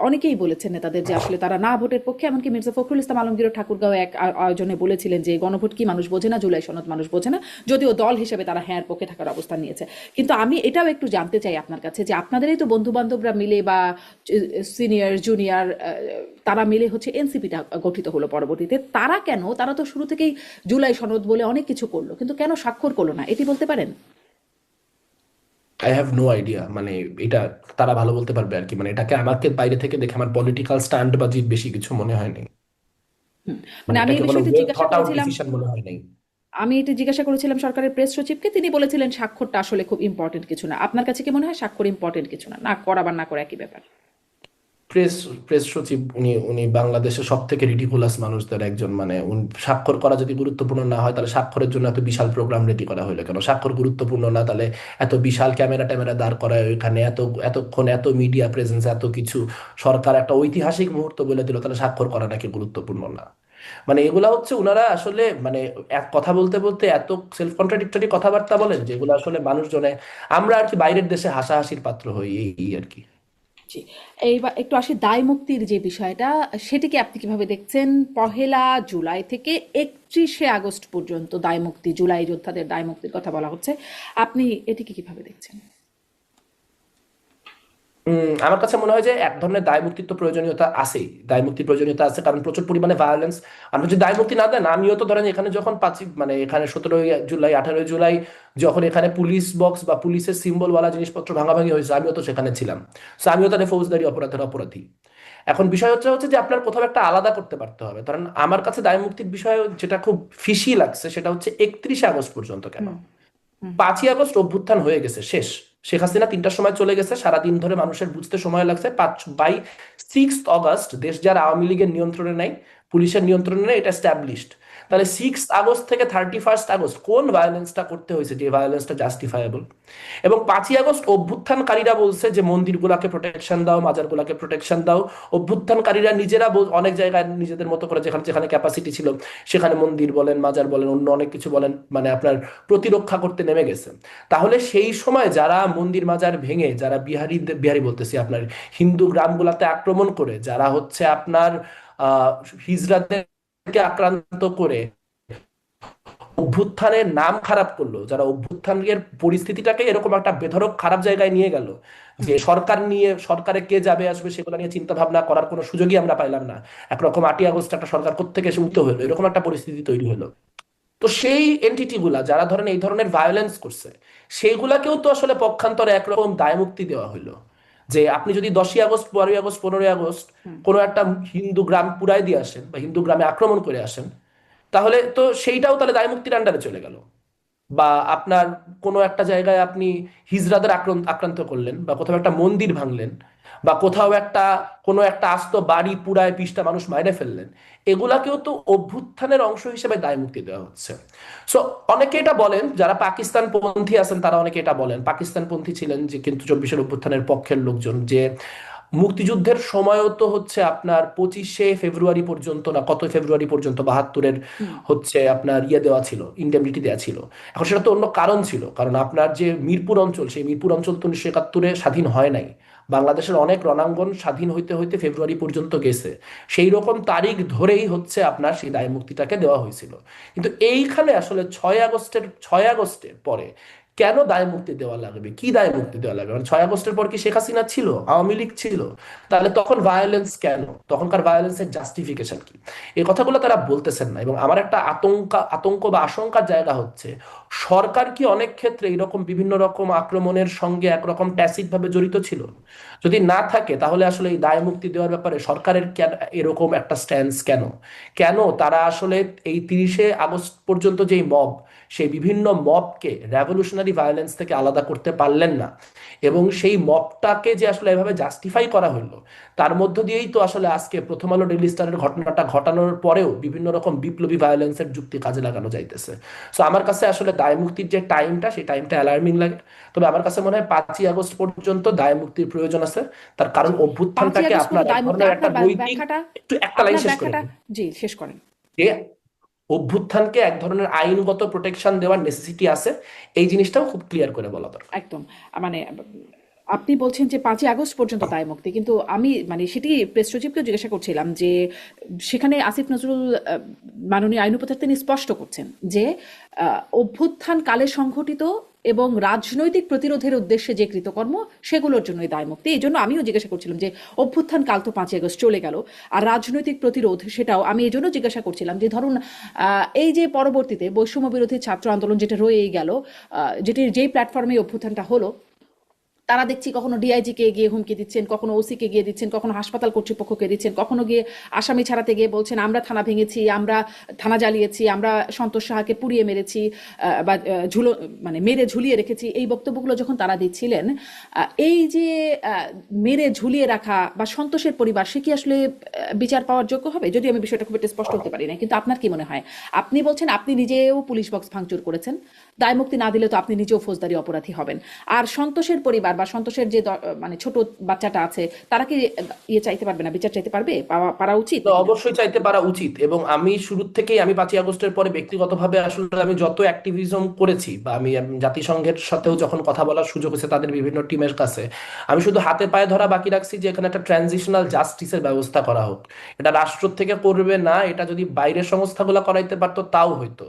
অনেকেই বলেছেন নেতাদের যে আসলে তারা না ভোটের পক্ষে। এমনকি মির্জা ফখরুল ইসলাম আলমগীর ঠাকুরগাঁও এক আয়োজনে বলেছিলেন যে গণভোট কি মানুষ বোঝে না, জুলাই সনদ মানুষ বোঝে না, যদিও দল হিসেবে তারা হ্যাঁর পক্ষে থাকার অবস্থান নিয়েছে। কিন্তু আমি এটাও একটু জানতে চাই আপনার কাছে যে আপনাদেরই তো বন্ধু বান্ধবরা মিলে বা সিনিয়র জুনিয়র তারা মিলে হচ্ছে এনসিপিটা গঠিত হলো পরবর্তীতে, তারা কেন, তারা তো শুরু থেকেই জুলাই সনদ বলে অনেক কিছু করলো, কিন্তু কেন স্বাক্ষর করলো না এটি বলতে পারেন? আই হ্যাভ নো আইডিয়া, মানে এটা তারা ভালো বলতে পারবে আর কি। মানে এটাকে আমাকে বাইরে থেকে দেখে আমার পলিটিক্যাল স্ট্যান্ড বাজি বেশি কিছু মনে হয় নাই। মানে মানে আমি এটাকে এই কোনো বিষয়টি ওয়েল জিজ্ঞাসা থট আউট করেছিলাম, ডিসিশন মনে হয় নাই। আমি এটি জিজ্ঞাসা করেছিলাম সরকারের প্রেস সচিবকে, তিনি বলেছিলেন স্বাক্ষরটা আসলে খুব ইম্পর্টেন্ট কিছু না। আপনার কাছে কি মনে হয় স্বাক্ষর ইম্পর্টেন্ট কিছু না, না করা বা না করা একই ব্যাপার? প্রেস প্রেস সচিব উনি উনি বাংলাদেশের সব থেকে রিডিকুলাস মানুষদের একজন। মানে স্বাক্ষর করা যদি গুরুত্বপূর্ণ না হয় তাহলে স্বাক্ষরের জন্য এত বিশাল প্রোগ্রাম রেডি করা হলো কেন? স্বাক্ষর গুরুত্বপূর্ণ না তাহলে এত বিশাল ক্যামেরা ট্যামেরা দাঁড় করা ওইখানে এতক্ষণ এত মিডিয়া প্রেজেন্স এত কিছু, সরকার একটা ঐতিহাসিক মুহূর্ত বলে দিল, তাহলে স্বাক্ষর করা নাকি গুরুত্বপূর্ণ না? মানে এগুলা হচ্ছে ওনারা আসলে মানে এক কথা বলতে বলতে এত সেলফ কন্ট্রাডিক্টরি কথাবার্তা বলেন যেগুলো আসলে মানুষজনে আমরা আর কি বাইরের দেশে হাসাহাসির পাত্র হই এই আর কি। জি। এইবার একটু আসি দায় মুক্তির যে বিষয়টা, সেটিকে আপনি কিভাবে দেখছেন? 1 জুলাই থেকে 31 আগস্ট পর্যন্ত দায় মুক্তি, জুলাই যোদ্ধাদের দায় মুক্তির কথা বলা হচ্ছে, আপনি এটিকে কিভাবে দেখছেন? আমার কাছে মনে হয় যে এক ধরনের দায় মুক্তির তো প্রয়োজনীয়তা আছেই, দায় মুক্তির প্রয়োজনীয়তা আছে, কারণ প্রচুর পরিমাণে ভায়োলেন্স। আপনি যদি দায় মুক্তি না দেন, আমিও তো ধরেন এখানে যখন মানে এখানে 17ই জুলাই 18ই জুলাই যখন এখানে পুলিশ বক্স বা পুলিশের সিম্বল ওয়ালা জিনিসপত্র ভাঙাভাঙি হয়েছে আমিও তো সেখানে ছিলাম। তো আমিও তাহলে ফৌজদারি অপরাধের অপরাধী। এখন বিষয় হচ্ছে যে আপনার কোথাও একটা আলাদা করতে পারতে হবে। কারণ আমার কাছে দায় মুক্তির বিষয় যেটা খুব ফিশি লাগছে সেটা হচ্ছে 31 আগস্ট পর্যন্ত কেন? 5ই আগস্ট অভ্যুত্থান হয়ে গেছে, শেষ। শেখ হাসিনা 3টার সময় চলে গেছে, সারাদিন ধরে মানুষের বুঝতে সময় লাগছে। বাই 6 আগস্ট দেশ যার আওয়ামী লীগের নিয়ন্ত্রণে নাই, পুলিশের নিয়ন্ত্রণে নেই, এটা স্ট্যাবলিশড। তাহলে 6 আগস্ট থেকে 31 আগস্ট কোন ভায়োলেন্সটা করতে হয়েছে যে ভায়োলেন্সটা জাস্টিফায়েবল? এবং 5ই আগস্ট অভ্যুত্থানকারীরা বলছে যে মন্দিরগুলাকে প্রোটেকশন দাও, মাজারগুলাকে প্রোটেকশন দাও। অভ্যুত্থানকারীরা নিজেরা অনেক জায়গায় নিজেদের মতো করে যেখানে যেখানে ক্যাপাসিটি ছিল সেখানে মন্দির বলেন, মাজার বলেন, অন্য অনেক কিছু বলেন, মানে আপনার প্রতিরক্ষা করতে নেমে গেছে। তাহলে সেই সময় যারা মন্দির মাজার ভেঙে, যারা বিহারি বলতেছি আপনার হিন্দু গ্রামগুলাতে আক্রমণ করে, যারা হচ্ছে আপনার আহ হিজড়াদেরকে আক্রান্ত করে অভ্যুত্থানের নাম খারাপ করলো, যারা অভ্যুত্থানের পরিস্থিতিটাকে এরকম একটা বেধড়ক খারাপ জায়গায় নিয়ে গেল যে সরকার নিয়ে, সরকারে কে যাবে আসবে সেগুলো নিয়ে চিন্তা ভাবনা করার কোনো সুযোগই আমরা পাইলাম না। একরকম 8ই আগস্ট একটা সরকার কোত্থেকে এসে উঠতে হলো, এরকম একটা পরিস্থিতি তৈরি হলো। তো সেই এন্টিটি গুলা যারা ধরেন এই ধরনের ভায়োলেন্স করছে সেইগুলাকেও তো আসলে পক্ষান্তরে একরকম দায়মুক্তি দেওয়া হলো। যে আপনি যদি 10ই আগস্ট 12ই আগস্ট 15ই আগস্ট কোনো একটা হিন্দু গ্রাম পুরাই দিয়ে আসেন বা হিন্দু গ্রামে আক্রমণ করে আসেন, তাহলে তো সেইটাও তাহলে দায়মুক্তির আন্ডারে চলে গেল। বা আপনার কোনো একটা জায়গায় আপনি হিজড়াদের আক্রান্ত করলেন, বা কোথাও একটা মন্দির ভাঙলেন, বা কোথাও একটা কোনো একটা আস্ত বাড়ি পুরায় 20টা মানুষ মাইরে ফেললেন, এগুলাকেও তো অভ্যুত্থানের অংশ হিসেবে দায় মুক্তি দেওয়া হচ্ছে। সো অনেকে এটা বলেন, যারা পাকিস্তান পন্থী আছেন তারা অনেকে এটা বলেন, পাকিস্তান পন্থী ছিলেন যে কিন্তু 24-এর অভ্যুত্থানের পক্ষের লোকজন, যে মুক্তিযুদ্ধের সময়ও তো হচ্ছে আপনার 25শে ফেব্রুয়ারি পর্যন্ত না কত ফেব্রুয়ারি পর্যন্ত 72-এর হুম। হচ্ছে আপনার ইয়ে দেওয়া ছিল, ইন্ডেমনিটি দেওয়া ছিল। এখন সেটা তো অন্য কারণ ছিল, কারণ আপনার যে মিরপুর অঞ্চল, সেই মিরপুর অঞ্চল তো 1971-এ স্বাধীন হয় নাই। বাংলাদেশের অনেক রণাঙ্গন স্বাধীন হইতে হইতে ফেব্রুয়ারি পর্যন্ত গেছে। সেই রকম তারিখ ধরেই হচ্ছে আপনার সেই দায় মুক্তিটাকে দেওয়া হয়েছিল। কিন্তু এইখানে আসলে 6 আগস্টের পরে কেন দায় মুক্তি দেওয়া লাগবে, কি দায় মুক্তি দেওয়া লাগবে? মানে 6 আগস্টের পর কি শেখ হাসিনা ছিল, আওয়ামী লীগ ছিল? তাহলে তখন ভায়োলেন্স কেন, তখনকার ভায়োলেন্সের জাস্টিফিকেশন কি? এই কথাগুলো তারা বলতেছেন না। এবং আমার একটা আতঙ্ক বা আশঙ্কার জায়গা হচ্ছে, সরকার কি অনেক ক্ষেত্রে এরকম বিভিন্ন রকম আক্রমণের সঙ্গে একরকম ট্যাসিট ভাবে জড়িত ছিল? যদি না থাকে তাহলে আসলে এই দায় মুক্তি দেওয়ার ব্যাপারে সরকারের কেন এরকম একটা স্ট্যান্স? কেন কেন তারা আসলে এই 30শে আগস্ট পর্যন্ত যেই মব, সেই বিভিন্ন মবকে রেভলিউশনারি ভায়োলেন্স থেকে আলাদা করতে পারলেন না? এবং সেই মবটাকে যে আসলে এভাবে জাস্টিফাই করা হলো, তার মধ্য দিয়েই তো আসলে আজকে প্রথম আলো ডেইলি স্টারের ঘটনাটা ঘটানোর পরেও বিভিন্ন রকম বিপ্লবী ভায়োলেন্সের যুক্তি কাজে লাগানো যাইতেছে। সো আমার কাছে আসলে দায় মুক্তির যে টাইমটা, সেই টাইমটা অ্যালার্মিং লাগে। তবে আমার কাছে মনে হয় 5ই আগস্ট পর্যন্ত দায় মুক্তির প্রয়োজন আছে। তার কারণ জি। পাঁচই অভ্যুত্থানটাকে আগস্ট আপনার পর্যন্ত এক দায় মুক্তি, ধরনের একটা আপনার নৈতিক, ব্যাখ্যাটা, একটু একটা লাইন আপনার শেষ করে ব্যাখ্যাটা, নিই, জি শেষ করেন। যে অভ্যুত্থানকে এক ধরনের আইনগত প্রোটেকশন দেওয়ার নেসেসিটি আছে, এই জিনিসটাও খুব ক্লিয়ার করে বলা দরকার। একদম। মানে আপনি বলছেন যে 5ই আগস্ট পর্যন্ত দায় মুক্তি, কিন্তু আমি মানে সেটি প্রেস সচিবকেও জিজ্ঞাসা করছিলাম যে সেখানে আসিফ নজরুল মাননীয় আইন উপদেষ্টা তিনি স্পষ্ট করছেন যে অভ্যুত্থান কালে সংঘটিত এবং রাজনৈতিক প্রতিরোধের উদ্দেশ্যে যে কৃতকর্ম সেগুলোর জন্যই দায় মুক্তি। এই জন্য আমিও জিজ্ঞাসা করছিলাম যে অভ্যুত্থান কাল তো 5ই আগস্ট চলে গেল, আর রাজনৈতিক প্রতিরোধ সেটাও আমি এই জন্য জিজ্ঞাসা করছিলাম যে ধরুন এই যে পরবর্তীতে বৈষম্য বিরোধী ছাত্র আন্দোলন যেটা রয়েই গেল, যেটির যেই প্ল্যাটফর্মে অভ্যুত্থানটা হলো, তারা দেখছি কখনো ডিআইজি কে গিয়ে হুমকি দিচ্ছেন, কখনো ওসি কে গিয়ে দিচ্ছেন, কখনো হাসপাতাল কর্তৃপক্ষকে দিচ্ছেন, কখনো গিয়ে আসামি ছাড়াতে গিয়ে বলছেন আমরা থানা ভেঙেছি, আমরা থানা জ্বালিয়েছি, আমরা সন্তোষ সাহাকে পুড়িয়ে মেরেছি, বা ঝুলো মানে মেরে ঝুলিয়ে রেখেছি। এই বক্তব্যগুলো যখন তারা দিচ্ছিলেন, এই যে মেরে ঝুলিয়ে রাখা বা সন্তোষের পরিবার, সে কি আসলে বিচার পাওয়ার যোগ্য হবে? যদি আমি বিষয়টা খুব একটা স্পষ্ট হতে পারি না, কিন্তু আপনার কি মনে হয়? আপনি বলছেন আপনি নিজেও পুলিশ বক্স ভাঙচুর করেছেন, দায় মুক্তি না দিলে তো আপনি নিজেও ফৌজদারি অপরাধী হবেন। আর সন্তোষের পরিবার বা সন্তোষের যে মানে ছোট বাচ্চাটা আছে, তারা কি ইয়ে চাইতে পারবে না, বিচার চাইতে পারবে, পারা উচিত তো নাকি না? অবশ্যই চাইতে পারা উচিত। এবং আমি শুরু থেকেই, আমি 5ই আগস্টের পরে ব্যক্তিগতভাবে আসলে আমি যত অ্যাক্টিভিজম করেছি, বা আমি জাতিসংঘের সাথেও যখন কথা বলার সুযোগ হয়েছে তাদের বিভিন্ন টিমের কাছে, আমি শুধু হাতে পায়ে ধরা বাকি রাখছি যে এখানে একটা ট্রানজিশনাল জাস্টিসের ব্যবস্থা করা হোক। এটা রাষ্ট্র থেকে করবে না, এটা যদি বাইরের সংস্থাগুলো করাইতে পারতো তাও হইতো।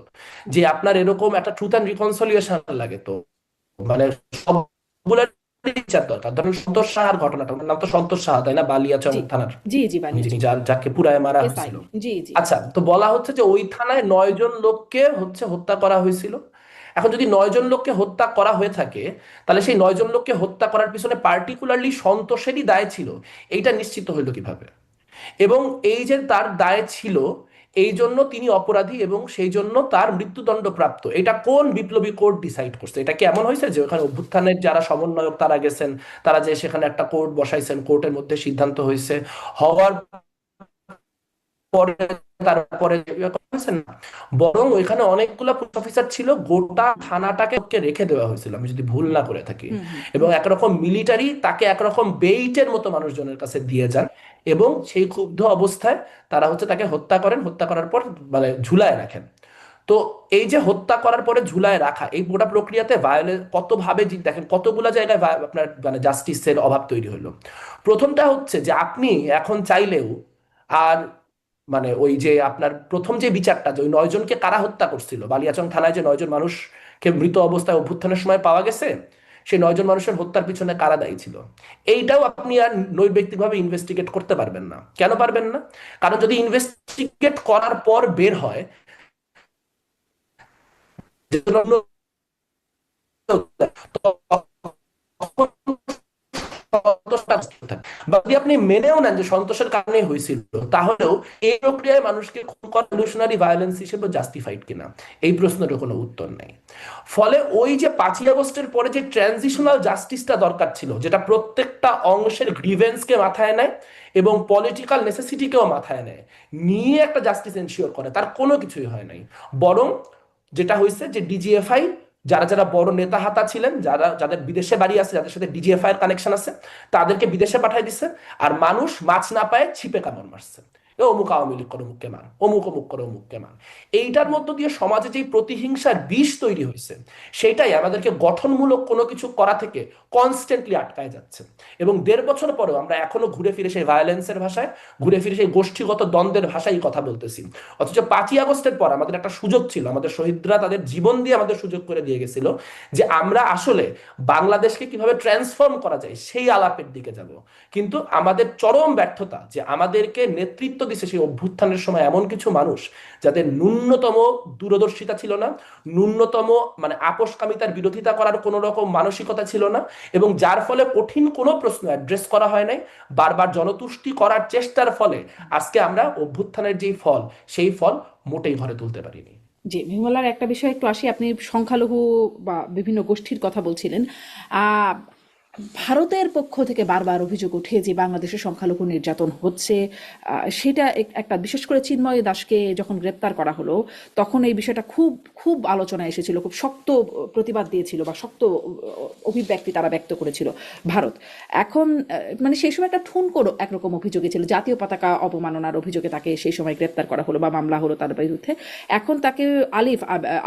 যে আপনার এরকম একটা ট্রুথ অ্যান্ড রিকনসিলিয়েশন লাগে, তো মানে সবগুলোর বিচার দরকার। ধরেন সন্তোষ সাহার ঘটনাটা, ওনার নাম তো সন্তোষ সাহা তাই না, বালিয়াচং জি থানার জি জি, বানিয়েছি। যিনি, যাকে পুরায় মারা এসআই। হয়েছিল। জি জি। আচ্ছা, তো বলা হচ্ছে যে ওই থানায় 9 জন লোককে হচ্ছে হত্যা করা হয়েছিল। এখন যদি 9 জন লোককে হত্যা করা হয়ে থাকে, তাহলে সেই 9 জন লোককে হত্যা করার পিছনে পার্টিকুলারলি সন্তোষেরই দায় ছিল, এইটা নিশ্চিত হইলো কিভাবে? এবং এই যে তার দায় ছিল, এই জন্য তিনি অপরাধী এবং সেই জন্য তার মৃত্যুদণ্ড প্রাপ্ত, এটা কোন বিপ্লবী কোর্ট ডিসাইড করছে? এটা কি এমন হয়েছে যে ওখানে অভ্যুত্থানের যারা সমন্বয়ক তারা গেছেন, তারা যে সেখানে একটা কোর্ট বসাইছেন, কোর্টের মধ্যে সিদ্ধান্ত হয়েছে, হওয়ার পরে তারপরে করেছেন না? বরং ওইখানে অনেকগুলা পুলিশ অফিসার ছিল, গোটা থানাটাকে ওকে রেখে দেওয়া হয়েছিল আমি যদি ভুল না করে থাকি। হুম হুম এবং হুম। একরকম মিলিটারি তাকে একরকম বেইটের মতো মানুষজনের কাছে দিয়ে যান, এবং সেই ক্ষুব্ধ অবস্থায় তারা হচ্ছে তাকে হত্যা করেন, হত্যা করার পর মানে ঝুলায় রাখেন। তো এই যে হত্যা করার পরে ঝুলায় রাখা, এই পুরো প্রক্রিয়াতে ভায়োলেন্স কত ভাবে দেখেন কতগুলা জায়গায় আপনার মানে জাস্টিসের অভাব তৈরি হলো। প্রথমটা হচ্ছে যে আপনি এখন চাইলেও আর মানে ওই যে আপনার প্রথম যে বিচারটা, যে ওই 9 জনকে কারা হত্যা করছিল, বালিয়াচং থানায় যে 9 জন মানুষকে মৃত অবস্থায় অভ্যুত্থানের সময় পাওয়া গেছে, সেই 9 জন মানুষের হত্যার পিছনে কারা দায়ী ছিল, এইটাও আপনি আর নৈর্ব্যক্তিকভাবে ইনভেস্টিগেট করতে পারবেন না। কেন পারবেন না? কারণ যদি ইনভেস্টিগেট করার পর বের হয় যে বা যদি আপনি মেনেও নেন যে সন্তোষের কারণে হয়েছিল, তাহলেও এই প্রক্রিয়ায় মানুষকে খুন করা রেভলিউশনারি ভায়োলেন্স হিসেবে জাস্টিফাইড কিনা, এই প্রশ্নের কোনো উত্তর নেই। ফলে ওই যে 5ই আগস্টের পরে যে ট্রানজিশনাল জাস্টিসটা দরকার ছিল, যেটা প্রত্যেকটা অংশের গ্রিভেন্সকে মাথায় নেয় এবং পলিটিক্যাল নেসেসিটিকেও মাথায় নেয়, নিয়ে একটা জাস্টিস এনশিওর করে, তার কোনো কিছুই হয় নাই। বরং যেটা হয়েছে যে ডিজিএফআই যারা যারা বড় নেতা হাতা ছিলেন, যাদের বিদেশে বাড়ি আছে, যাদের সাথে ডিজিএফআই এর কানেকশন আছে, তাদেরকে বিদেশে পাঠাই দিচ্ছে। আর মানুষ মাছ না পায় ছিপে কামড় মারছে, এ অমুক আওয়ামী লীগ করে অমুককে মান, অমুক অমুক করে অমুককে মান। এইটার মধ্য দিয়ে সমাজে যে প্রতিহিংসার বিষ তৈরি হয়েছে, সেটাই আমাদেরকে গঠনমূলক কোনো কিছু করা থেকে কনস্ট্যান্টলি আটকায় যাচ্ছে। এবং 1.5 বছর পরেও আমরা এখনো ঘুরে ফিরে সেই ভায়োলেন্সের ভাষায়, ঘুরে ফিরে সেই গোষ্ঠীগত দ্বন্দ্বের ভাষায় কথা বলতেছি। অথচ 5ই আগস্টের পর আমাদের একটা সুযোগ ছিল, আমাদের শহীদরা তাদের জীবন দিয়ে আমাদের সুযোগ করে দিয়ে গেছিল যে আমরা আসলে বাংলাদেশকে কিভাবে ট্রান্সফর্ম করা যায় সেই আলাপের দিকে যাব। কিন্তু আমাদের চরম ব্যর্থতা যে আমাদেরকে নেতৃত্ব দিছে সেই অভ্যুত্থানের সময় এমন কিছু মানুষ যাদের ন্যূনতম দূরদর্শিতা ছিল না, ন্যূনতম মানে আপোষকামিতার বিরোধিতা করার কোনো রকম মানসিকতা ছিল না, এবং যার ফলে কঠিন কোনো প্রশ্ন অ্যাড্রেস করা হয় নাই। বারবার জনতুষ্টি করার চেষ্টার ফলে আজকে আমরা অভ্যুত্থানের যেই ফল, সেই ফল মোটেই ঘরে তুলতে পারিনি। জি, বিমলার একটা বিষয় একটু আসি। আপনি সংখ্যালঘু বা বিভিন্ন গোষ্ঠীর কথা বলছিলেন। আহ, ভারতের পক্ষ থেকে বারবার অভিযোগ ওঠে যে বাংলাদেশে সংখ্যালঘু নির্যাতন হচ্ছে। সেটা একটা, বিশেষ করে চিন্ময় দাসকে যখন গ্রেপ্তার করা হলো তখন এই বিষয়টা খুব খুব আলোচনায় এসেছিল, খুব শক্ত প্রতিবাদ দিয়েছিল বা শক্ত অভিব্যক্তি তারা ব্যক্ত করেছিল ভারত। এখন মানে সেই সময় একটা ঠুনকো একরকম অভিযোগে ছিল, জাতীয় পতাকা অবমাননার অভিযোগে তাকে সেই সময় গ্রেপ্তার করা হলো বা মামলা হলো তার বিরুদ্ধে। এখন তাকে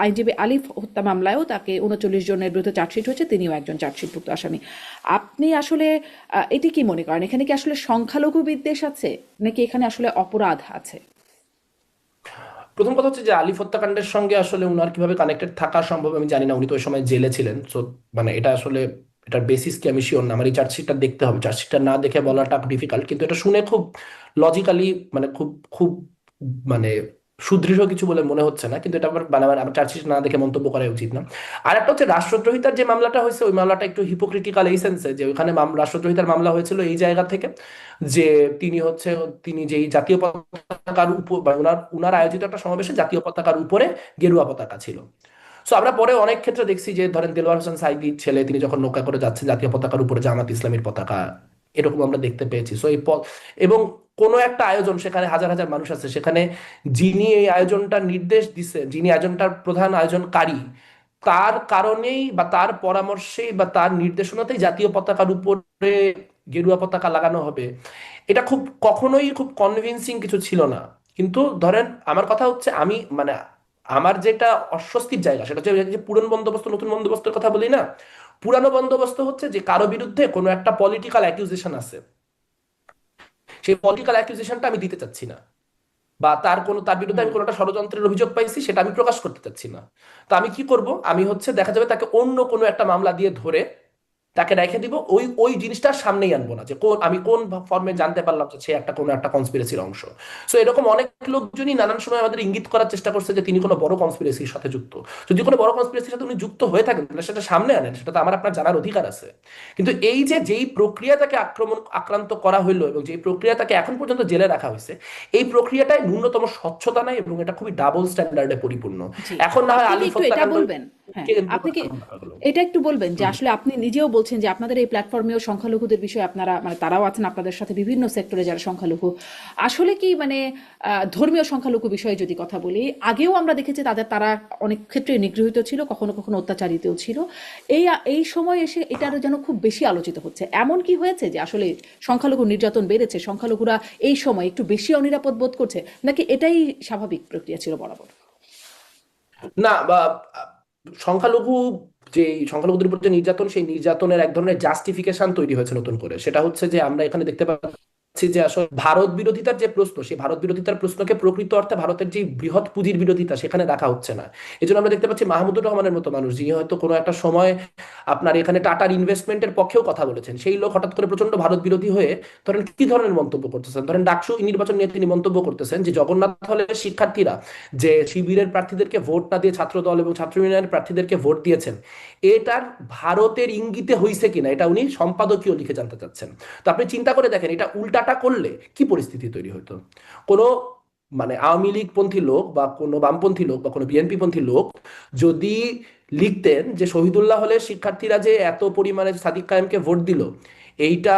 আইনজীবী আলিফ হত্যা মামলায়ও তাকে 39 জনের বিরুদ্ধে চার্জশিট হয়েছে, তিনিও একজন চার্জশিটভুক্ত আসামি। আপনি আসলে এটি কি মনে করেন, এখানে কি আসলে সংখ্যালঘু বিদ্বেষ আছে নাকি এখানে আসলে অপরাধ আছে? প্রথম কথা হচ্ছে যে আলিফ হত্যাকাণ্ডের সঙ্গে আসলে উনার কিভাবে কানেক্টেড থাকা সম্ভব আমি জানি না, উনি তো ওই সময় জেলে ছিলেন। সো মানে এটা আসলে এটার বেসিস কি আমি শিওর না, আমার এই চার্জশিটটা দেখতে হবে, চার্জশিটটা না দেখে বলাটা ডিফিকাল্ট। কিন্তু এটা শুনে খুব লজিক্যালি মানে খুব খুব মানে সুদৃঢ় কিছু বলে মনে হচ্ছে না, কিন্তু এটা আবার মানে আমার চার্জশিট না দেখে মন্তব্য করা উচিত না। আর একটা হচ্ছে রাষ্ট্রদ্রোহিতার যে মামলাটা হয়েছে, ওই মামলাটা একটু হিপোক্রিটিক্যাল এই সেন্সে যে ওইখানে রাষ্ট্রদ্রোহিতার মামলা হয়েছিল এই জায়গা থেকে যে তিনি যেই জাতীয় পতাকার উপর বা উনার উনার আয়োজিত একটা সমাবেশে জাতীয় পতাকার উপরে গেরুয়া পতাকা ছিল। সো আমরা পরে অনেক ক্ষেত্রে দেখছি যে ধরেন দেলোয়ার হোসেন সাইদির ছেলে তিনি যখন নৌকা করে যাচ্ছে জাতীয় পতাকার উপরে জামাত ইসলামীর পতাকা, এরকম আমরা দেখতে পেয়েছি। সো এই পথ এবং কোনো একটা আয়োজন, সেখানে হাজার হাজার মানুষ আছে, সেখানে যিনি এই আয়োজনটার নির্দেশ দিছে, যিনি আয়োজনটার প্রধান আয়োজনকারী, তার কারণেই বা তার পরামর্শেই বা তার নির্দেশনাতেই জাতীয় পতাকার উপরে গেরুয়া পতাকা লাগানো হবে, এটা খুব কখনোই খুব কনভিন্সিং কিছু ছিল না। কিন্তু ধরেন আমার কথা হচ্ছে আমি মানে আমার যেটা অস্বস্তির জায়গা সেটা হচ্ছে যে পুরনো বন্দোবস্ত নতুন বন্দোবস্তের কথা বলি না। পুরানো বন্দোবস্ত হচ্ছে যে কারো বিরুদ্ধে কোনো একটা পলিটিক্যাল অ্যাকিউজেশন আছে, সেই পলিটিক্যাল অ্যাকিউজেশনটা আমি দিতে চাচ্ছি না, বা তার বিরুদ্ধে হুম। আমি কোনো একটা ষড়যন্ত্রের অভিযোগ পাইছি সেটা আমি প্রকাশ করতে চাচ্ছি না। তো আমি কি করব, আমি হচ্ছে দেখা যাবে তাকে অন্য কোনো একটা মামলা দিয়ে ধরে তাকে রেখে দিব, ওই ওই জিনিসটা সামনেই আনবো না যে আমি কোন ফর্মে জানতে পারলাম যে সে একটা কোনো একটা কনস্পিরেসির অংশ। সো এরকম অনেক লোকজনই নানান সময় আমাদের ইঙ্গিত করার চেষ্টা করছে যে তিনি কোনো বড় কনস্পিরেসির সাথে যুক্ত। যদি কোনো বড় কনস্পিরেসির সাথে উনি যুক্ত হয়ে থাকেন তাহলে সেটা সামনে আনেন, সেটা তো আমার আপনার জানার অধিকার আছে। কিন্তু এই যে যেই প্রক্রিয়া তাকে আক্রান্ত করা হইলো এবং যেই প্রক্রিয়া তাকে এখন পর্যন্ত জেলে রাখা হয়েছে, এই প্রক্রিয়াটায় ন্যূনতম স্বচ্ছতা নাই এবং এটা খুবই ডাবল স্ট্যান্ডার্ডে পরিপূর্ণ। জি, এখন না হয় আপনি কি আলিফ একটু এটা হত্যাকাণ্ড বলবেন? হ্যাঁ, কেন্দ্র আপনি করে কি ঘটনা হলো। এটা একটু বলবেন যে আসলে আপনি নিজেও বলছেন যে আপনাদের এই প্ল্যাটফর্মেও সংখ্যালঘুদের বিষয়ে আপনারা মানে তারাও আছেন আপনাদের সাথে, বিভিন্ন সেক্টরে যারা সংখ্যালঘু আসলে কি মানে ধর্মীয় সংখ্যালঘু বিষয়ে যদি কথা বলি, আগেও আমরা দেখেছি তারা অনেক ক্ষেত্রে নিগৃহীত ছিল, কখনো কখনো অত্যাচারিতও ছিল। এই এই সময় এসে এটার যেন খুব বেশি আলোচিত হচ্ছে। এমন কি হয়েছে যে আসলে সংখ্যালঘু নির্যাতন বেড়েছে, সংখ্যালঘুরা এই সময় একটু বেশি অনিরাপদ বোধ করছে, নাকি এটাই স্বাভাবিক প্রক্রিয়া ছিল বরাবর? না বা সংখ্যালঘু যে সংখ্যালঘুদের উপর যে নির্যাতন, সেই নির্যাতনের এক ধরনের জাস্টিফিকেশন তৈরি হয়েছে নতুন করে। সেটা হচ্ছে যে আমরা এখানে দেখতে পাচ্ছি যে আসলে ভারত বিরোধিতার যে প্রশ্ন, সেই ভারত বিরোধিতার প্রশ্নকে প্রকৃত অর্থে ভারতের যে বৃহৎ পুঁজির বিরোধিতা সেখানে রাখা হচ্ছে না। এই জন্য আমরা দেখতে পাচ্ছি মাহমুদুর রহমানের মতো মানুষ, যিনি হয়তো কোনো একটা সময় আপনার এখানে টাটার ইনভেস্টমেন্টের পক্ষেও কথা বলেছেন, সেই লোক হঠাৎ করে প্রচন্ড ভারত বিরোধী হয়ে ধরেন কি ধরনের মন্তব্য করতেছেন। ধরেন ডাকসু নির্বাচন নিয়ে তিনি মন্তব্য করতেছেন যে জগন্নাথ হলের শিক্ষার্থীরা যে শিবিরের প্রার্থীদেরকে ভোট না দিয়ে ছাত্র দল এবং ছাত্র ইউনিয়নের প্রার্থীদেরকে ভোট দিয়েছেন, এটার ভারতের ইঙ্গিতে হয়েছে কিনা এটা উনি সম্পাদকীয় লিখে জানতে চাচ্ছেন। তো আপনি চিন্তা করে দেখেন এটা উল্টাটা করলে কি পরিস্থিতি তৈরি হতো। কোনো মানে আওয়ামী লীগ পন্থী লোক বা কোনো বামপন্থী লোক বা কোনো বিএনপি পন্থী লোক যদি লিখতেন যে শহীদুল্লাহ হলে শিক্ষার্থীরা যে এত পরিমাণে সাদিক কায়েমকে ভোট দিল, এইটা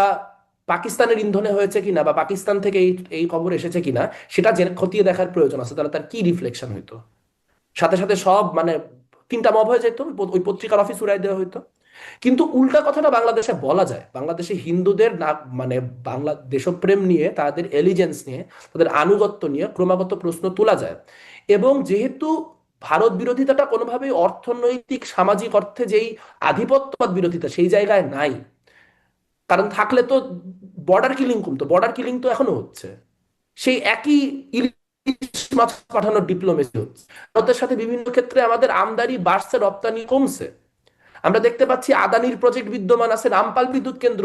পাকিস্তানের ইন্ধনে হয়েছে কিনা বা পাকিস্তান থেকে এই এই খবর এসেছে কিনা সেটা খতিয়ে দেখার প্রয়োজন আছে, তাহলে তার কি রিফ্লেকশন হইতো। সাথে সাথে সব মানে তিনটা মব হয়ে যেত, ওই পত্রিকার অফিস উড়াই দেওয়া হইতো। কিন্তু উল্টা কথাটা বাংলাদেশে বলা যায়, বাংলাদেশে হিন্দুদের না মানে বাংলা দেশপ্রেম নিয়ে, তাদের এলিজেন্স নিয়ে, তাদের আনুগত্য নিয়ে ক্রমাগত প্রশ্ন তোলা যায়। এবং যেহেতু ভারত বিরোধিতাটা কোনোভাবেই অর্থনৈতিক সামাজিক অর্থে যেই আধিপত্যবাদ বিরোধিতা সেই জায়গায় নাই, কারণ থাকলে তো বর্ডার কিলিং কমতো, বর্ডার কিলিং তো এখনো হচ্ছে, সেই একই ইলিশ মাছ পাঠানোর ডিপ্লোমেসি হচ্ছে। ভারতের সাথে বিভিন্ন ক্ষেত্রে আমাদের আমদানি বাড়ছে, রপ্তানি কমছে। আমরা দেখতে পাচ্ছি আদানির প্রজেক্ট বিদ্যমান আছে, রামপাল বিদ্যুৎ কেন্দ্র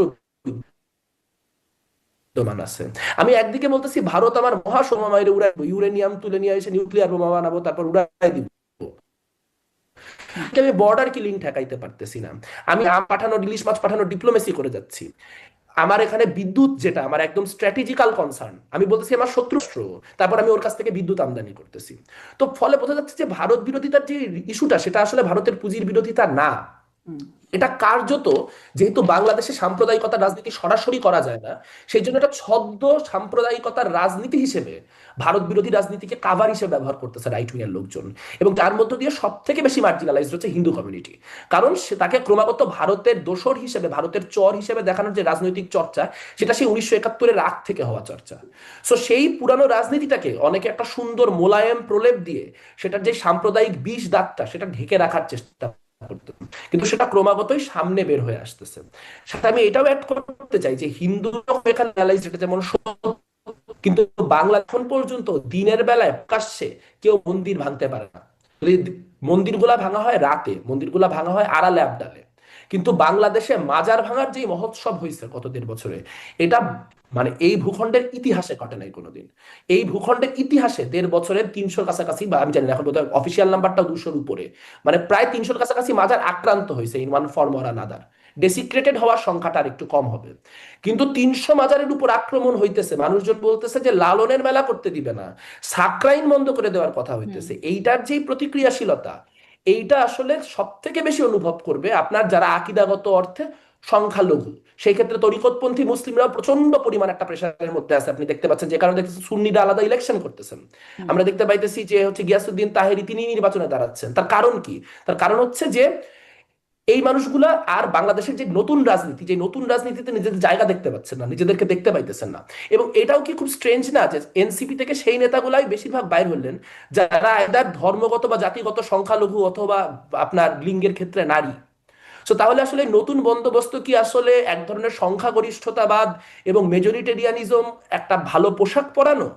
বিদ্যমান আছে। আমি একদিকে বলতেছি ভারত আমার মহাসমমায়ের উড়াইবো, ইউরেনিয়াম তুলে নিয়ে এসে নিউক্লিয়ার বোমা বানাবো, তারপর উড়াই দিব, হুম, আমি বর্ডার কিলিং ঠেকাইতে পারতেছি না। আমি আম পাঠানোর, ইলিশ মাছ পাঠানোর ডিপ্লোমেসি করে যাচ্ছি। আমার এখানে বিদ্যুৎ যেটা আমার একদম স্ট্র্যাটেজিক্যাল কনসার্ন, আমি বলতেছি আমার শত্রু রাষ্ট্র, তারপর আমি ওর কাছ থেকে বিদ্যুৎ আমদানি করতেছি। তো ফলে বোঝা যাচ্ছে যে ভারত বিরোধিতার যে ইস্যুটা, সেটা আসলে ভারতের পুঁজির বিরোধিতা না। হুম, এটা কার্যত, যেহেতু বাংলাদেশে সাম্প্রদায়িকতার রাজনীতি সরাসরি করা যায় না, সেই জন্য এটা ছদ্ম সাম্প্রদায়িকতার রাজনীতি হিসেবে ভারত বিরোধী রাজনীতিকে কাভার হিসেবে ব্যবহার করতেছে রাইট উইং এর লোকজন। এবং তার মধ্য দিয়ে সব থেকে বেশি মার্জিনালাইজড হচ্ছে হিন্দু কমিউনিটি, কারণ সে তাকে ক্রমাগত ভারতের দোসর হিসেবে, ভারতের চর হিসেবে দেখানোর যে রাজনৈতিক চর্চা, সেটা সেই 1971-এর আগ থেকে হওয়া চর্চা। সো সেই পুরানো রাজনীতিটাকে অনেকে একটা সুন্দর মোলায়েম প্রলেপ দিয়ে সেটার যে সাম্প্রদায়িক বিষ দাগটা, সেটা ঢেকে রাখার চেষ্টা করতে, কিন্তু সেটা ক্রমাগতই সামনে বের হয়ে আসতেছে। সাথে আমি এটাও অ্যাড করতে চাই যে হিন্দু এখানে অ্যানালাইজ, এটা যেমন সত্য, কিন্তু বাংলা এখন পর্যন্ত দিনের বেলায় প্রকাশ্যে কেউ মন্দির ভাঙতে পারে না। যদি মন্দিরগুলা ভাঙা হয় রাতে, মন্দিরগুলা ভাঙা হয় আড়ালে আবডালে। কিন্তু বাংলাদেশে মাজার ভাঙার যে মহোৎসব হয়েছে গত 1.5 বছরে, এটা মানে এই ভূখণ্ডের ইতিহাসে ঘটে নাই কোনোদিন। এই ভূখণ্ডের ইতিহাসে 1.5 বছরের 300 কাছাকাছি, বা আমি জানি না এখন বোধহয় অফিসিয়াল নাম্বারটা 200-র উপরে, মানে প্রায় 300-র কাছাকাছি মাজার আক্রান্ত হয়েছে in one form or another. Desecrated হওয়ার সংখ্যাটা আর একটু কম হবে। কিন্তু 300 মাজারের উপর আক্রমণ হইতেছে, মানুষজন বলতেছে যে লালনের মেলা করতে দিবে না, সাকরাইন বন্ধ করে দেওয়ার কথা হুম, হইতেছে। এইটার যেই প্রতিক্রিয়াশীলতা, এইটা আসলে সব থেকে বেশি অনুভব করবে আপনার যারা আকিদাগত অর্থে সংখ্যালঘু। সেই ক্ষেত্রে তরিকতপন্থী মুসলিমরাও প্রচন্ড পরিমাণ একটা প্রেশারের মধ্যে আছে। আপনি দেখতে পাচ্ছেন যে কারণে দেখতেছেন সুন্নিরা আলাদা ইলেকশন করতেছেন। হুম, আমরা দেখতে পাইতেছি যে হচ্ছে গিয়াসুদ্দিন তাহেরি তিনি নির্বাচনে দাঁড়াচ্ছেন। তার কারণ কি? তার কারণ হচ্ছে যে এই মানুষগুলা আর বাংলাদেশের যে নতুন রাজনীতি, যে নতুন রাজনীতিতে নিজেদের জায়গা দেখতে পাচ্ছেন না, নিজেদেরকে দেখতে পাইতেছেন না। এবং এটাও কি খুব স্ট্রেঞ্জ না যে এনসিপি থেকে সেই নেতাগুলাই বেশিরভাগ বাইর হলেন যারা এদের ধর্মগত বা জাতিগত সংখ্যালঘু অথবা আপনার লিঙ্গের ক্ষেত্রে নারী। সো তাহলে আসলে এই নতুন বন্দোবস্ত কি আসলে এক ধরনের সংখ্যাগরিষ্ঠতাবাদ এবং মেজরিটেরিয়ানিজম একটা ভালো পোশাক পরানো?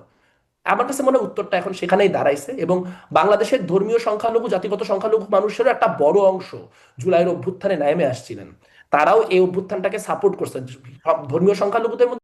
আমার কাছে মনে হয় উত্তরটা এখন সেখানেই দাঁড়াইছে। এবং বাংলাদেশের ধর্মীয় সংখ্যালঘু, জাতিগত সংখ্যালঘু মানুষেরও একটা বড় অংশ জুলাইয়ের অভ্যুত্থানে নেমে আসছিলেন, তারাও এই অভ্যুত্থানটাকে সাপোর্ট করছেন। সব ধর্মীয় সংখ্যালঘুদের মধ্যে